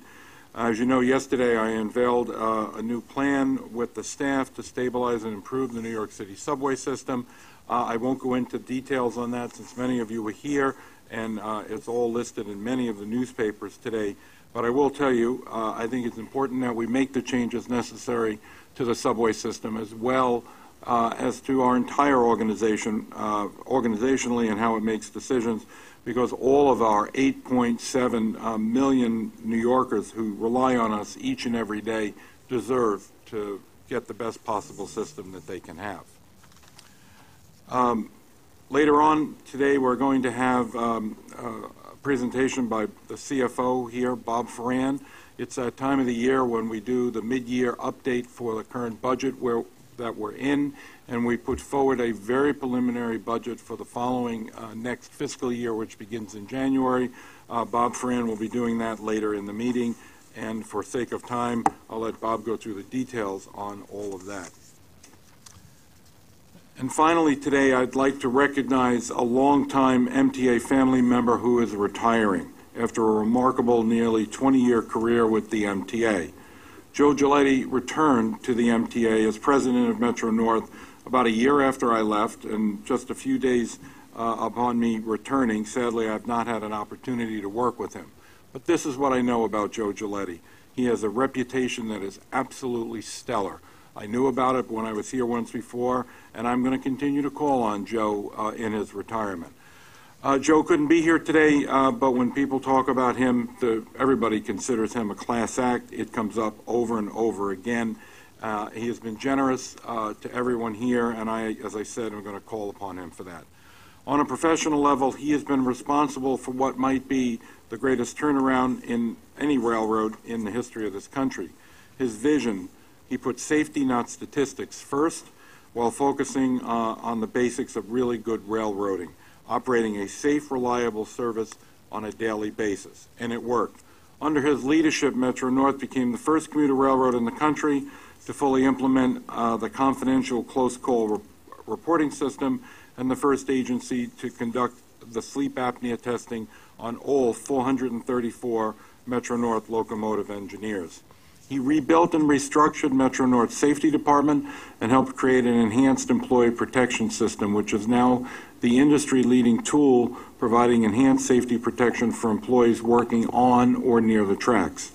As you know, yesterday I unveiled a new plan with the staff to stabilize and improve the New York City subway system. I won't go into details on that since many of you were here, and it's all listed in many of the newspapers today. But I will tell you, I think it's important that we make the changes necessary to the subway system as well as to our entire organization, organizationally, and how it makes decisions, because all of our 8.7 million New Yorkers who rely on us each and every day deserve to get the best possible system that they can have. Later on today, we're going to have a presentation by the CFO here, Bob Ferran, It's that time of the year when we do the mid-year update for the current budget that we're in, and we put forward a very preliminary budget for the following next fiscal year, which begins in January. Bob Fran will be doing that later in the meeting, and for sake of time, I'll let Bob go through the details on all of that. And finally today, I'd like to recognize a longtime MTA family member who is retiring after a remarkable nearly 20-year career with the MTA. Joe Giletti returned to the MTA as president of Metro North about a year after I left, and just a few days upon me returning. Sadly, I've not had an opportunity to work with him. But this is what I know about Joe Giletti. He has a reputation that is absolutely stellar. I knew about it when I was here once before, and I'm going to continue to call on Joe in his retirement. Joe couldn't be here today, but when people talk about him, everybody considers him a class act. It comes up over and over again. He has been generous to everyone here, and as I said, I'm going to call upon him for that. On a professional level, he has been responsible for what might be the greatest turnaround in any railroad in the history of this country. His vision, he put safety, not statistics, first, while focusing on the basics of really good railroading, operating a safe, reliable service on a daily basis. And it worked. Under his leadership, Metro North became the first commuter railroad in the country to fully implement the confidential close call reporting system, and the first agency to conduct the sleep apnea testing on all 434 Metro North locomotive engineers. He rebuilt and restructured Metro North's safety department and helped create an enhanced employee protection system, which is now the industry-leading tool providing enhanced safety protection for employees working on or near the tracks.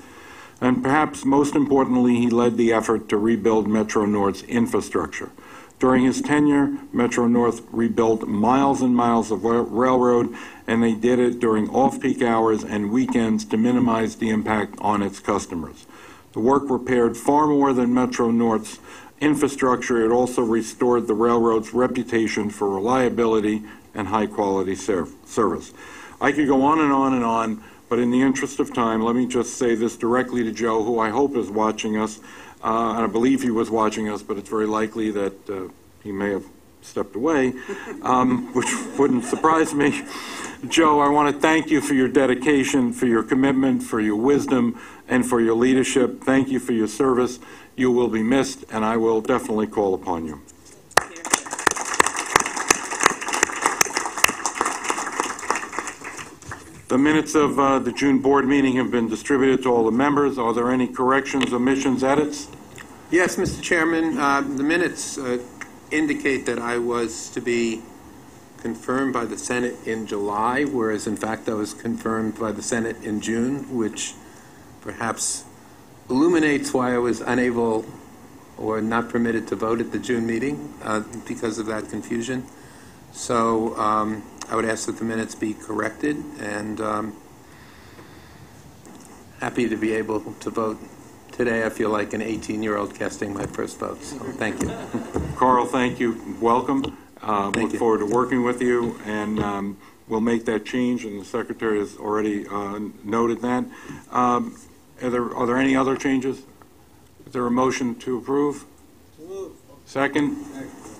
And perhaps most importantly, he led the effort to rebuild Metro North's infrastructure. During his tenure, Metro North rebuilt miles and miles of railroad, and they did it during off-peak hours and weekends to minimize the impact on its customers. The work repaired far more than Metro North's infrastructure. It also restored the railroad's reputation for reliability and high-quality service. I could go on and on and on, but in the interest of time, let me just say this directly to Joe, who I hope is watching us. And I believe he was watching us, but it's very likely that he may have stepped away, which wouldn't surprise me. Joe, I want to thank you for your dedication, for your commitment, for your wisdom, and for your leadership. Thank you for your service. You will be missed, and I will definitely call upon you. The minutes of the June board meeting have been distributed to all the members. Are there any corrections, omissions, edits? Yes, Mr. Chairman. The minutes indicate that I was to be confirmed by the Senate in July, whereas in fact I was confirmed by the Senate in June, which perhaps illuminates why I was unable or not permitted to vote at the June meeting because of that confusion. So I would ask that the minutes be corrected, and happy to be able to vote today. I feel like an 18-year-old casting my first vote, so thank you. Carl, thank you. Welcome. Look forward to working with you, and we'll make that change, and the Secretary has already noted that. Are there any other changes? Is there a motion to approve? Second?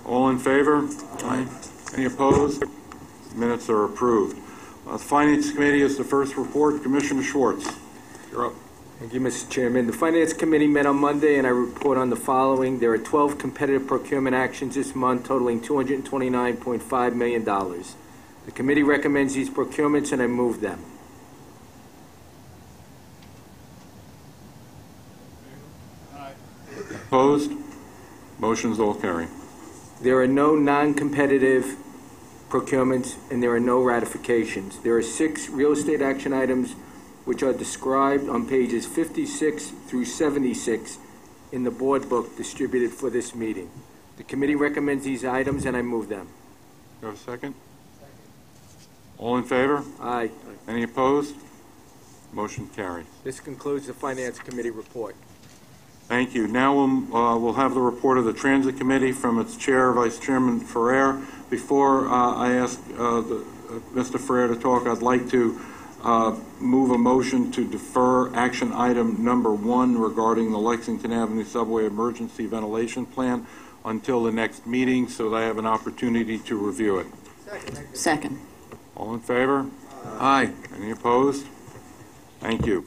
All in favor? Aye. Any opposed? Minutes are approved. The Finance Committee is the first report. Commissioner Schwartz, you're up. Thank you, Mr. Chairman. The Finance Committee met on Monday, and I report on the following. There are 12 competitive procurement actions this month totaling $229.5 million. The committee recommends these procurements, and I move them. Opposed? Motions all carry. There are no non-competitive procurements, and there are no ratifications. There are 6 real estate action items which are described on pages 56 through 76 in the board book distributed for this meeting. The committee recommends these items, and I move them. You have a second? All in favor? Aye. Any opposed? Motion carries. This concludes the Finance Committee report. Thank you. Now we'll have the report of the Transit Committee from its chair, Vice Chairman Ferrer. Before I ask Mr. Ferrer to talk, I'd like to move a motion to defer action item number 1 regarding the Lexington Avenue Subway Emergency Ventilation Plan until the next meeting so that I have an opportunity to review it. Second. All in favor? Aye. Any opposed? Thank you.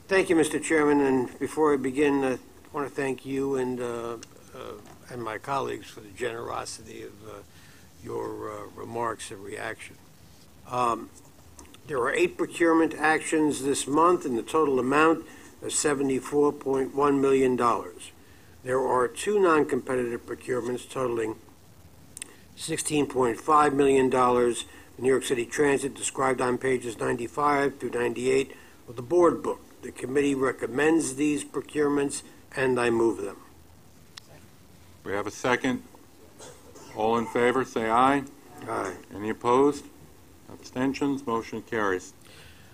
Thank you, Mr. Chairman. And before I begin, I want to thank you and my colleagues for the generosity of your remarks and reaction. There are 8 procurement actions this month, and the total amount is $74.1 million. There are 2 non-competitive procurements totaling $16.5 million. New York City Transit, described on pages 95 through 98 of the board book. The committee recommends these procurements, and I move them. We have a second. All in favor, say aye. Aye. Any opposed? Abstentions? Motion carries.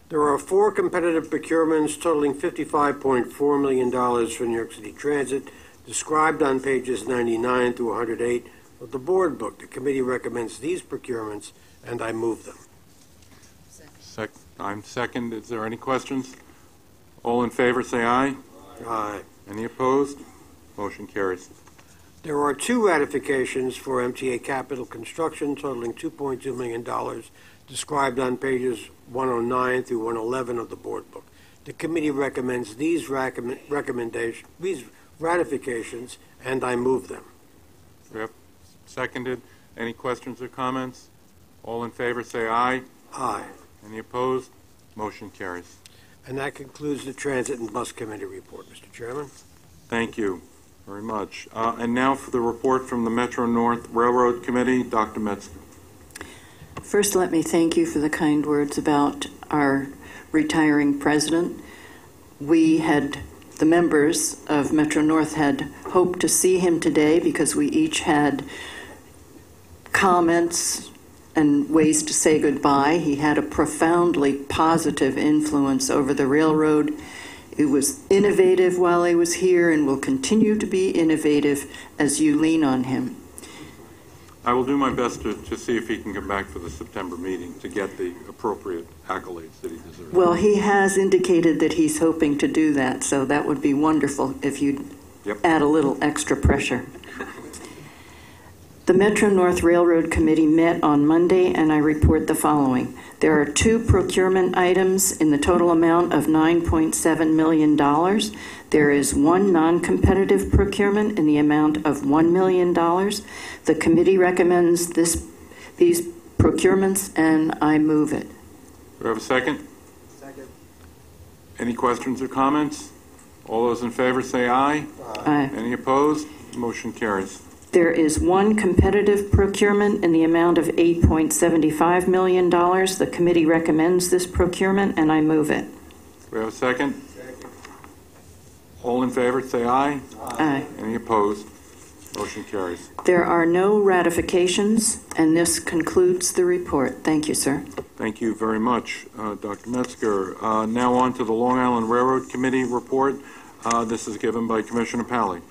There are 4 competitive procurements totaling $55.4 million for New York City Transit, described on pages 99 through 108 of the board book. The committee recommends these procurements, and I move them. I'm second. Is there any questions? All in favor, say aye. Aye. Any opposed? Motion carries. There are 2 ratifications for MTA Capital Construction totaling $2.2 million, described on pages 109 through 111 of the board book. The committee recommends these ratifications, and I move them. We have seconded. Any questions or comments? All in favor, say aye. Aye. Any opposed? Motion carries. And that concludes the Transit and Bus Committee report, Mr. Chairman. Thank you very much. And now for the report from the Metro North Railroad Committee, Dr. Metzger. First, let me thank you for the kind words about our retiring president. The members of Metro North had hoped to see him today because we each had comments and ways to say goodbye. He had a profoundly positive influence over the railroad. It was innovative while he was here and will continue to be innovative as you lean on him. I will do my best to see if he can come back for the September meeting to get the appropriate accolades that he deserves. Well, he has indicated that he's hoping to do that, so that would be wonderful if you'd add a little extra pressure. The Metro North Railroad Committee met on Monday, and I report the following. There are 2 procurement items in the total amount of $9.7 million. There is 1 non-competitive procurement in the amount of $1 million. The committee recommends these procurements, and I move it. Do we have a second? Second. Any questions or comments? All those in favor say aye. Aye. Any opposed? Motion carries. There is 1 competitive procurement in the amount of $8.75 million. The committee recommends this procurement, and I move it. We have a second? Second. All in favor, say aye. Aye. Any opposed? Motion carries. There are no ratifications, and this concludes the report. Thank you, sir. Thank you very much, Dr. Metzger. Now on to the Long Island Railroad Committee report. This is given by Commissioner Pally.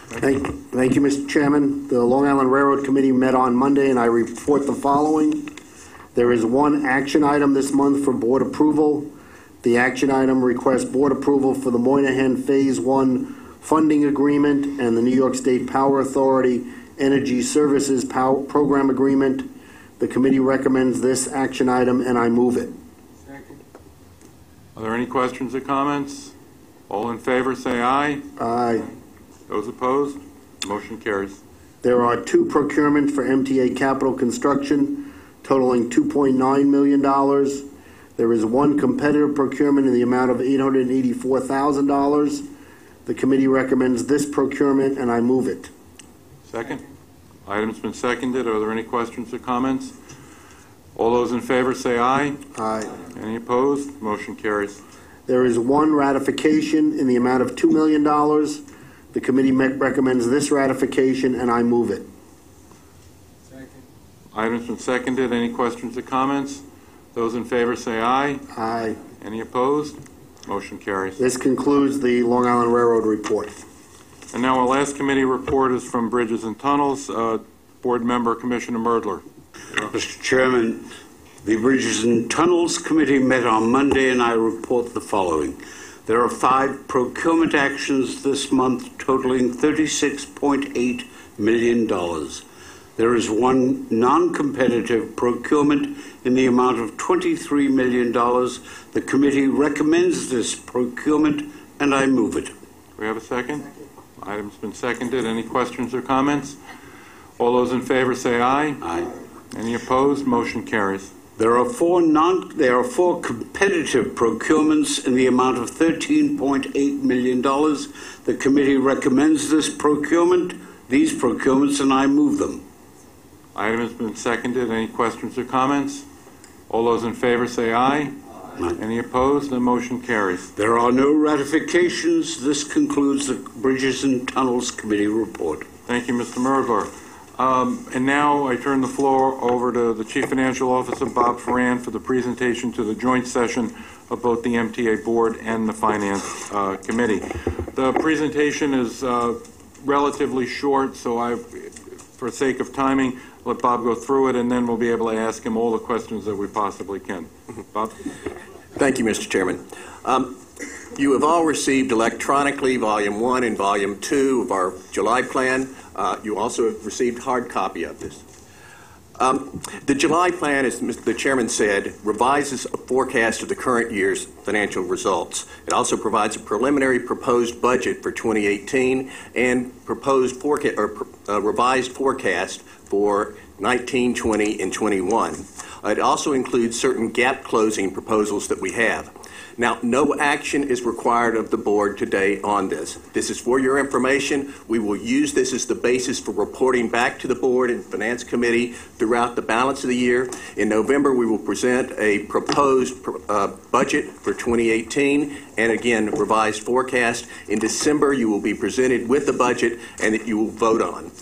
Thank you, Mr. Chairman. The Long Island Railroad Committee met on Monday, and I report the following. There is 1 action item this month for board approval. The action item requests board approval for the Moynihan Phase 1 funding agreement and the New York State Power Authority Energy Services Program Agreement. The committee recommends this action item, and I move it. Are there any questions or comments? All in favor, say aye. Aye. Those opposed? Motion carries. There are 2 procurements for MTA Capital Construction totaling $2.9 million. There is 1 competitive procurement in the amount of $884,000. The committee recommends this procurement, and I move it. Second. Item's been seconded. Are there any questions or comments? All those in favor say aye. Aye. Any opposed? Motion carries. There is 1 ratification in the amount of $2 million. The committee recommends this ratification, and I move it. Second. Item's been seconded. Any questions or comments? Those in favor say aye. Aye. Any opposed? Motion carries. This concludes the Long Island Railroad report. And now our last committee report is from Bridges and Tunnels. Board member Commissioner Merdler. Mr. Chairman, The Bridges and Tunnels Committee met on Monday, and I report the following. There are 5 procurement actions this month totaling $36.8 million. There is 1 non-competitive procurement in the amount of $23 million. The committee recommends this procurement, and I move it. Do we have a second? Item's been seconded. Any questions or comments? All those in favor say aye. Aye. Any opposed? Motion carries. There are 4 competitive procurements in the amount of $13.8 million. The committee recommends these procurements, and I move them. Item has been seconded. Any questions or comments? All those in favor say aye. Aye. Any opposed? The motion carries. There are no ratifications. This concludes the Bridges and Tunnels Committee report. Thank you, Mr. Mergler. And now I turn the floor over to the Chief Financial Officer, Bob Ferran, for the presentation to the joint session of both the MTA Board and the Finance Committee. The presentation is relatively short, so for sake of timing, let Bob go through it, and then we'll be able to ask him all the questions that we possibly can. Bob? Thank you, Mr. Chairman. You have all received electronically Volume 1 and Volume 2 of our July plan. You also have received hard copy of this. The July plan, as the Chairman said, revises a forecast of the current year's financial results. It also provides a preliminary proposed budget for 2018 and revised forecast for 19, 20, and 21. It also includes certain gap closing proposals that we have. Now, no action is required of the board today on this. This is for your information. We will use this as the basis for reporting back to the board and finance committee throughout the balance of the year. In November, we will present a proposed budget for 2018 and again, revised forecast. In December, you will be presented with the budget and that you will vote on.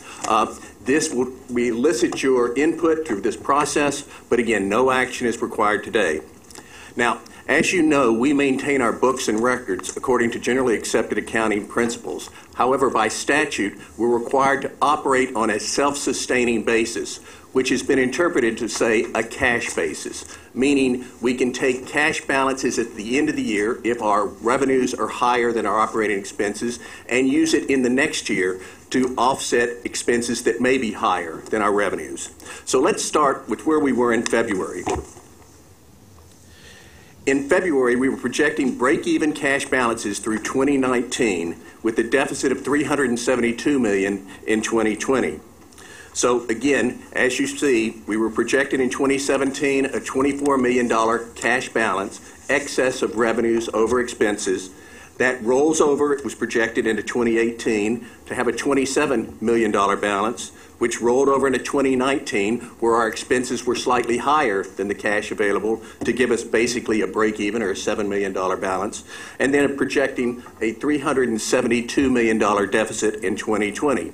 We elicit your input through this process, but again, no action is required today. Now, as you know, we maintain our books and records according to generally accepted accounting principles. However, by statute, we're required to operate on a self-sustaining basis, which has been interpreted to say a cash basis, meaning we can take cash balances at the end of the year if our revenues are higher than our operating expenses and use it in the next year to offset expenses that may be higher than our revenues. So let's start with where we were in February. In February, we were projecting break-even cash balances through 2019 with a deficit of $372 million in 2020. So again, as you see, we were projecting in 2017 a $24 million cash balance, excess of revenues over expenses. That rolls over, it was projected into 2018 to have a $27 million balance, which rolled over into 2019 where our expenses were slightly higher than the cash available to give us basically a break-even or a $7 million balance, and then projecting a $372 million deficit in 2020.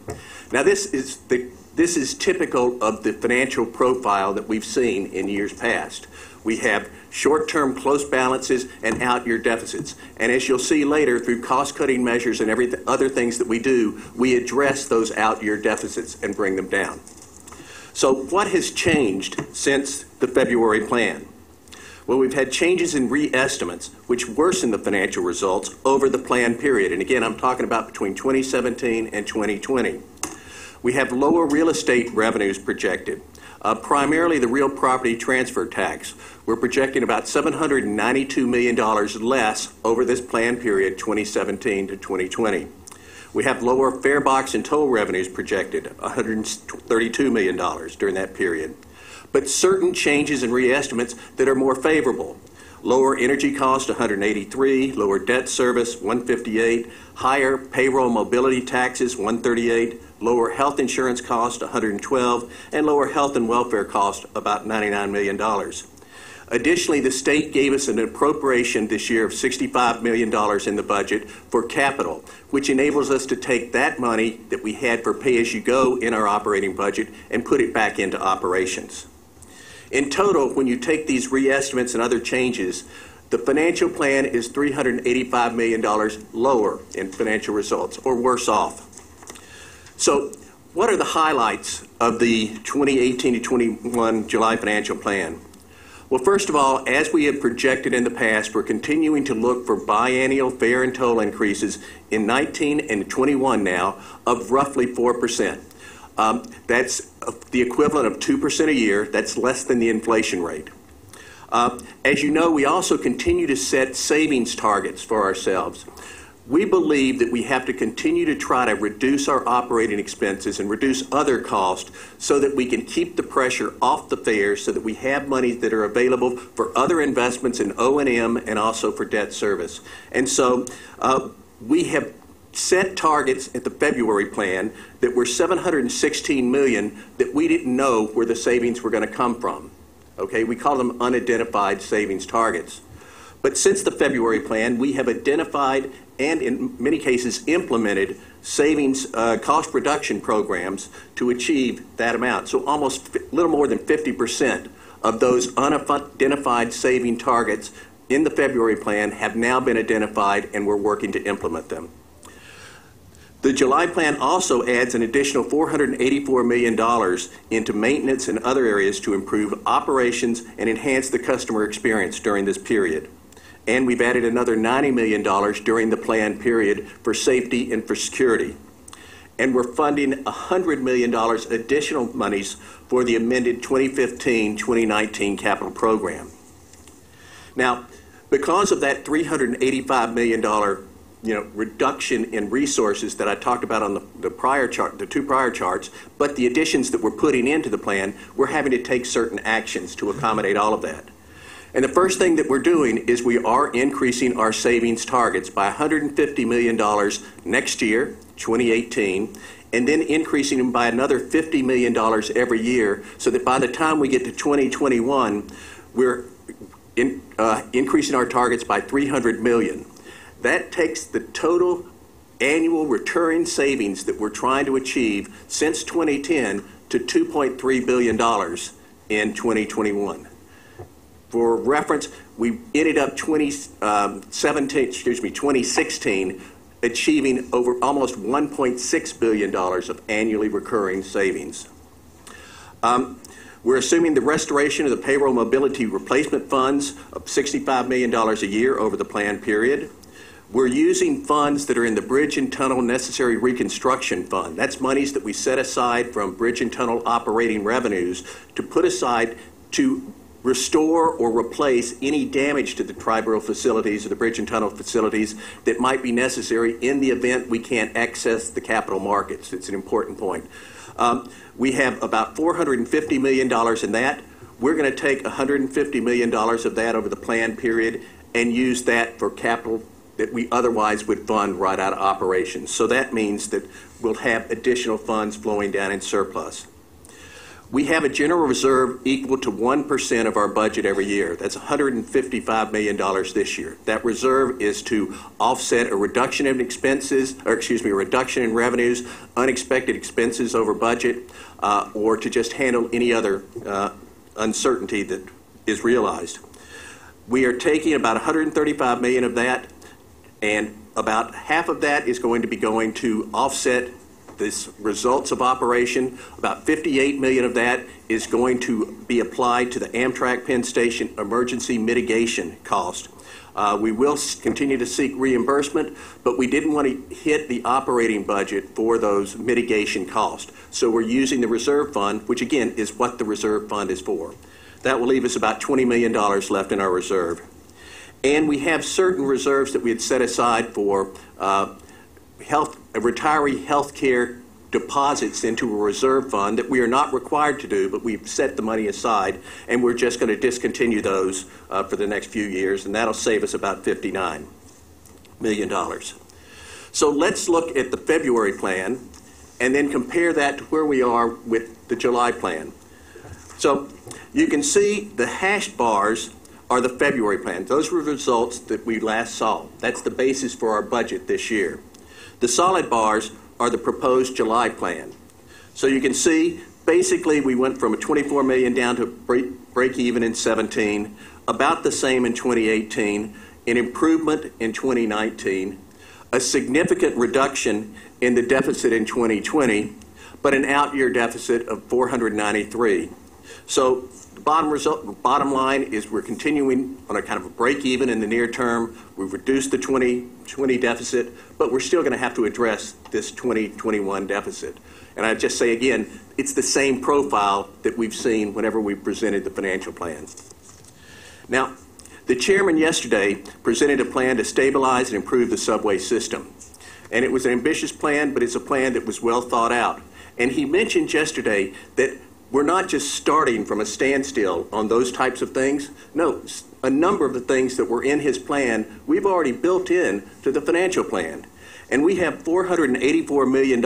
Now this is typical of the financial profile that we've seen in years past. We have short-term close balances and out-year deficits. And as you'll see later, through cost-cutting measures and other things that we do, we address those out-year deficits and bring them down. So what has changed since the February plan? Well, we've had changes in re-estimates, which worsen the financial results over the plan period. And again, I'm talking about between 2017 and 2020. We have lower real estate revenues projected. Primarily the real property transfer tax. We're projecting about $792 million less over this plan period, 2017 to 2020. We have lower fare box and toll revenues projected, $132 million during that period. But certain changes in re-estimates that are more favorable. Lower energy cost, $183, lower debt service, $158, higher payroll mobility taxes, $138, lower health insurance cost, $112, and lower health and welfare cost, about $99 million. Additionally, the state gave us an appropriation this year of $65 million in the budget for capital, which enables us to take that money that we had for pay-as-you-go in our operating budget and put it back into operations. In total, when you take these re-estimates and other changes, the financial plan is $385 million lower in financial results, or worse off. So what are the highlights of the 2018 to 21 July financial plan? Well, first of all, as we have projected in the past, we're continuing to look for biennial fare and toll increases in 19 and 21 now of roughly 4%. That's the equivalent of 2% a year. That's less than the inflation rate. As you know, we also continue to set savings targets for ourselves. We believe that we have to continue to try to reduce our operating expenses and reduce other costs so that we can keep the pressure off the fares so that we have money that are available for other investments in O&M and also for debt service. And so we have set targets at the February plan that were $716 million that we didn't know where the savings were going to come from. Okay, we call them unidentified savings targets. But since the February plan, we have identified and in many cases implemented savings cost reduction programs to achieve that amount. So almost a little more than 50% of those unidentified saving targets in the February plan have now been identified, and we're working to implement them. The July plan also adds an additional $484 million into maintenance and other areas to improve operations and enhance the customer experience during this period. And we've added another $90 million during the plan period for safety and for security. And we're funding $100 million additional monies for the amended 2015-2019 capital program. Now, because of that $385 million reduction in resources that I talked about on the prior chart, the two prior charts, but the additions that we're putting into the plan, we're having to take certain actions to accommodate all of that. And the first thing that we're doing is we are increasing our savings targets by $150 million next year, 2018, and then increasing them by another $50 million every year so that by the time we get to 2021, we're increasing our targets by $300 million. That takes the total annual recurring savings that we're trying to achieve since 2010 to $2.3 billion in 2021. For reference, we ended up 2016 achieving over almost $1.6 billion of annually recurring savings. We're assuming the restoration of the payroll mobility replacement funds of $65 million a year over the plan period. We're using funds that are in the Bridge and Tunnel Necessary Reconstruction Fund. That's monies that we set aside from bridge and tunnel operating revenues to put aside to restore or replace any damage to the tri-borough facilities or the bridge and tunnel facilities that might be necessary in the event we can't access the capital markets. It's an important point. We have about $450 million in that. We're going to take $150 million of that over the plan period and use that for capital that we otherwise would fund right out of operations. So that means that we'll have additional funds flowing down in surplus. We have a general reserve equal to 1% of our budget every year. That's $155 million this year. That reserve is to offset a reduction in expenses, or excuse me, a reduction in revenues, unexpected expenses over budget, or to just handle any other uncertainty that is realized. We are taking about $135 million of that, and about half of that is going to be going to offset this results of operation. About $58 million of that is going to be applied to the Amtrak Penn Station emergency mitigation cost. We will continue to seek reimbursement, but we didn't want to hit the operating budget for those mitigation costs. So we're using the reserve fund, which again is what the reserve fund is for. That will leave us about $20 million left in our reserve. And we have certain reserves that we had set aside for retiree health care deposits into a reserve fund that we are not required to do, but we've set the money aside, and we're just going to discontinue those for the next few years, and that'll save us about $59 million. So let's look at the February plan and then compare that to where we are with the July plan. So you can see the hashed bars are the February plan. Those were the results that we last saw. That's the basis for our budget this year. The solid bars are the proposed July plan. So you can see, basically, we went from a $24 million down to break even in 17, about the same in 2018, an improvement in 2019, a significant reduction in the deficit in 2020, but an out-year deficit of $493. So the bottom line is we're continuing on a kind of a break even in the near term. We've reduced the 2020 deficit, but we're still going to have to address this 2021 deficit. And I just say again, it's the same profile that we've seen whenever we presented the financial plan. Now, the chairman yesterday presented a plan to stabilize and improve the subway system. And it was an ambitious plan, but it's a plan that was well thought out. And he mentioned yesterday that we're not just starting from a standstill on those types of things. No, a number of the things that were in his plan, we've already built in to the financial plan. And we have $484 million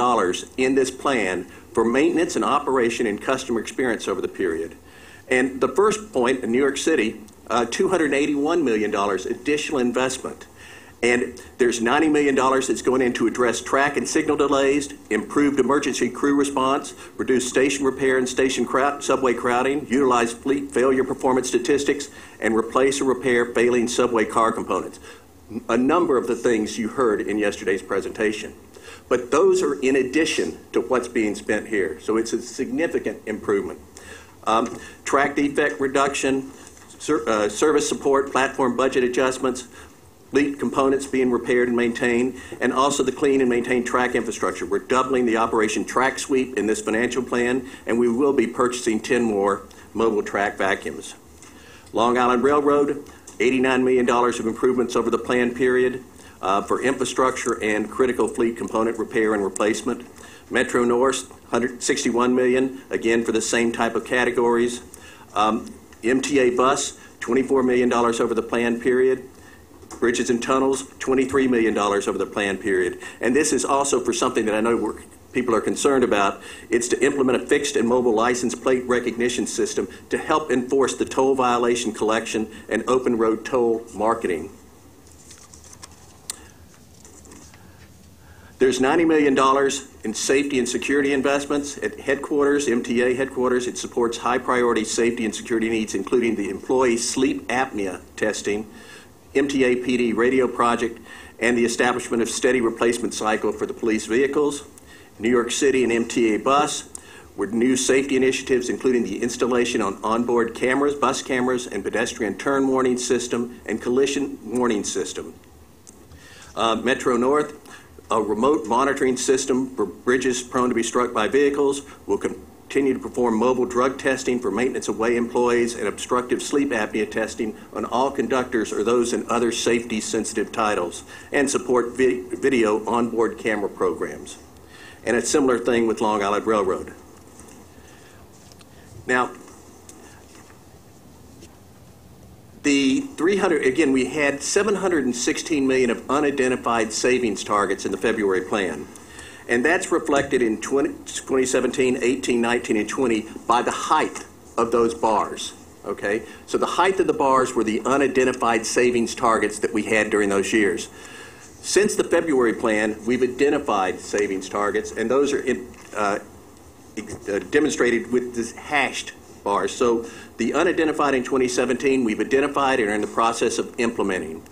in this plan for maintenance and operation and customer experience over the period. And the first point in New York City, $281 million additional investment. And there's $90 million that's going in to address track and signal delays, improved emergency crew response, reduce station repair and subway crowding, utilize fleet failure performance statistics, and replace or repair failing subway car components. A number of the things you heard in yesterday's presentation. But those are in addition to what's being spent here. So it's a significant improvement. Track defect reduction, service support, platform budget adjustments, fleet components being repaired and maintained, and also the clean and maintain track infrastructure. We're doubling the Operation Track Sweep in this financial plan, and we will be purchasing 10 more mobile track vacuums. Long Island Railroad, $89 million of improvements over the plan period for infrastructure and critical fleet component repair and replacement. Metro North, $161 million, again for the same type of categories. MTA Bus, $24 million over the plan period. Bridges and Tunnels, $23 million over the plan period. And this is also for something that I know people are concerned about. It's to implement a fixed and mobile license plate recognition system to help enforce the toll violation collection and open road toll marketing. There's $90 million in safety and security investments at headquarters, MTA headquarters. It supports high priority safety and security needs, including the employee sleep apnea testing, MTA PD radio project, and the establishment of steady replacement cycle for the police vehicles. New York City and MTA Bus with new safety initiatives, including the installation on onboard cameras, bus cameras, and pedestrian turn warning system and collision warning system. Metro North, a remote monitoring system for bridges prone to be struck by vehicles, will continue to perform mobile drug testing for maintenance of way employees and obstructive sleep apnea testing on all conductors or those in other safety-sensitive titles, and support video onboard camera programs. And a similar thing with Long Island Railroad. Now, the again, we had $716 million of unidentified savings targets in the February plan. And that's reflected in 2017, 18, 19, and 20 by the height of those bars, okay? So the height of the bars were the unidentified savings targets that we had during those years. Since the February plan, we've identified savings targets, and those are demonstrated with this hashed bars. So the unidentified in 2017, we've identified and are in the process of implementing.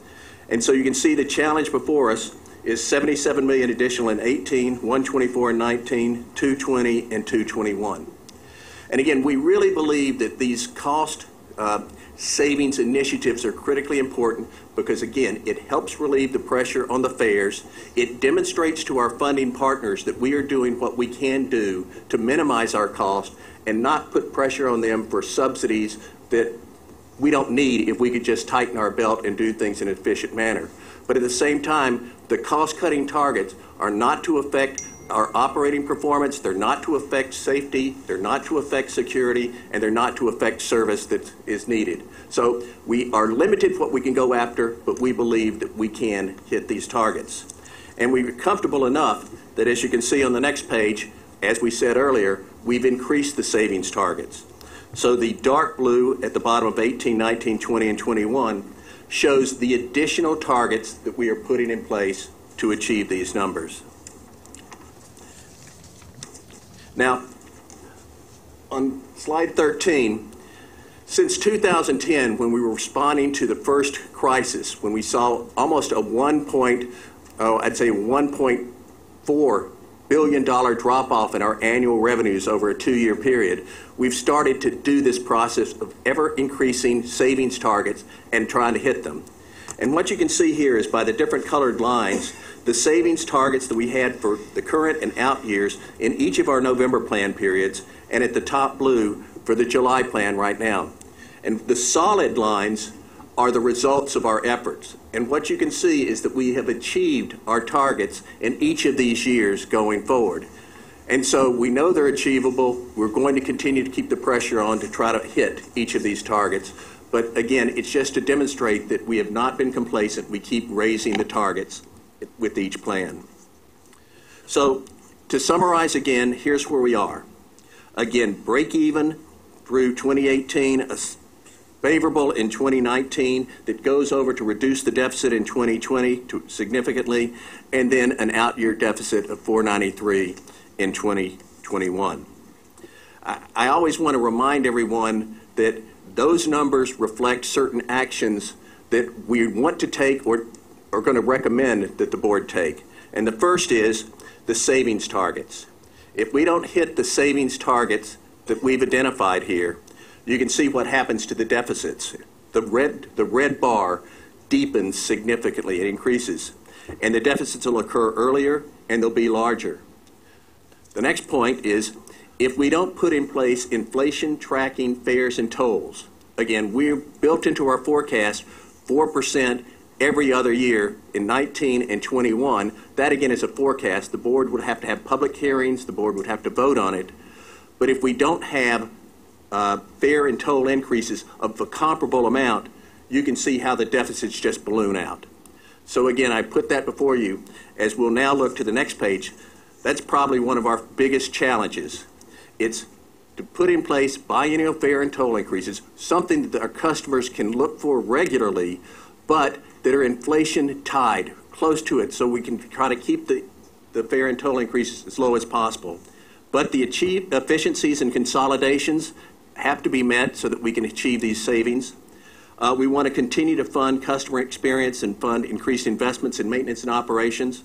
And so you can see the challenge before us is $77 million additional in 18, 124 in 19, 220, and 221. And again, we really believe that these cost savings initiatives are critically important because, again, it helps relieve the pressure on the fares. It demonstrates to our funding partners that we are doing what we can do to minimize our cost and not put pressure on them for subsidies that we don't need if we could just tighten our belt and do things in an efficient manner. But at the same time, the cost-cutting targets are not to affect our operating performance, they're not to affect safety, they're not to affect security, and they're not to affect service that is needed. So we are limited what we can go after, but we believe that we can hit these targets. And we're comfortable enough that, as you can see on the next page, as we said earlier, we've increased the savings targets. So the dark blue at the bottom of 18, 19, 20, and 21 shows the additional targets that we are putting in place to achieve these numbers. Now, on slide 13, since 2010, when we were responding to the first crisis, when we saw almost a 1.4 billion drop-off in our annual revenues over a 2-year period, we've started to do this process of ever-increasing savings targets and trying to hit them. And what you can see here is by the different colored lines, the savings targets that we had for the current and out years in each of our November plan periods, and at the top blue for the July plan right now. And the solid lines are the results of our efforts. And what you can see is that we have achieved our targets in each of these years going forward. And so we know they're achievable. We're going to continue to keep the pressure on to try to hit each of these targets. But again, it's just to demonstrate that we have not been complacent. We keep raising the targets with each plan. So to summarize again, here's where we are. Again, break even through 2018, a favorable in 2019 that goes over to reduce the deficit in 2020 significantly, and then an out-year deficit of 493 in 2021. I always want to remind everyone that those numbers reflect certain actions that we want to take or are going to recommend that the board take. And the first is the savings targets. If we don't hit the savings targets that we've identified here, you can see what happens to the deficits. The red bar deepens significantly, it increases. And the deficits will occur earlier and they'll be larger. The next point is, if we don't put in place inflation tracking fares and tolls, again, we're built into our forecast 4% every other year in 19 and 21. That again is a forecast. The board would have to have public hearings, the board would have to vote on it. But if we don't have fare and toll increases of a comparable amount, you can see how the deficits just balloon out. So again, I put that before you. As we'll now look to the next page, that's probably one of our biggest challenges. It's to put in place biennial fare and toll increases, something that our customers can look for regularly, but that are inflation tied, close to it, so we can try to keep the fare and toll increases as low as possible. But the achieved efficiencies and consolidations have to be met so that we can achieve these savings. We want to continue to fund customer experience and fund increased investments in maintenance and operations.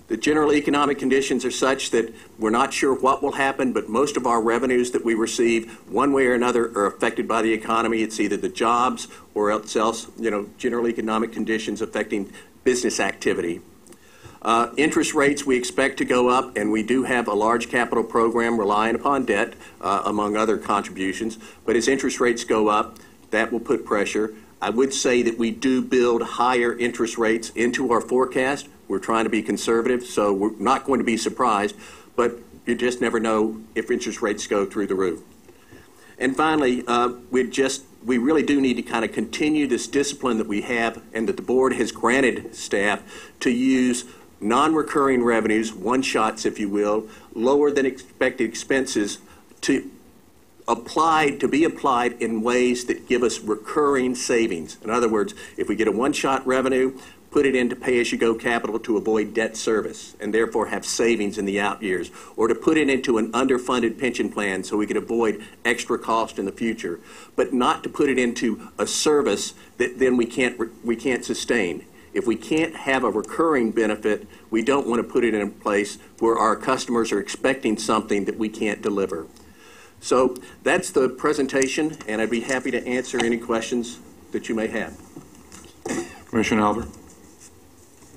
The general economic conditions are such that we're not sure what will happen, but most of our revenues that we receive, one way or another, are affected by the economy. It's either the jobs or else, general economic conditions affecting business activity. Interest rates we expect to go up, and we do have a large capital program relying upon debt, among other contributions. But as interest rates go up, that will put pressure. I would say that we do build higher interest rates into our forecast. We're trying to be conservative, so we're not going to be surprised, but you just never know if interest rates go through the roof. And finally, we really do need to kind of continue this discipline that we have and that the board has granted staff to use non-recurring revenues, one-shots if you will, lower than expected expenses to be applied in ways that give us recurring savings. In other words, if we get a one-shot revenue, put it into pay-as-you-go capital to avoid debt service and therefore have savings in the out years, or to put it into an underfunded pension plan so we can avoid extra cost in the future, but not to put it into a service that then we can't sustain. If we can't have a recurring benefit, we don't want to put it in a place where our customers are expecting something that we can't deliver. So that's the presentation, and I'd be happy to answer any questions that you may have. Commissioner Albert.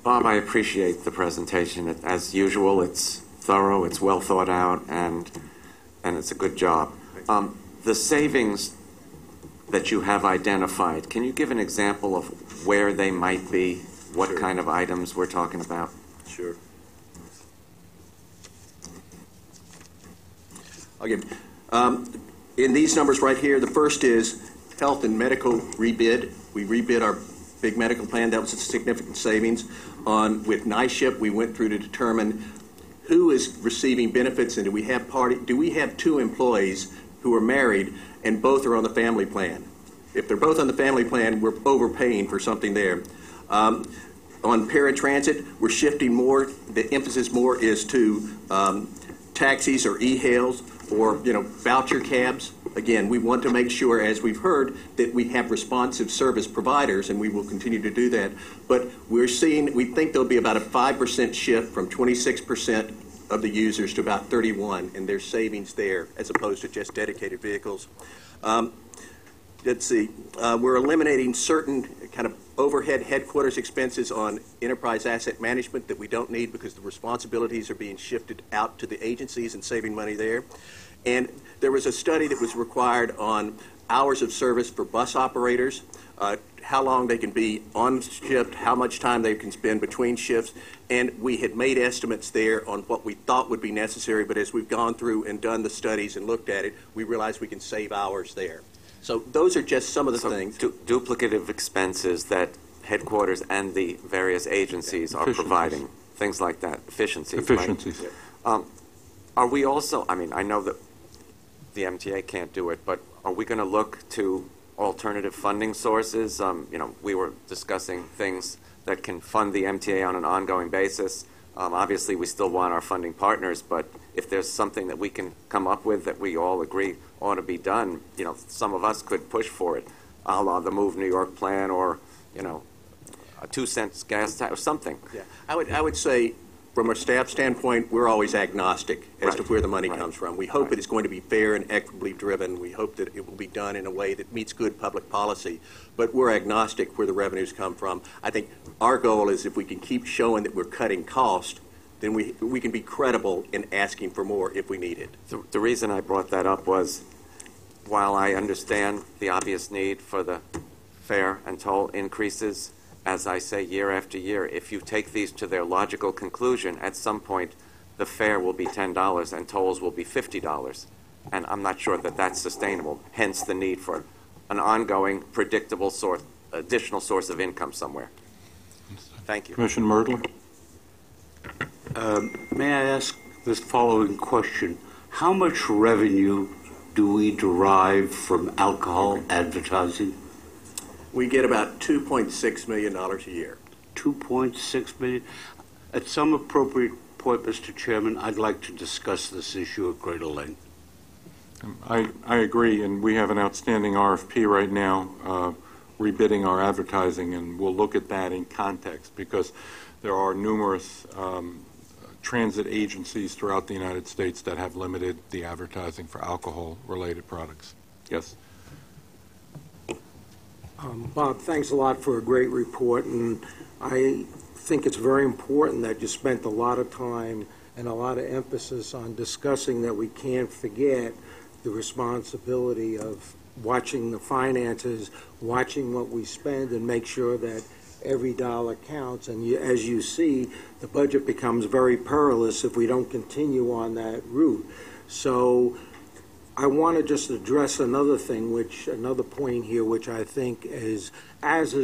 Bob, I appreciate the presentation. As usual, it's thorough, it's well thought out, and it's a good job. The savings that you have identified, can you give an example of where they might be, what Sure. kind of items we're talking about? Sure. I'll give. In these numbers right here, the first is health and medical rebid. We rebid our big medical plan. That was a significant savings. With NISHIP, we went through to determine who is receiving benefits and do we have two employees who are married and both are on the family plan. If they're both on the family plan, we're overpaying for something there. On paratransit, we're shifting more. The emphasis more is to taxis or e-hails or voucher cabs. Again, we want to make sure, as we've heard, that we have responsive service providers, and we will continue to do that. But we think there'll be about a 5% shift from 26% of the users to about 31, and there's savings there as opposed to just dedicated vehicles. Let's see, we're eliminating certain kind of overhead headquarters expenses on enterprise asset management that we don't need because the responsibilities are being shifted out to the agencies and saving money there. And there was a study that was required on hours of service for bus operators, how long they can be on shift, how much time they can spend between shifts, and we had made estimates there on what we thought would be necessary, but as we've gone through and done the studies and looked at it, we realized we can save hours there. So those are just some of the things. Duplicative expenses that headquarters and the various agencies are providing, things like that, efficiencies. Right? Are we also, I mean, I know that the MTA can't do it, but are we going to look to alternative funding sources? You know, we were discussing things that can fund the MTA on an ongoing basis. Obviously, we still want our funding partners, but if there's something that we can come up with that we all agree ought to be done, you know, some of us could push for it, a la the Move New York plan, or, you know, a 2-cent gas tax or something. Yeah, I would say, from a staff standpoint, we're always agnostic as to where the money comes from. We hope it is going to be fair and equitably driven. We hope that it will be done in a way that meets good public policy. But we're agnostic where the revenues come from. I think our goal is if we can keep showing that we're cutting cost, then we can be credible in asking for more if we need it. The reason I brought that up was, while I understand the obvious need for the fare and toll increases, as I say year after year, if you take these to their logical conclusion, at some point the fare will be $10 and tolls will be $50. And I'm not sure that that's sustainable, hence the need for an ongoing, predictable source, additional source of income somewhere. Thank you. Commissioner Myrtle. May I ask this following question? How much revenue do we derive from alcohol advertising? We get about $2.6 million a year. $2.6 million? At some appropriate point, Mr. Chairman, I'd like to discuss this issue at greater length. I agree, and we have an outstanding RFP right now rebidding our advertising, and we'll look at that in context because there are numerous transit agencies throughout the United States that have limited the advertising for alcohol-related products. Yes. Bob, thanks a lot for a great report, and I think it's very important that you spent a lot of time and a lot of emphasis on discussing that we can't forget the responsibility of watching the finances, watching what we spend, and make sure that every dollar counts. And as you see, the budget becomes very perilous if we don't continue on that route. So I want to just address another thing, another point here, which I think is as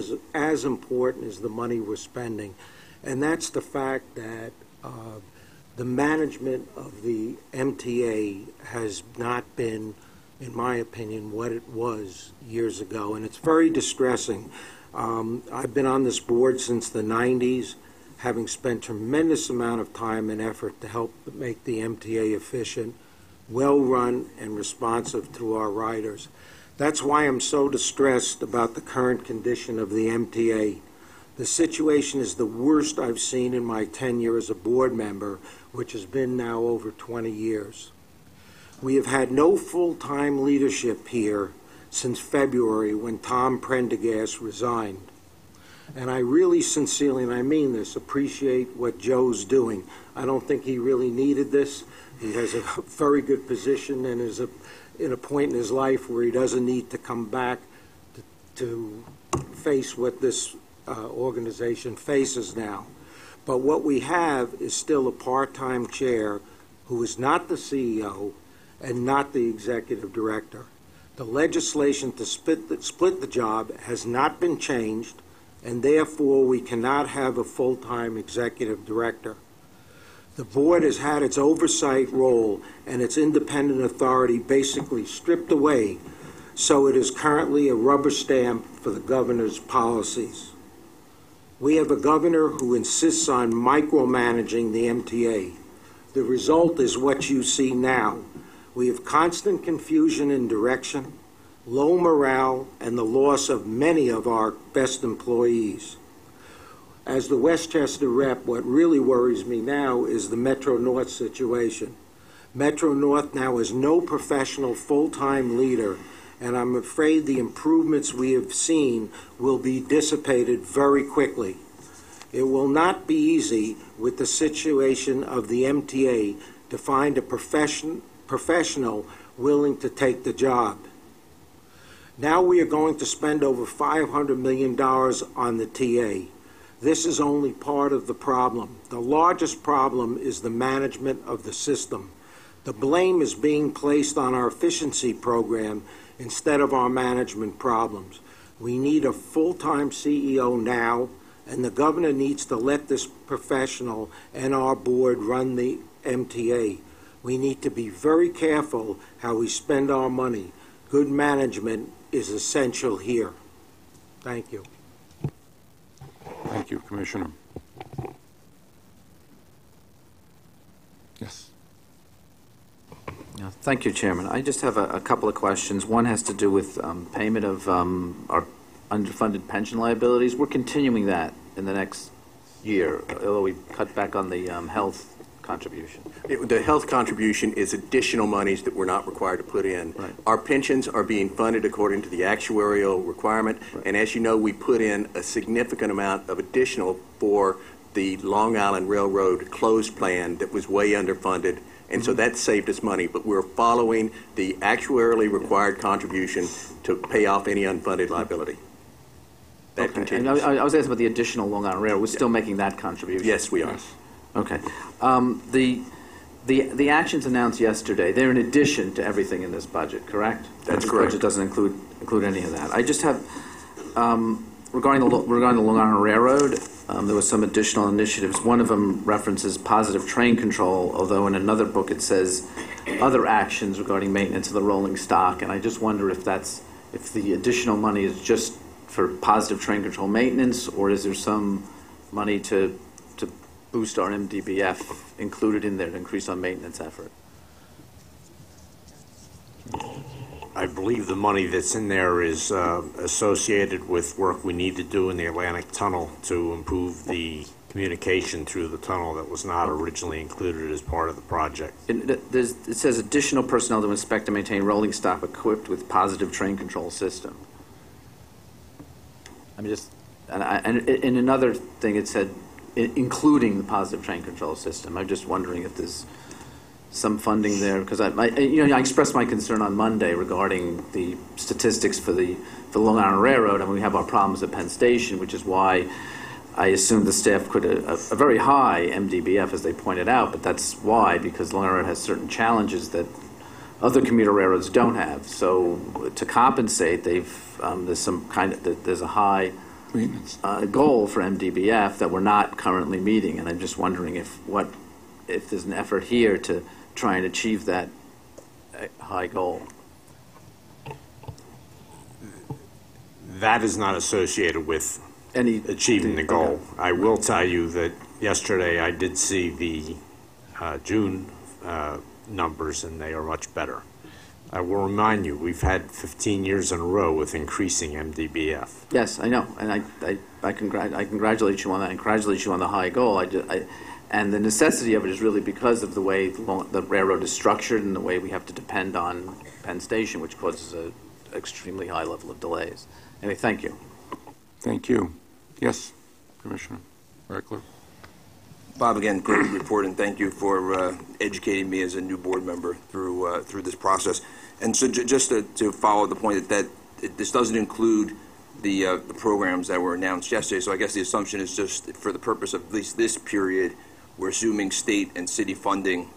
important as the money we're spending, and that's the fact that the management of the MTA has not been, in my opinion, what it was years ago, and it's very distressing. I've been on this board since the 90s, having spent tremendous amount of time and effort to help make the MTA efficient, well-run, and responsive to our riders. That's why I'm so distressed about the current condition of the MTA. The situation is the worst I've seen in my tenure as a board member, which has been now over 20 years. We have had no full-time leadership here since February when Tom Prendergast resigned. And I really sincerely, and I mean this, appreciate what Joe's doing. I don't think he really needed this. He has a very good position and is in a point in his life where he doesn't need to come back to face what this organization faces now. But what we have is still a part-time chair who is not the CEO and not the executive director. The legislation to split the job has not been changed, and therefore we cannot have a full-time executive director. The board has had its oversight role and its independent authority basically stripped away, so it is currently a rubber stamp for the governor's policies. We have a governor who insists on micromanaging the MTA. The result is what you see now. We have constant confusion in direction, low morale, and the loss of many of our best employees. As the Westchester rep, what really worries me now is the Metro North situation. Metro North now has no professional full-time leader, and I'm afraid the improvements we have seen will be dissipated very quickly. It will not be easy with the situation of the MTA to find a professional willing to take the job. Now we are going to spend over $500 million on the TA. This is only part of the problem. The largest problem is the management of the system. The blame is being placed on our efficiency program instead of our management problems. We need a full-time CEO now, and the governor needs to let this professional and our board run the MTA. We need to be very careful how we spend our money. Good management is essential here. Thank you. Thank you, Commissioner. Yes. Thank you, Chairman. I just have a couple of questions. One has to do with payment of our underfunded pension liabilities. We're continuing that in the next year, although we cut back on the health contribution. The health contribution is additional monies that we're not required to put in. Right. Our pensions are being funded according to the actuarial requirement, Right. and as you know, we put in a significant amount of additional for the Long Island Railroad closed plan that was way underfunded, and so that saved us money, but we're following the actuarially required contribution to pay off any unfunded liability. That Okay. continues. And I was asking about the additional Long Island Railroad. We're still making that contribution? Yes, we are. Okay. The actions announced yesterday, they're in addition to everything in this budget, correct? That's This correct. budget doesn't include any of that. I just have, regarding the Long Island Railroad, there was some additional initiatives. One of them references positive train control, although in another book it says other actions regarding maintenance of the rolling stock, and I just wonder if the additional money is just for positive train control maintenance, or is there some money to boost our MDBF included in there to increase our maintenance effort? I believe the money that's in there is associated with work we need to do in the Atlantic Tunnel to improve the communication through the tunnel that was not originally included as part of the project. It says additional personnel to inspect and maintain rolling stock equipped with positive train control system. I mean, and in another thing it said including the positive train control system. I'm just wondering if there's some funding there, because I expressed my concern on Monday regarding the statistics for the Long Island Railroad, and we have our problems at Penn Station, which is why I assumed the staff could a very high MDBF, as they pointed out, but that's why, because Long Island Railroad has certain challenges that other commuter railroads don't have. So to compensate, there's a high goal for MDBF that we're not currently meeting, and I'm just wondering if there's an effort here to try and achieve that high goal. That is not associated with achieving the goal. Okay. I will tell you that yesterday I did see the June numbers, and they are much better. I will remind you, we've had 15 years in a row with increasing MDBF. Yes, I know, and I congratulate you on that. I congratulate you on the high goal. And the necessity of it is really because of the way the railroad is structured and the way we have to depend on Penn Station, which causes an extremely high level of delays. Anyway, thank you. Thank you. Yes, Commissioner Reckler. Bob, again, great report, and thank you for educating me as a new board member through this process. And so just to follow the point that this doesn't include the programs that were announced yesterday, so I guess the assumption is just for the purpose of at least this period, we're assuming state and city funding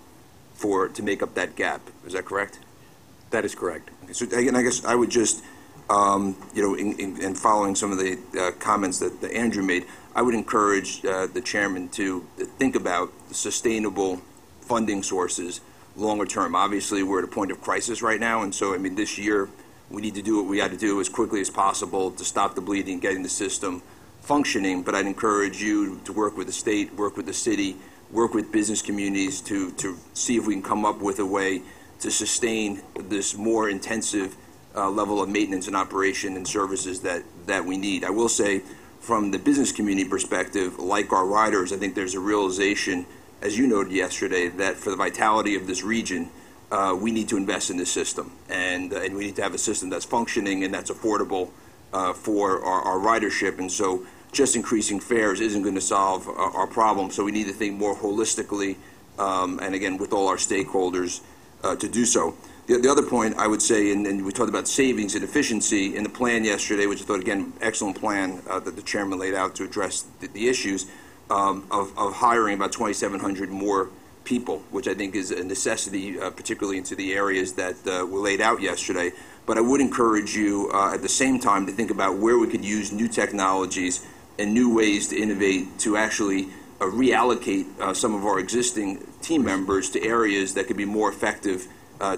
to make up that gap. Is that correct? That is correct. Okay, so again, I guess I would just, in following some of the comments that Andrew made, I would encourage the chairman to think about the sustainable funding sources longer term. Obviously, we're at a point of crisis right now, and so, I mean, this year we need to do what we had to do as quickly as possible to stop the bleeding, getting the system functioning, but I'd encourage you to work with the state, work with the city, work with business communities to see if we can come up with a way to sustain this more intensive level of maintenance and operation and services that we need. I will say, from the business community perspective, like our riders, I think there's a realization, as you noted yesterday, that for the vitality of this region, we need to invest in this system, and we need to have a system that's functioning and that's affordable for our ridership. And so just increasing fares isn't going to solve our problem. So we need to think more holistically, and again, with all our stakeholders to do so. The other point I would say, and we talked about savings and efficiency in the plan yesterday, which I thought, again, excellent plan that the chairman laid out to address the issues of hiring about 2,700 more people, which I think is a necessity, particularly into the areas that were laid out yesterday. But I would encourage you at the same time to think about where we could use new technologies and new ways to innovate to actually reallocate some of our existing team members to areas that could be more effective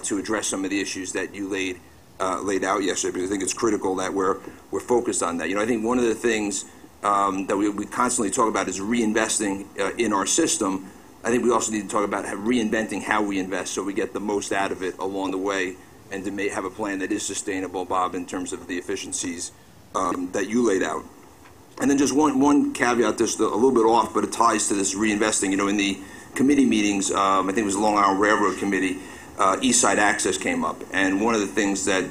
to address some of the issues that you laid out yesterday, because I think it's critical that we're focused on that. You know, I think one of the things that we constantly talk about is reinvesting in our system. I think we also need to talk about reinventing how we invest so we get the most out of it along the way, and to have a plan that is sustainable, Bob, in terms of the efficiencies that you laid out. And then just one caveat, just a little bit off, but it ties to this reinvesting. You know, in the committee meetings, I think it was the Long Island Railroad Committee, East Side Access came up. And one of the things that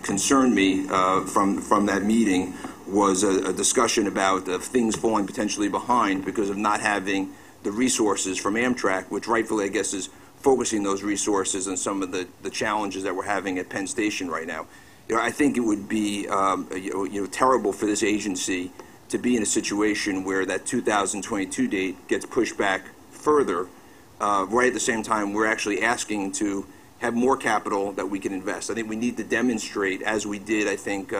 concerned me from that meeting was a discussion about things falling potentially behind because of not having the resources from Amtrak, which rightfully, I guess, is focusing those resources on some of the challenges that we're having at Penn Station right now. You know, I think it would be terrible for this agency to be in a situation where that 2022 date gets pushed back further, right at the same time we're actually asking to have more capital that we can invest. I think we need to demonstrate, as we did, I think,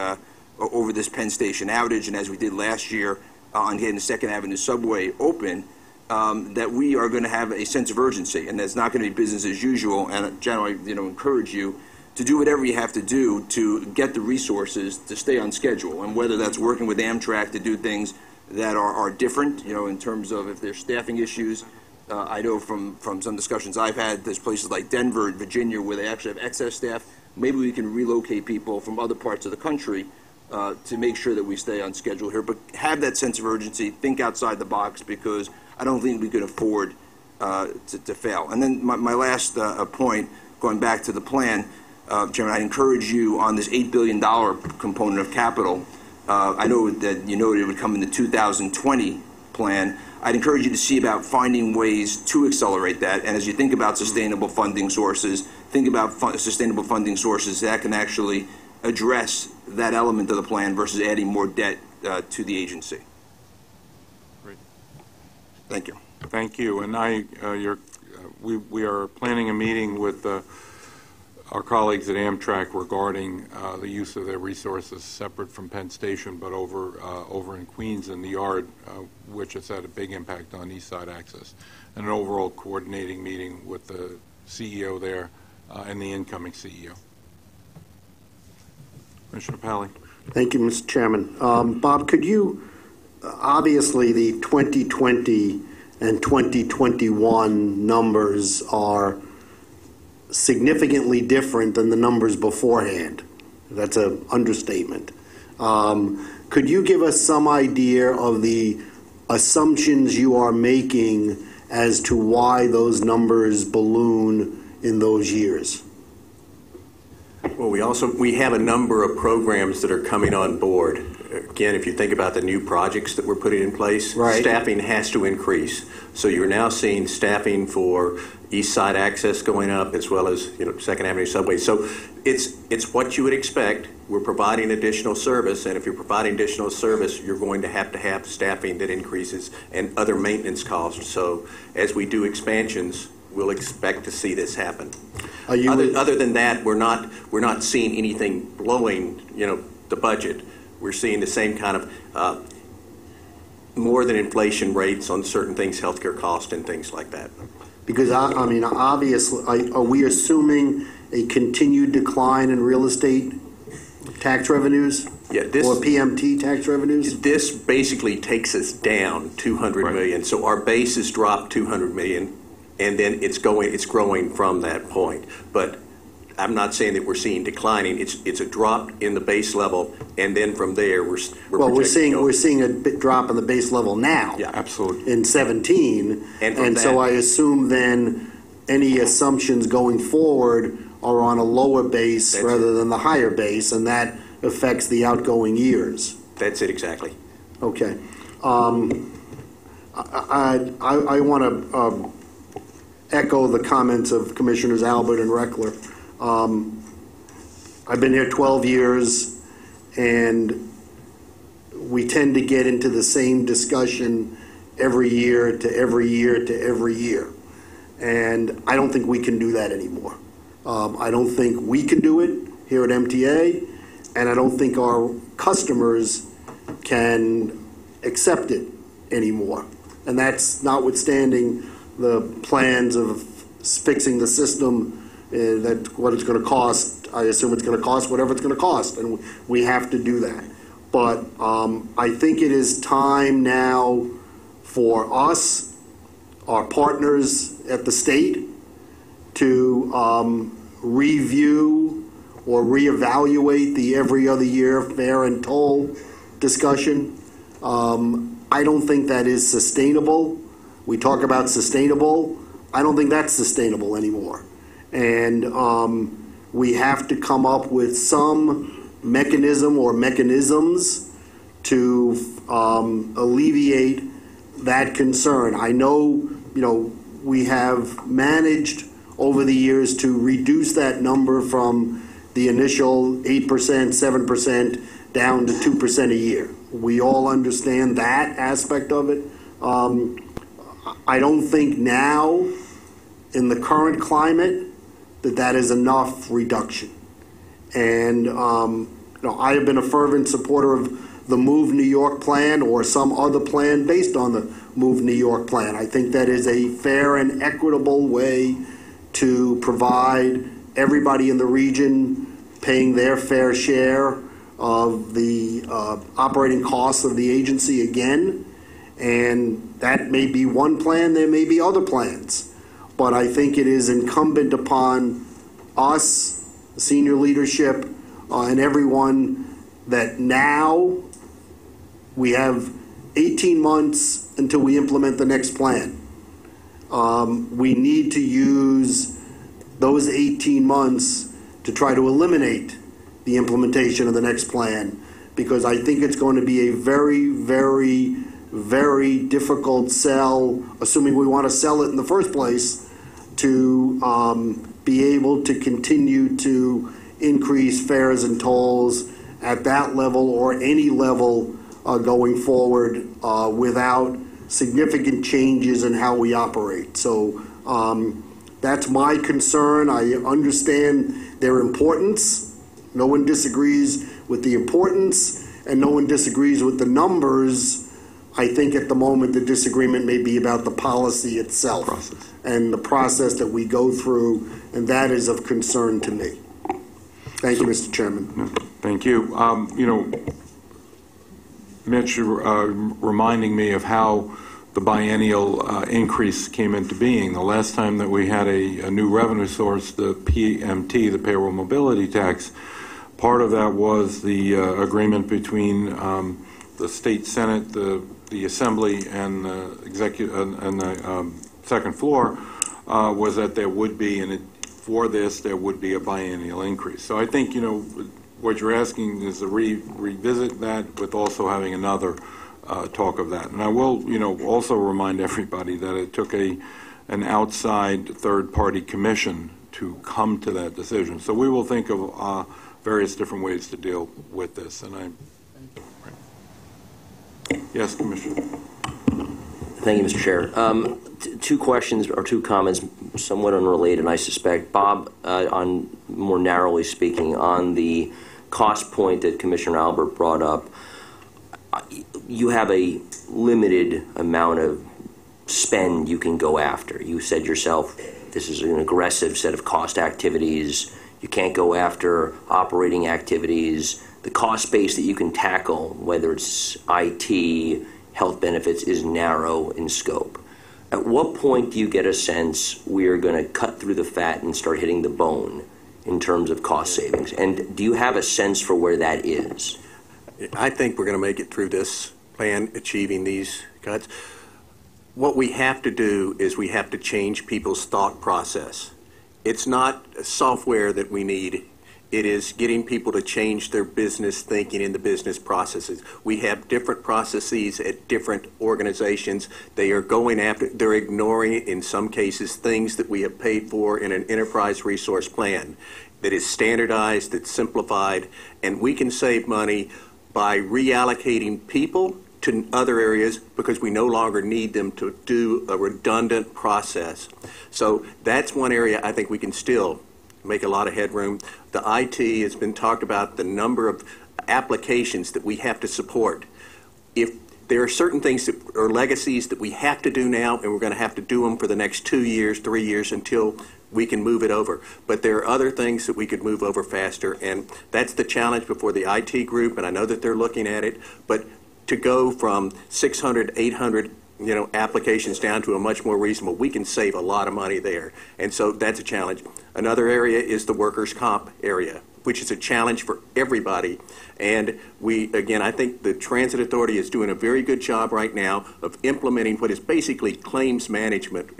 over this Penn Station outage, and as we did last year on getting the 2nd Avenue subway open, that we are going to have a sense of urgency, and that's not going to be business as usual. And generally, encourage you to do whatever you have to do to get the resources to stay on schedule, and whether that's working with Amtrak to do things that are different, in terms of if there's staffing issues. I know from some discussions I've had, there's places like Denver and Virginia where they actually have excess staff. Maybe we can relocate people from other parts of the country to make sure that we stay on schedule here. But have that sense of urgency, think outside the box, because I don't think we can afford to fail. And then my last point, going back to the plan, Chairman, I encourage you on this $8 billion component of capital. I know that you noted it would come in the 2020 plan. I'd encourage you to see about finding ways to accelerate that. And as you think about sustainable funding sources, think about sustainable funding sources that can actually address that element of the plan versus adding more debt to the agency. Great. Thank you. Thank you. And we are planning a meeting with our colleagues at Amtrak regarding the use of their resources separate from Penn Station, but over in Queens in the Yard, which has had a big impact on East Side Access, and an overall coordinating meeting with the CEO there and the incoming CEO. Commissioner Pally. Thank you, Mr. Chairman. Bob, could you, obviously the 2020 and 2021 numbers are significantly different than the numbers beforehand. That's an understatement. Could you give us some idea of the assumptions you are making as to why those numbers balloon in those years? Well, we have a number of programs that are coming on board. Again, if you think about the new projects that we're putting in place, right, staffing has to increase. So you're now seeing staffing for East Side Access going up, as well as 2nd Avenue subway. So it's what you would expect. We're providing additional service, and if you're providing additional service, you're going to have staffing that increases and other maintenance costs. So as we do expansions, we'll expect to see this happen. Other than that, we're not seeing anything blowing the budget. We're seeing the same kind of more than inflation rates on certain things, healthcare costs and things like that. Because, I mean, obviously, are we assuming a continued decline in real estate tax revenues? Yeah, or PMT tax revenues? This basically takes us down $200 million. So our base has dropped $200 million, and then it's growing from that point. But I'm not saying that we're seeing declining. It's a drop in the base level, and then from there we're seeing a drop in the base level now. Yeah, absolutely. In 17, and so I assume then any assumptions going forward are on a lower base rather than the higher base, and that affects the outgoing years. That's it exactly. Okay. I want to echo the comments of Commissioners Albert and Reckler. I've been here 12 years, and we tend to get into the same discussion every year to every year to every year. And I don't think we can do that anymore. I don't think we can do it here at MTA, and I don't think our customers can accept it anymore. And that's notwithstanding the plans of fixing the system, that what it's going to cost. I assume it's going to cost whatever it's going to cost, and we have to do that. But I think it is time now for us, our partners at the state, to review or reevaluate the every other year fare and toll discussion. I don't think that is sustainable. We talk about sustainable. I don't think that's sustainable anymore. And we have to come up with some mechanism or mechanisms to alleviate that concern. I know, we have managed over the years to reduce that number from the initial 8%, 7% down to 2% a year. We all understand that aspect of it. I don't think now, in the current climate, that is enough reduction. And I have been a fervent supporter of the Move New York plan or some other plan based on the Move New York plan. I think that is a fair and equitable way to provide everybody in the region paying their fair share of the operating costs of the agency again. And that may be one plan, there may be other plans. But I think it is incumbent upon us, the senior leadership, and everyone that now we have 18 months until we implement the next plan. We need to use those 18 months to try to eliminate the implementation of the next plan, because I think it's going to be a very, very, very difficult sell, assuming we want to sell it in the first place, to be able to continue to increase fares and tolls at that level or any level going forward without significant changes in how we operate. So that's my concern. I understand their importance. No one disagrees with the importance, and no one disagrees with the numbers. I think at the moment the disagreement may be about the policy itself and the process that we go through, and that is of concern to me. Thank you, Mr. Chairman. Thank you. Mitch, reminding me of how the biennial increase came into being. The last time that we had a new revenue source, the PMT, the payroll mobility tax, part of that was the agreement between the state senate, the assembly, and the executive and the second floor, was that there would be, and for this there would be a biennial increase. So I think what you're asking is to revisit that, with also having another talk of that. And I will also remind everybody that it took an outside third-party commission to come to that decision. So we will think of various different ways to deal with this. And yes, Commissioner. Thank you, Mr. Chair. Two questions or two comments, somewhat unrelated, I suspect. Bob, on more narrowly speaking, on the cost point that Commissioner Albert brought up, you have a limited amount of spend you can go after. You said yourself, this is an aggressive set of cost activities. You can't go after operating activities. The cost base that you can tackle, whether it's IT, health benefits, is narrow in scope. At what point do you get a sense we are going to cut through the fat and start hitting the bone in terms of cost savings? And do you have a sense for where that is? I think we're going to make it through this plan, achieving these cuts. What we have to do is we have to change people's thought process. It's not software that we need. It is getting people to change their business thinking and the business processes. We have different processes at different organizations. They are going after, they're ignoring, in some cases, things that we have paid for in an enterprise resource plan that is standardized, that's simplified, and we can save money by reallocating people to other areas because we no longer need them to do a redundant process. So that's one area I think we can still make a lot of headroom. The IT has been talked about, the number of applications that we have to support. If there are certain things that are legacies that we have to do now, and we're going to have to do them for the next 2 years, 3 years until we can move it over. But there are other things that we could move over faster, and that's the challenge before the IT group, and I know that they're looking at it, but to go from 600, 800 applications down to a much more reasonable, we can save a lot of money there. And so that's a challenge. Another area is the workers' comp area, which is a challenge for everybody. And I think the Transit Authority is doing a very good job right now of implementing what is basically claims management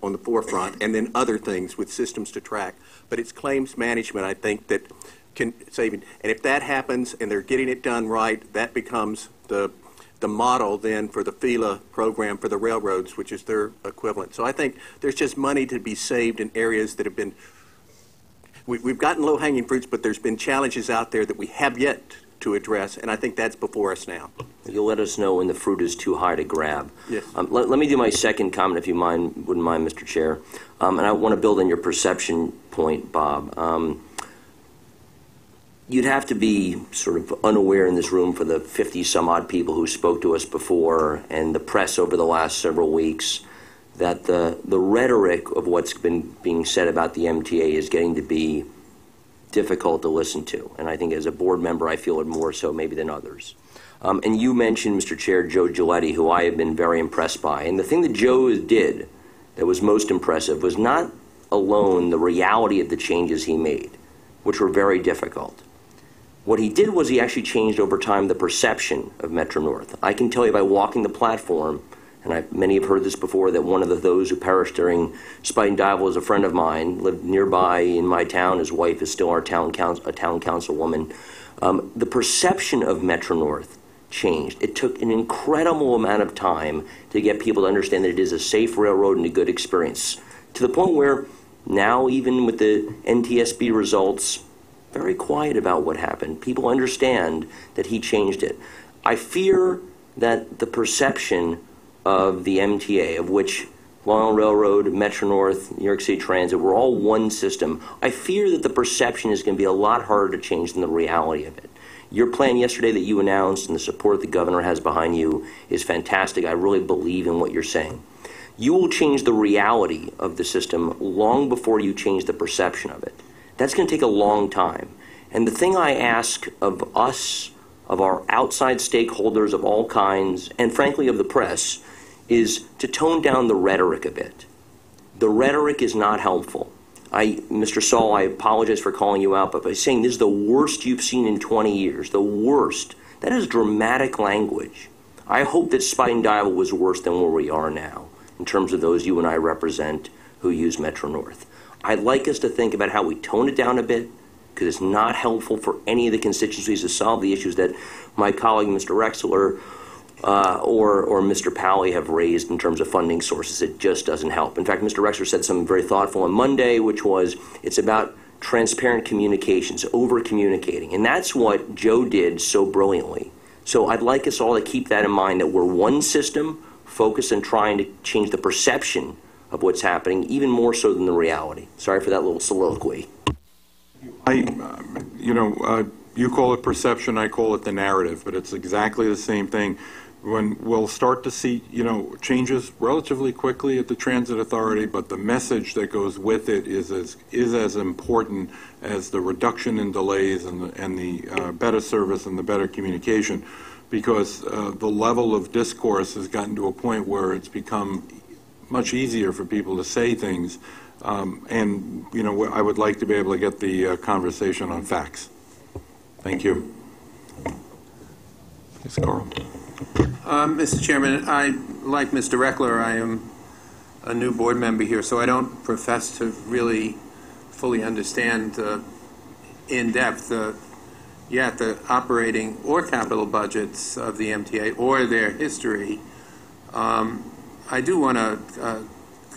on the forefront, and then other things with systems to track. But it's claims management, I think, that can save. And if that happens and they're getting it done right, that becomes the model then for the FELA program for the railroads, which is their equivalent. So I think there's just money to be saved in areas that have been, we've gotten low-hanging fruits, but there's been challenges out there that we have yet to address, and I think that's before us now. You'll let us know when the fruit is too high to grab. Yes. Let me do my second comment, if you wouldn't mind, Mr. Chair. And I want to build on your perception point, Bob. You'd have to be sort of unaware in this room for the 50-some-odd people who spoke to us before and the press over the last several weeks that the rhetoric of what's been being said about the MTA is getting to be difficult to listen to. And I think as a board member, I feel it more so maybe than others. And you mentioned, Mr. Chair, Joe Giletti, who I have been very impressed by. And the thing that Joe did that was most impressive was not alone the reality of the changes he made, which were very difficult. What he did was he actually changed over time the perception of Metro-North. I can tell you by walking the platform, and many have heard this before, that one of those who perished during Spite and Dival is a friend of mine, lived nearby in my town. His wife is still a town councilwoman. The perception of Metro-North changed. It took an incredible amount of time to get people to understand that it is a safe railroad and a good experience, to the point where now, even with the NTSB results, very quiet about what happened. People understand that he changed it. I fear that the perception of the MTA, of which Long Island Railroad, Metro-North, New York City Transit, we're all one system. I fear that the perception is going to be a lot harder to change than the reality of it. Your plan yesterday that you announced and the support the governor has behind you is fantastic. I really believe in what you're saying. You will change the reality of the system long before you change the perception of it. That's going to take a long time. And the thing I ask of us, of our outside stakeholders of all kinds, and frankly of the press, is to tone down the rhetoric a bit. The rhetoric is not helpful. Mr. Saul, I apologize for calling you out, but by saying this is the worst you've seen in 20 years, the worst, that is dramatic language. I hope that Spite and Dival was worse than where we are now, in terms of those you and I represent who use Metro-North. I'd like us to think about how we tone it down a bit, because it's not helpful for any of the constituencies to solve the issues that my colleague, Mr. Rexler, or Mr. Pally have raised in terms of funding sources. It just doesn't help. In fact, Mr. Rexler said something very thoughtful on Monday, which was it's about transparent communications, over-communicating. And that's what Joe did so brilliantly. So I'd like us all to keep that in mind, that we're one system, focused on trying to change the perception of what's happening, even more so than the reality. Sorry for that little soliloquy. You call it perception, I call it the narrative, but it's exactly the same thing. When we'll start to see, changes relatively quickly at the Transit Authority, but the message that goes with it is as important as the reduction in delays and the better service and the better communication, because the level of discourse has gotten to a point where it's become much easier for people to say things And, I would like to be able to get the conversation on facts. Thank you. Yes, Carl. Mr. Chairman, like Mr. Reckler, I am a new board member here, so I don't profess to really fully understand in depth the operating or capital budgets of the MTA or their history. I do want to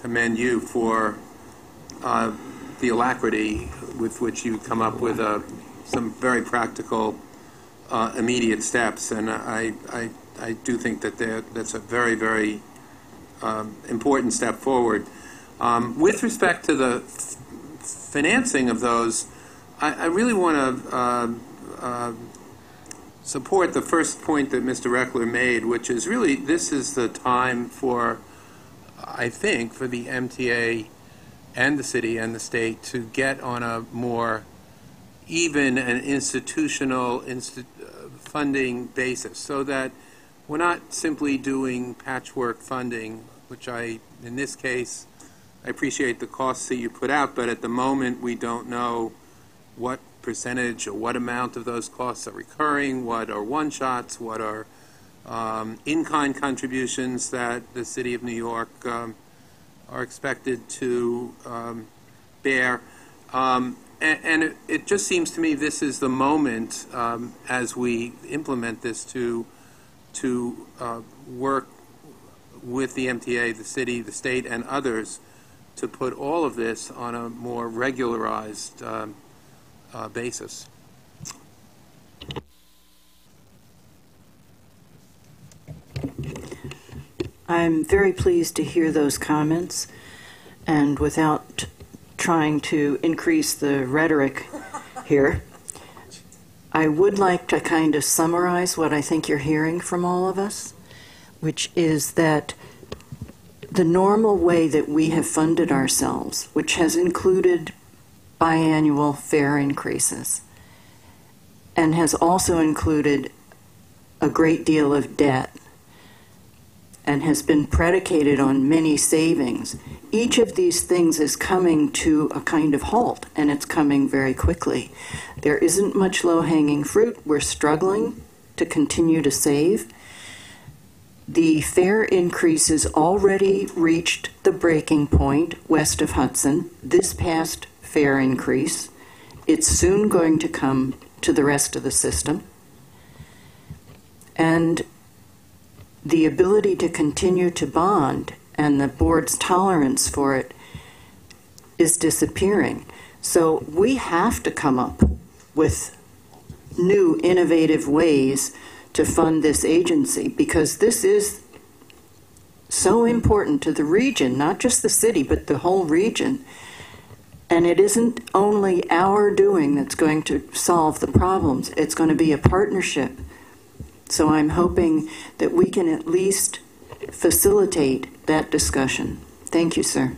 commend you for the alacrity with which you come up with some very practical immediate steps, and I do think that that's a very, very important step forward. With respect to the financing of those, I really want to support the first point that Mr. Reckler made, which is really this is the time for, I think, for the MTA and the city and the state to get on a more even and institutional funding basis, so that we're not simply doing patchwork funding, which in this case, I appreciate the costs that you put out, but at the moment we don't know what percentage or what amount of those costs are recurring, what are one-shots, what are in-kind contributions that the City of New York are expected to bear. And it just seems to me this is the moment as we implement this to work with the MTA, the city, the state, and others to put all of this on a more regularized basis. I'm very pleased to hear those comments, and without trying to increase the rhetoric here, I would like to kind of summarize what I think you're hearing from all of us, which is that the normal way that we have funded ourselves, which has included biannual fare increases and has also included a great deal of debt and has been predicated on many savings, each of these things is coming to a kind of halt, and it's coming very quickly. There isn't much low-hanging fruit. We're struggling to continue to save. The fare increases already reached the breaking point west of Hudson. This past fare increase, it's soon going to come to the rest of the system. And the ability to continue to bond and the board's tolerance for it is disappearing. So we have to come up with new, innovative ways to fund this agency, because this is so important to the region, not just the city, but the whole region. And it isn't only our doing that's going to solve the problems. It's going to be a partnership. So I'm hoping that we can at least facilitate that discussion. Thank you, sir.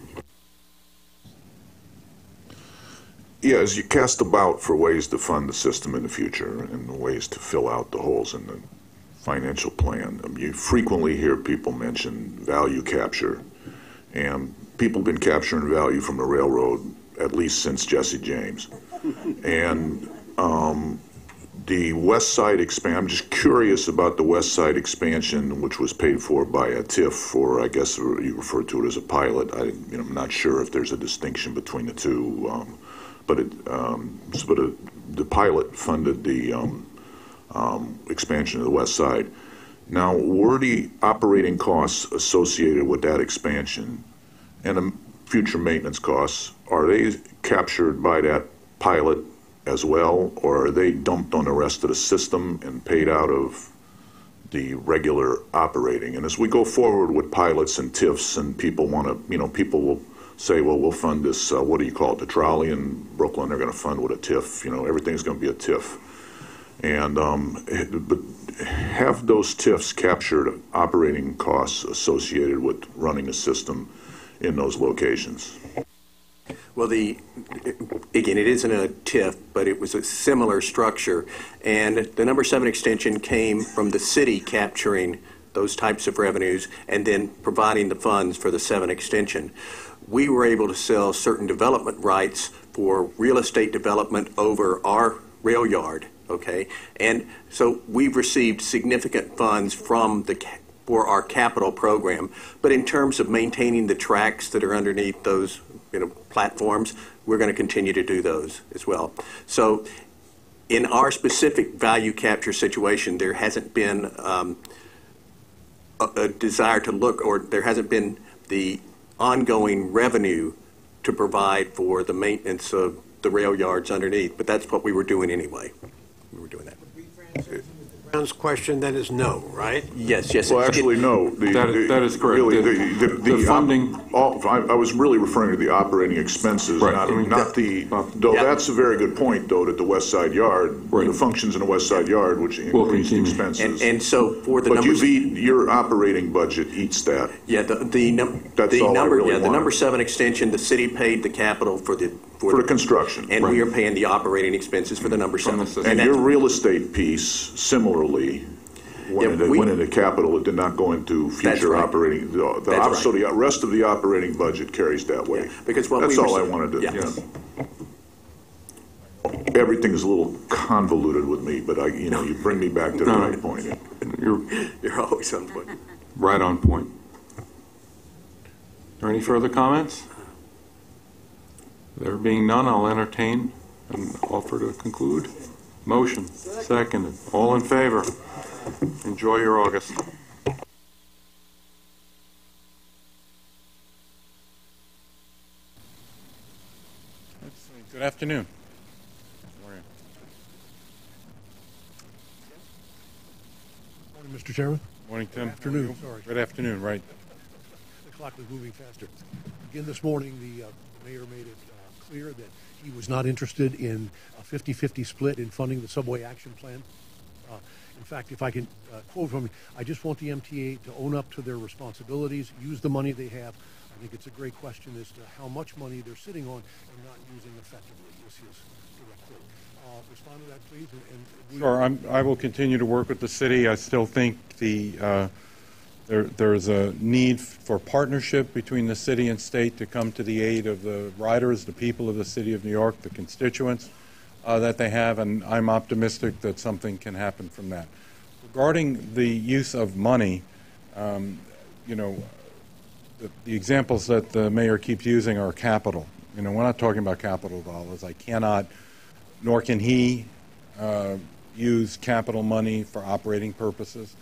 Yeah, as you cast about for ways to fund the system in the future and ways to fill out the holes in the financial plan, you frequently hear people mention value capture. And people have been capturing value from the railroad at least since Jesse James. And the West Side expansion, I'm just curious about the West Side expansion, which was paid for by a TIF, or I guess you refer to it as a pilot. I'm not sure if there's a distinction between the two, but the pilot funded the expansion of the West Side. Now, were the operating costs associated with that expansion and the future maintenance costs, are they captured by that pilot as well, or are they dumped on the rest of the system and paid out of the regular operating? And as we go forward with pilots and TIFs, and people want to, people will say, well, we'll fund this, what do you call it, the trolley in Brooklyn, they're going to fund with a TIF, everything's going to be a TIF. And but have those TIFs captured operating costs associated with running a system in those locations? Well, again, it isn't a TIF, but it was a similar structure. And the number 7 extension came from the city capturing those types of revenues and then providing the funds for the 7 extension. we were able to sell certain development rights for real estate development over our rail yard, okay? And so we've received significant funds from for our capital program. But in terms of maintaining the tracks that are underneath those platforms, we're going to continue to do those as well. So in our specific value capture situation, there hasn't been a desire to look, or there hasn't been the ongoing revenue to provide for the maintenance of the rail yards underneath, but that's what we were doing anyway. We were doing that. Brown's question then is no, right? Yes, yes. Well, actually, no. That is correct. Really, the funding. I was really referring to the operating expenses, Right. not the. Though that's a very good point, though, that the West Side Yard, the functions in the West Side Yard, which increase the expenses. And so for the but numbers, your operating budget eats that. Yeah, the number 7 extension, the city paid the capital for the construction, and we are paying the operating expenses for the number 7. And your real estate piece, similarly, went into capital. It did not go into future operating. So the rest of the operating budget carries that way. Yeah, because that's all I wanted to. Yeah. Everything is a little convoluted with me, but you bring me back to the right point. You're always on point. Right on point. Are there any further comments? There being none, I'll entertain an offer to conclude. Motion. Seconded. All in favor? Enjoy your August. Good afternoon. Morning, Mr. Chairman. Morning, Tim. Good afternoon. Sorry. Good afternoon, right. The clock was moving faster. Again, this morning, the mayor made it clear that he was not interested in a 50-50 split in funding the subway action plan. In fact, if I can quote from him, I just want the MTA to own up to their responsibilities, use the money they have. I think it's a great question as to how much money they're sitting on and not using effectively. This is direct quote. Respond to that, please. Sure. I will continue to work with the city. I still think there's a need for partnership between the city and state to come to the aid of the riders, the people of the city of New York, the constituents that they have, and I'm optimistic that something can happen from that. Regarding the use of money, the examples that the mayor keeps using are capital. We're not talking about capital dollars. I cannot, nor can he, use capital money for operating purposes.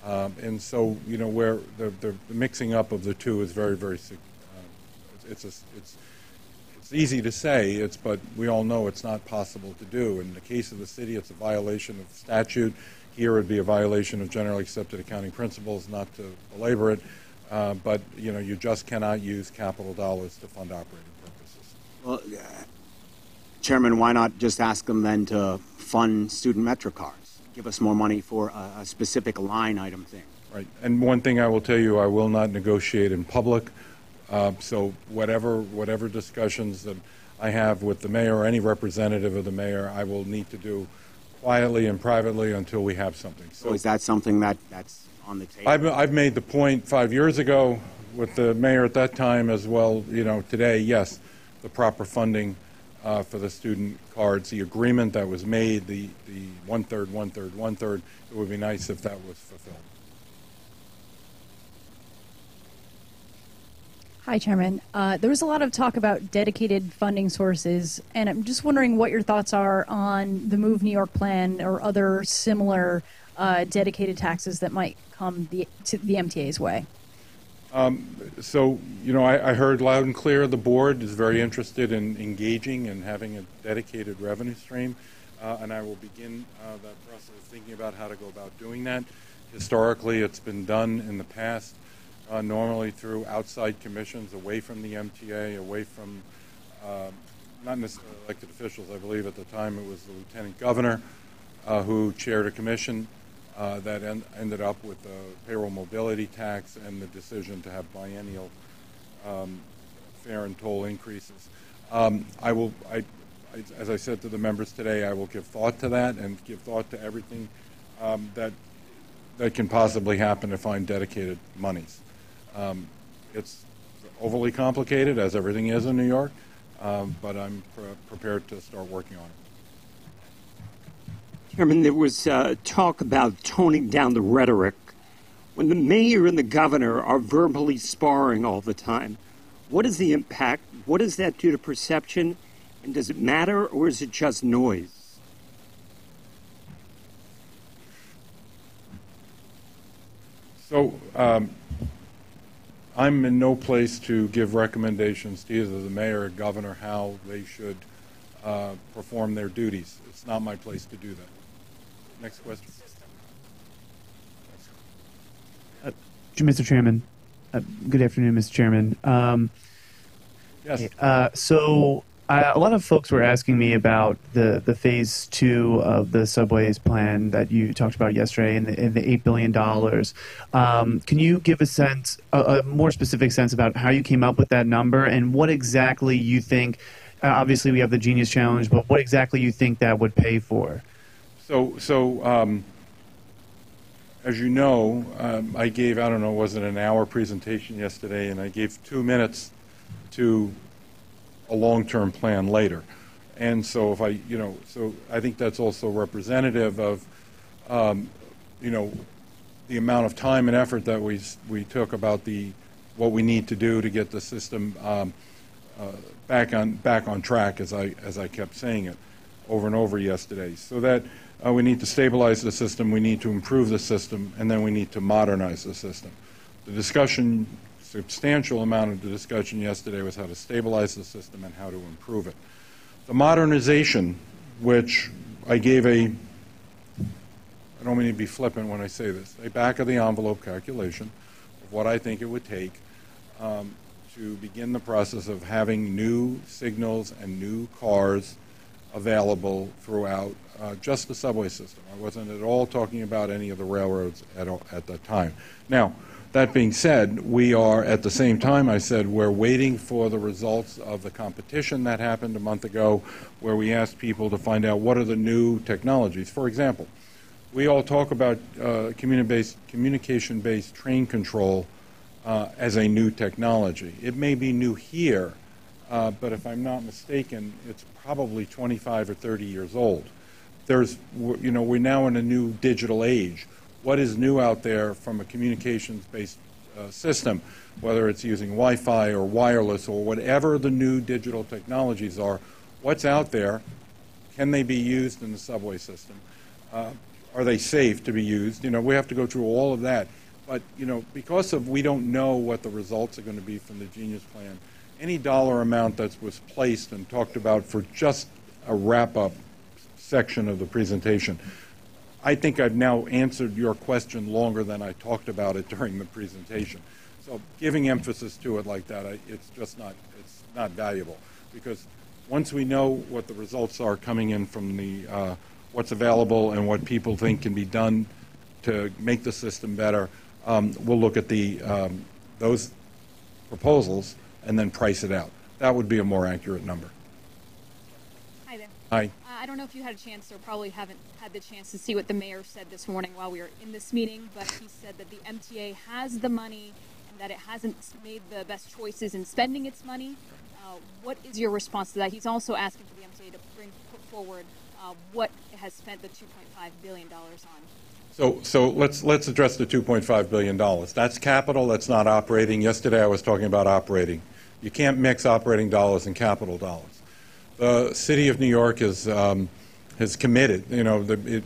And so, where the mixing up of the two is very, very, it's easy to say, but we all know it's not possible to do. In the case of the city, it's a violation of statute. Here, it would be a violation of generally accepted accounting principles, not to belabor it. But, you just cannot use capital dollars to fund operating purposes. Well, Chairman, why not just ask them then to fund student MetroCards? Give us more money for a specific line item thing. Right. And one thing I will tell you, I will not negotiate in public. So whatever discussions that I have with the mayor or any representative of the mayor, I will need to do quietly and privately until we have something. So is that something that's on the table? I've made the point 5 years ago with the mayor at that time as well, today, yes, the proper funding for the student cards, the agreement that was made, the 1/3, 1/3, 1/3, it would be nice if that was fulfilled. Hi, Chairman. There was a lot of talk about dedicated funding sources, and I'm just wondering what your thoughts are on the Move New York plan or other similar dedicated taxes that might come to the MTA's way. I heard loud and clear the board is very interested in engaging and having a dedicated revenue stream, and I will begin that process of thinking about how to go about doing that. Historically, it's been done in the past normally through outside commissions, away from the MTA, away from not necessarily elected officials. I believe at the time it was the lieutenant governor who chaired a commission that ended up with a payroll mobility tax and the decision to have biennial fare and toll increases. As I said to the members today, I will give thought to that and give thought to everything that can possibly happen to find dedicated monies. It's overly complicated, as everything is in New York, but I'm prepared to start working on it. Chairman, there was talk about toning down the rhetoric. When the mayor and the governor are verbally sparring all the time, what is the impact? What does that do to perception? And does it matter, or is it just noise? So I'm in no place to give recommendations to either the mayor or governor how they should perform their duties. It's not my place to do that. Next question. Mr. Chairman, good afternoon, Mr. Chairman. Yes. So a lot of folks were asking me about the phase 2 of the subways plan that you talked about yesterday and the $8 billion. Can you give a more specific sense about how you came up with that number and what exactly you think, obviously we have the Genius Challenge, but what exactly you think that would pay for? So as you know, I gave, I don't know, was it an hour presentation yesterday, and I gave 2 minutes to a long-term plan later. And so if I, so I think that's also representative of, the amount of time and effort that we took about what we need to do to get the system back on track, as I kept saying it over and over yesterday. So that we need to stabilize the system, we need to improve the system, and then we need to modernize the system. The discussion, substantial amount of the discussion yesterday was how to stabilize the system and how to improve it. The modernization, which I gave I don't mean to be flippant when I say this, a back-of-the-envelope calculation of what I think it would take to begin the process of having new signals and new cars available throughout just the subway system. I wasn't at all talking about any of the railroads at that time. Now, that being said, we are, at the same time, I said, we're waiting for the results of the competition that happened a month ago, where we asked people to find out what are the new technologies. For example, we all talk about communication-based train control as a new technology. It may be new here, but if I'm not mistaken, it's probably 25 or 30 years old. We're now in a new digital age. What is new out there from a communications-based system, whether it's using Wi-Fi or wireless or whatever the new digital technologies are, what's out there? Can they be used in the subway system? Are they safe to be used? We have to go through all of that. But, because we don't know what the results are going to be from the Genius Plan, any dollar amount that was placed and talked about for just a wrap-up section of the presentation, I think I've now answered your question longer than I talked about it during the presentation. So giving emphasis to it like that, it's just not, it's not valuable, because once we know what the results are coming in from the what's available and what people think can be done to make the system better, we'll look at those proposals and then price it out. That would be a more accurate number. Hi there. Hi. I don't know if you had a chance or probably haven't had the chance to see what the mayor said this morning while we were in this meeting, but he said that the MTA has the money and that it hasn't made the best choices in spending its money. What is your response to that? He's also asking for the MTA to put forward what it has spent the $2.5 billion on. So let's address the $2.5 billion. That's capital, that's not operating. Yesterday I was talking about operating. You can't mix operating dollars and capital dollars. The City of New York has committed, the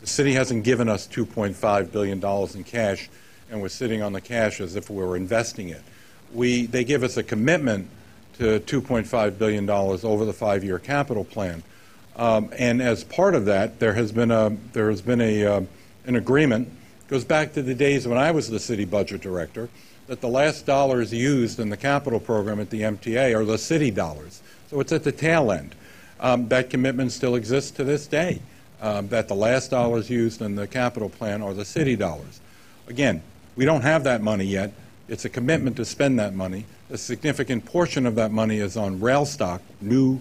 city hasn't given us $2.5 billion in cash, and we're sitting on the cash as if we were investing it. They give us a commitment to $2.5 billion over the 5-year capital plan. And as part of that, there has been an agreement, goes back to the days when I was the city budget director, that the last dollars used in the capital program at the MTA are the city dollars. So it's at the tail end. That commitment still exists to this day, that the last dollars used in the capital plan are the city dollars. Again, we don't have that money yet. It's a commitment to spend that money. A significant portion of that money is on rail stock, new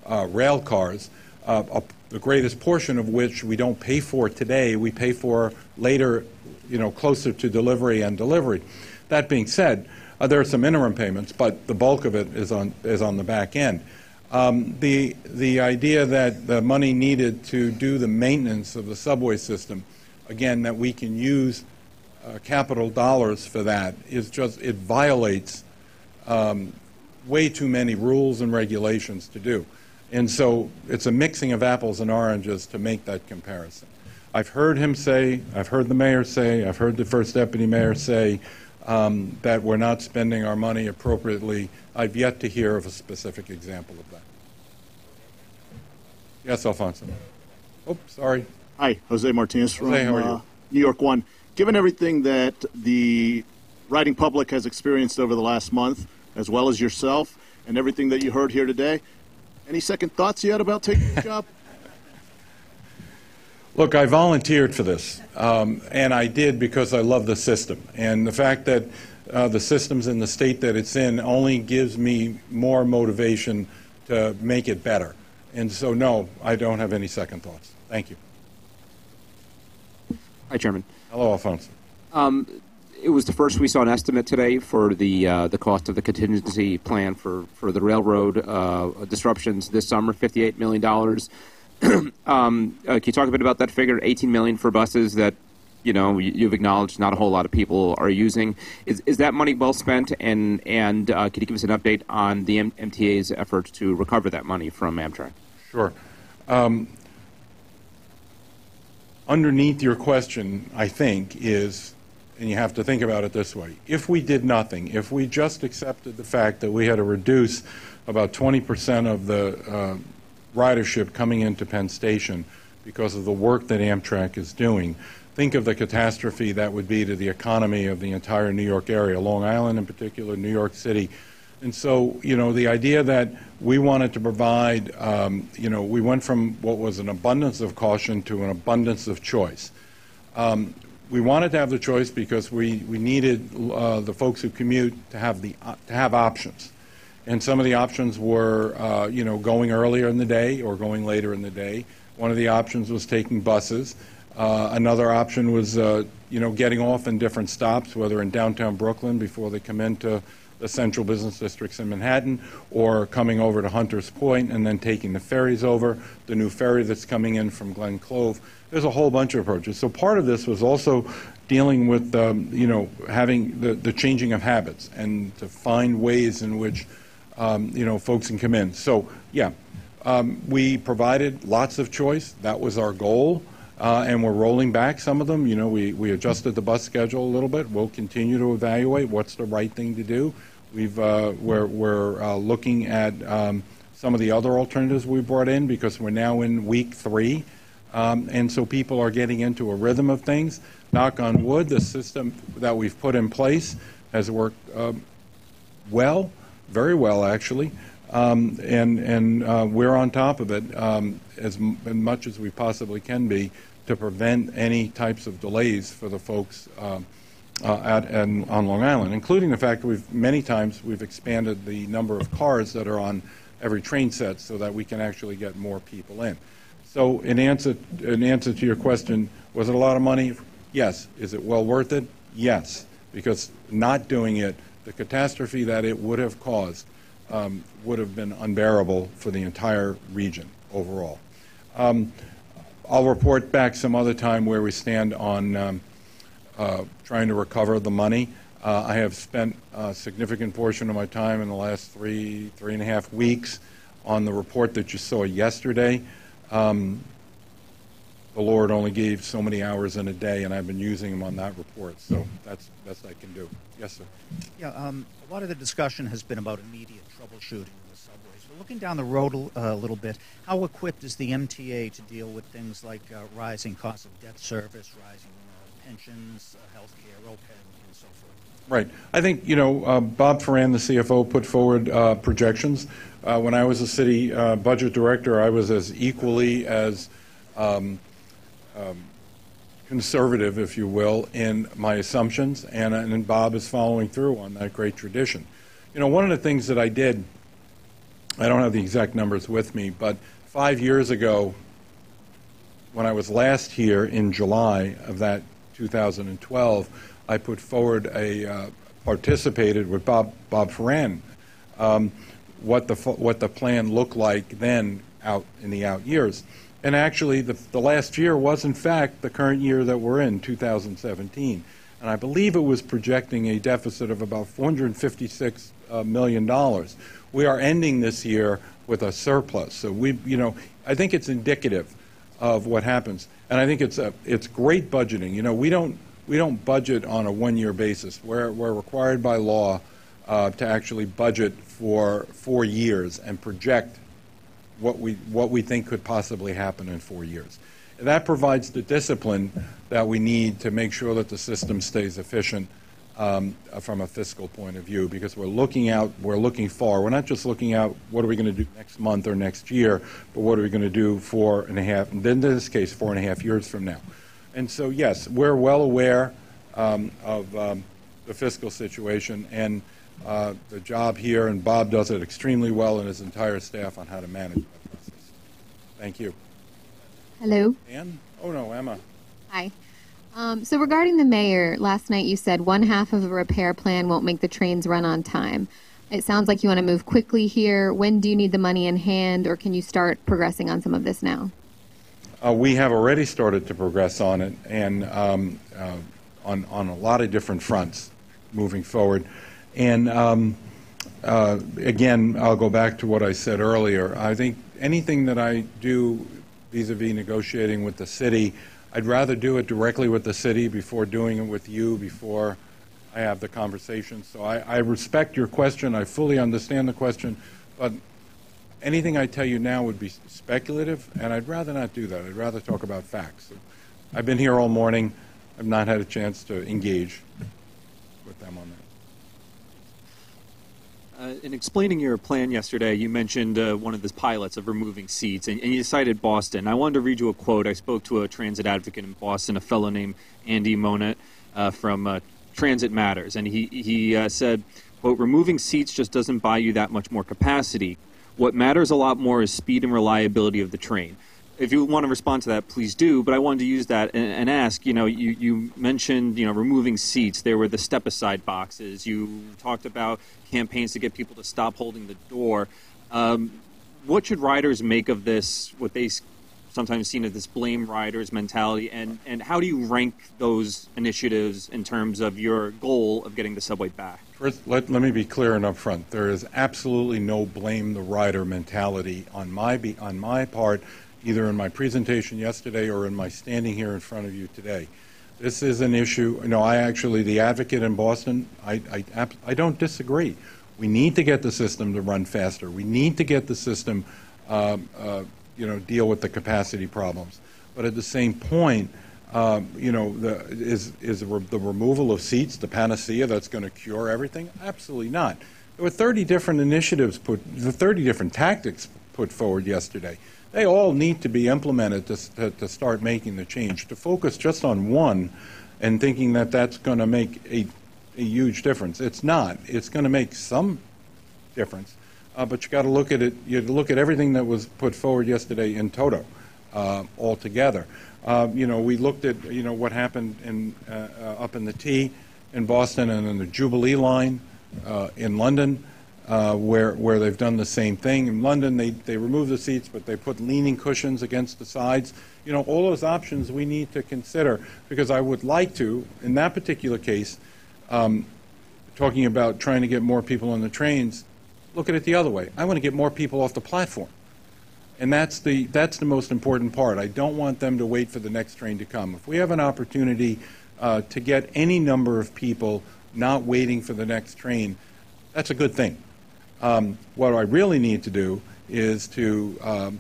rail cars, the greatest portion of which we don't pay for today, we pay for later, closer to delivery and delivery. That being said, there are some interim payments, but the bulk of it is on the back end. The idea that the money needed to do the maintenance of the subway system, again, that we can use capital dollars for that, is just, it violates way too many rules and regulations to do. And so it's a mixing of apples and oranges to make that comparison. I've heard him say, I've heard the mayor say, I've heard the first deputy mayor say that we're not spending our money appropriately. I've yet to hear of a specific example of that. Yes, Alfonso. Oh, sorry. Hi, Jose Martinez from Jose, how are you? New York One. Given everything that the riding public has experienced over the last month, as well as yourself, and everything that you heard here today, any second thoughts yet about taking the job? Look, I volunteered for this, and I did because I love the system. And the fact that the system's in the state that it's in only gives me more motivation to make it better. And so, no, I don't have any second thoughts. Thank you. Hi, Chairman. Hello, Alfonso. It was the first we saw an estimate today for the cost of the contingency plan for the railroad disruptions this summer, $58 million. Can you talk a bit about that figure? $18 million for buses that, you know, you've acknowledged not a whole lot of people are using. Is that money well spent? And can you give us an update on the MTA's efforts to recover that money from Amtrak? Sure. Underneath your question, I think, is, and you have to think about it this way, if we did nothing, if we just accepted the fact that we had to reduce about 20% of the ridership coming into Penn Station because of the work that Amtrak is doing, think of the catastrophe that would be to the economy of the entire New York area, Long Island in particular, New York City. And so, you know, the idea that we wanted to provide, you know, we went from what was an abundance of caution to an abundance of choice. We wanted to have the choice because we needed the folks who commute to have options. And some of the options were, you know, going earlier in the day or going later in the day. One of the options was taking buses. Another option was, you know, getting off in different stops, whether in downtown Brooklyn before they come into the central business districts in Manhattan, or coming over to Hunters Point and then taking the ferries over, the new ferry that's coming in from Glen Clove. There's a whole bunch of approaches. So part of this was also dealing with, you know, having the changing of habits and to find ways in which, you know, folks can come in. So, yeah, we provided lots of choice. That was our goal. And we're rolling back some of them. You know, we adjusted the bus schedule a little bit. We'll continue to evaluate what's the right thing to do. We're looking at some of the other alternatives we brought in because we're now in week 3. And so people are getting into a rhythm of things. Knock on wood, the system that we've put in place has worked well, very well actually. And we're on top of it as much as we possibly can be to prevent any types of delays for the folks on Long Island, including the fact that many times we've expanded the number of cars that are on every train set so that we can actually get more people in. So in answer to your question, was it a lot of money? Yes. Is it well worth it? Yes. Because not doing it, the catastrophe that it would have caused would have been unbearable for the entire region overall. I'll report back some other time where we stand on trying to recover the money. I have spent a significant portion of my time in the last three and a half weeks on the report that you saw yesterday. The Lord only gave so many hours in a day, and I've been using them on that report, so that's the best I can do. Yes, sir. Yeah, a lot of the discussion has been about immediate troubleshooting in the subways. But looking down the road a little bit, how equipped is the MTA to deal with things like rising costs of debt service, rising pensions, health care, OPEB, and so forth? Right. I think, you know, Bob Ferran, the CFO, put forward projections. When I was a city budget director, I was as equally as conservative, if you will, in my assumptions, and Bob is following through on that great tradition. You know, one of the things that I did, I don't have the exact numbers with me, but 5 years ago, when I was last here in July of that 2012, I put forward a participated with Bob Ferran, what the plan looked like then out in the out years. And actually, the last year was, in fact, the current year that we're in, 2017. And I believe it was projecting a deficit of about $456 million. We are ending this year with a surplus. So I think it's indicative of what happens. And I think it's great budgeting. We don't budget on a one-year basis. We're required by law to actually budget for 4 years and project what we think could possibly happen in 4 years. And that provides the discipline that we need to make sure that the system stays efficient from a fiscal point of view, because we're looking far. We're not just looking out what are we going to do next month or next year, but what are we going to do 4.5, in this case 4.5 years from now. And so yes, we're well aware of the fiscal situation and the job here, and Bob does it extremely well and his entire staff on how to manage that process. Thank you. Hello. Ann? Oh no, Emma. Hi. So regarding the mayor, last night you said one half of a repair plan won't make the trains run on time. It sounds like you want to move quickly here. When do you need the money in hand, or can you start progressing on some of this now? We have already started to progress on it, and on a lot of different fronts moving forward. And again, I'll go back to what I said earlier. I think anything that I do vis-a-vis negotiating with the city, I'd rather do it directly with the city before doing it with you, before I have the conversation. So I respect your question. I fully understand the question, but anything I tell you now would be speculative, and I'd rather not do that. I'd rather talk about facts. I've been here all morning. I've not had a chance to engage with them on that. In explaining your plan yesterday, you mentioned one of the pilots of removing seats, and you cited Boston. I wanted to read you a quote. I spoke to a transit advocate in Boston, a fellow named Andy Monette from Transit Matters, and he said, quote, "Removing seats just doesn't buy you that much more capacity. What matters a lot more is speed and reliability of the train." If you want to respond to that, please do. But I wanted to use that and ask, you mentioned, removing seats. There were the step-aside boxes. You talked about campaigns to get people to stop holding the door. What should riders make of this, what they sometimes seen as this blame riders mentality, and how do you rank those initiatives in terms of your goal of getting the subway back? First, let me be clear and upfront. There is absolutely no blame the rider mentality on my part, either in my presentation yesterday or in my standing here in front of you today. This is an issue. The advocate in Boston, I don't disagree. We need to get the system to run faster. We need to get the system, deal with the capacity problems. But at the same point, is the removal of seats the panacea that's going to cure everything? Absolutely not. There were 30 different initiatives 30 different tactics put forward yesterday. They all need to be implemented to start making the change. To focus just on one and thinking that that's going to make a huge difference, it's not. It's going to make some difference, but you got to look at it. You look at everything that was put forward yesterday in toto, altogether. We looked at what happened up in the T in Boston and in the Jubilee line in London. Where they've done the same thing. In London, they remove the seats, but they put leaning cushions against the sides. All those options we need to consider, because I would like to, in that particular case, talking about trying to get more people on the trains, look at it the other way. I want to get more people off the platform. And that's the most important part. I don't want them to wait for the next train to come. If we have an opportunity to get any number of people not waiting for the next train, that's a good thing. What I really need to do is to,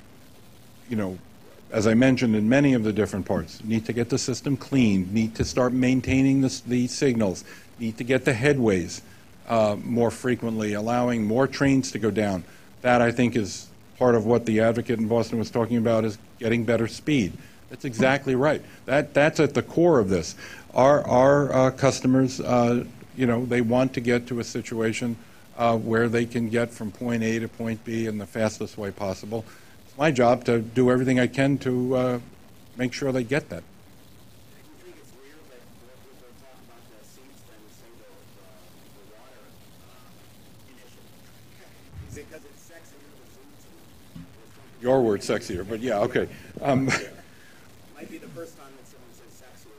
as I mentioned in many of the different parts, need to get the system clean, need to start maintaining the signals, need to get the headways more frequently, allowing more trains to go down. That, I think, is part of what the advocate in Boston was talking about, is getting better speed. That's exactly right. That's at the core of this. Our customers, they want to get to a situation where they can get from point A to point B in the fastest way possible. It's my job to do everything I can to make sure they get that. your word sexier, but yeah, okay. Might be the first time that someone says sexier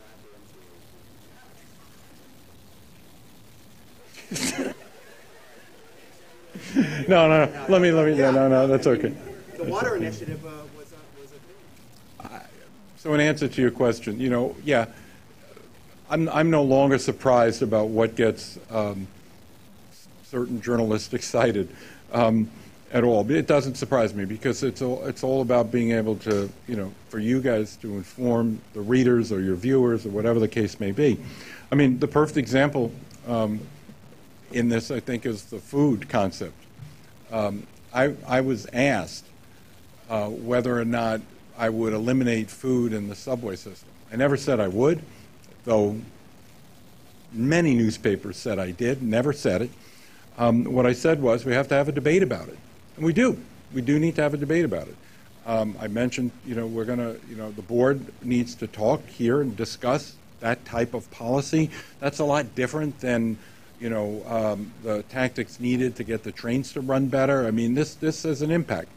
after No, let me, no, that's okay. The water initiative was a thing. So in answer to your question, yeah, I'm no longer surprised about what gets certain journalists excited at all. It doesn't surprise me because it's all about being able to, for you guys to inform the readers or your viewers or whatever the case may be. I mean, the perfect example in this, I think, is the food concept. I was asked whether or not I would eliminate food in the subway system. I never said I would, though many newspapers said I did, never said it. What I said was we have to have a debate about it. And we do. We do need to have a debate about it. I mentioned, we're going to, the board needs to talk here and discuss that type of policy. That's a lot different than, the tactics needed to get the trains to run better. I mean, this has an impact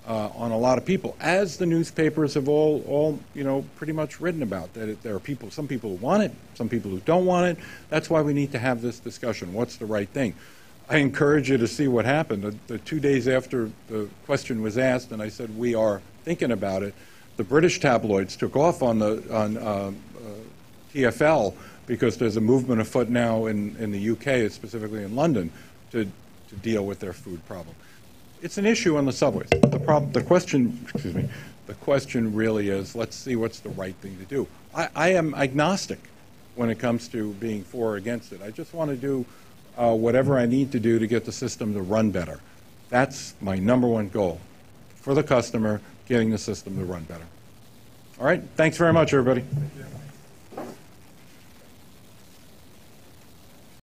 on a lot of people, as the newspapers have all pretty much written about. That there are some people who want it, some people who don't want it. That's why we need to have this discussion. What's the right thing? I encourage you to see what happened. The 2 days after the question was asked, and I said we are thinking about it, the British tabloids took off on TfL because there's a movement afoot now in the UK, specifically in London, to deal with their food problem. It's an issue on the subways. The question really is, let's see what's the right thing to do. I am agnostic when it comes to being for or against it. I just want to do whatever I need to do to get the system to run better. That's my number one goal for the customer, getting the system to run better. All right, thanks very much, everybody.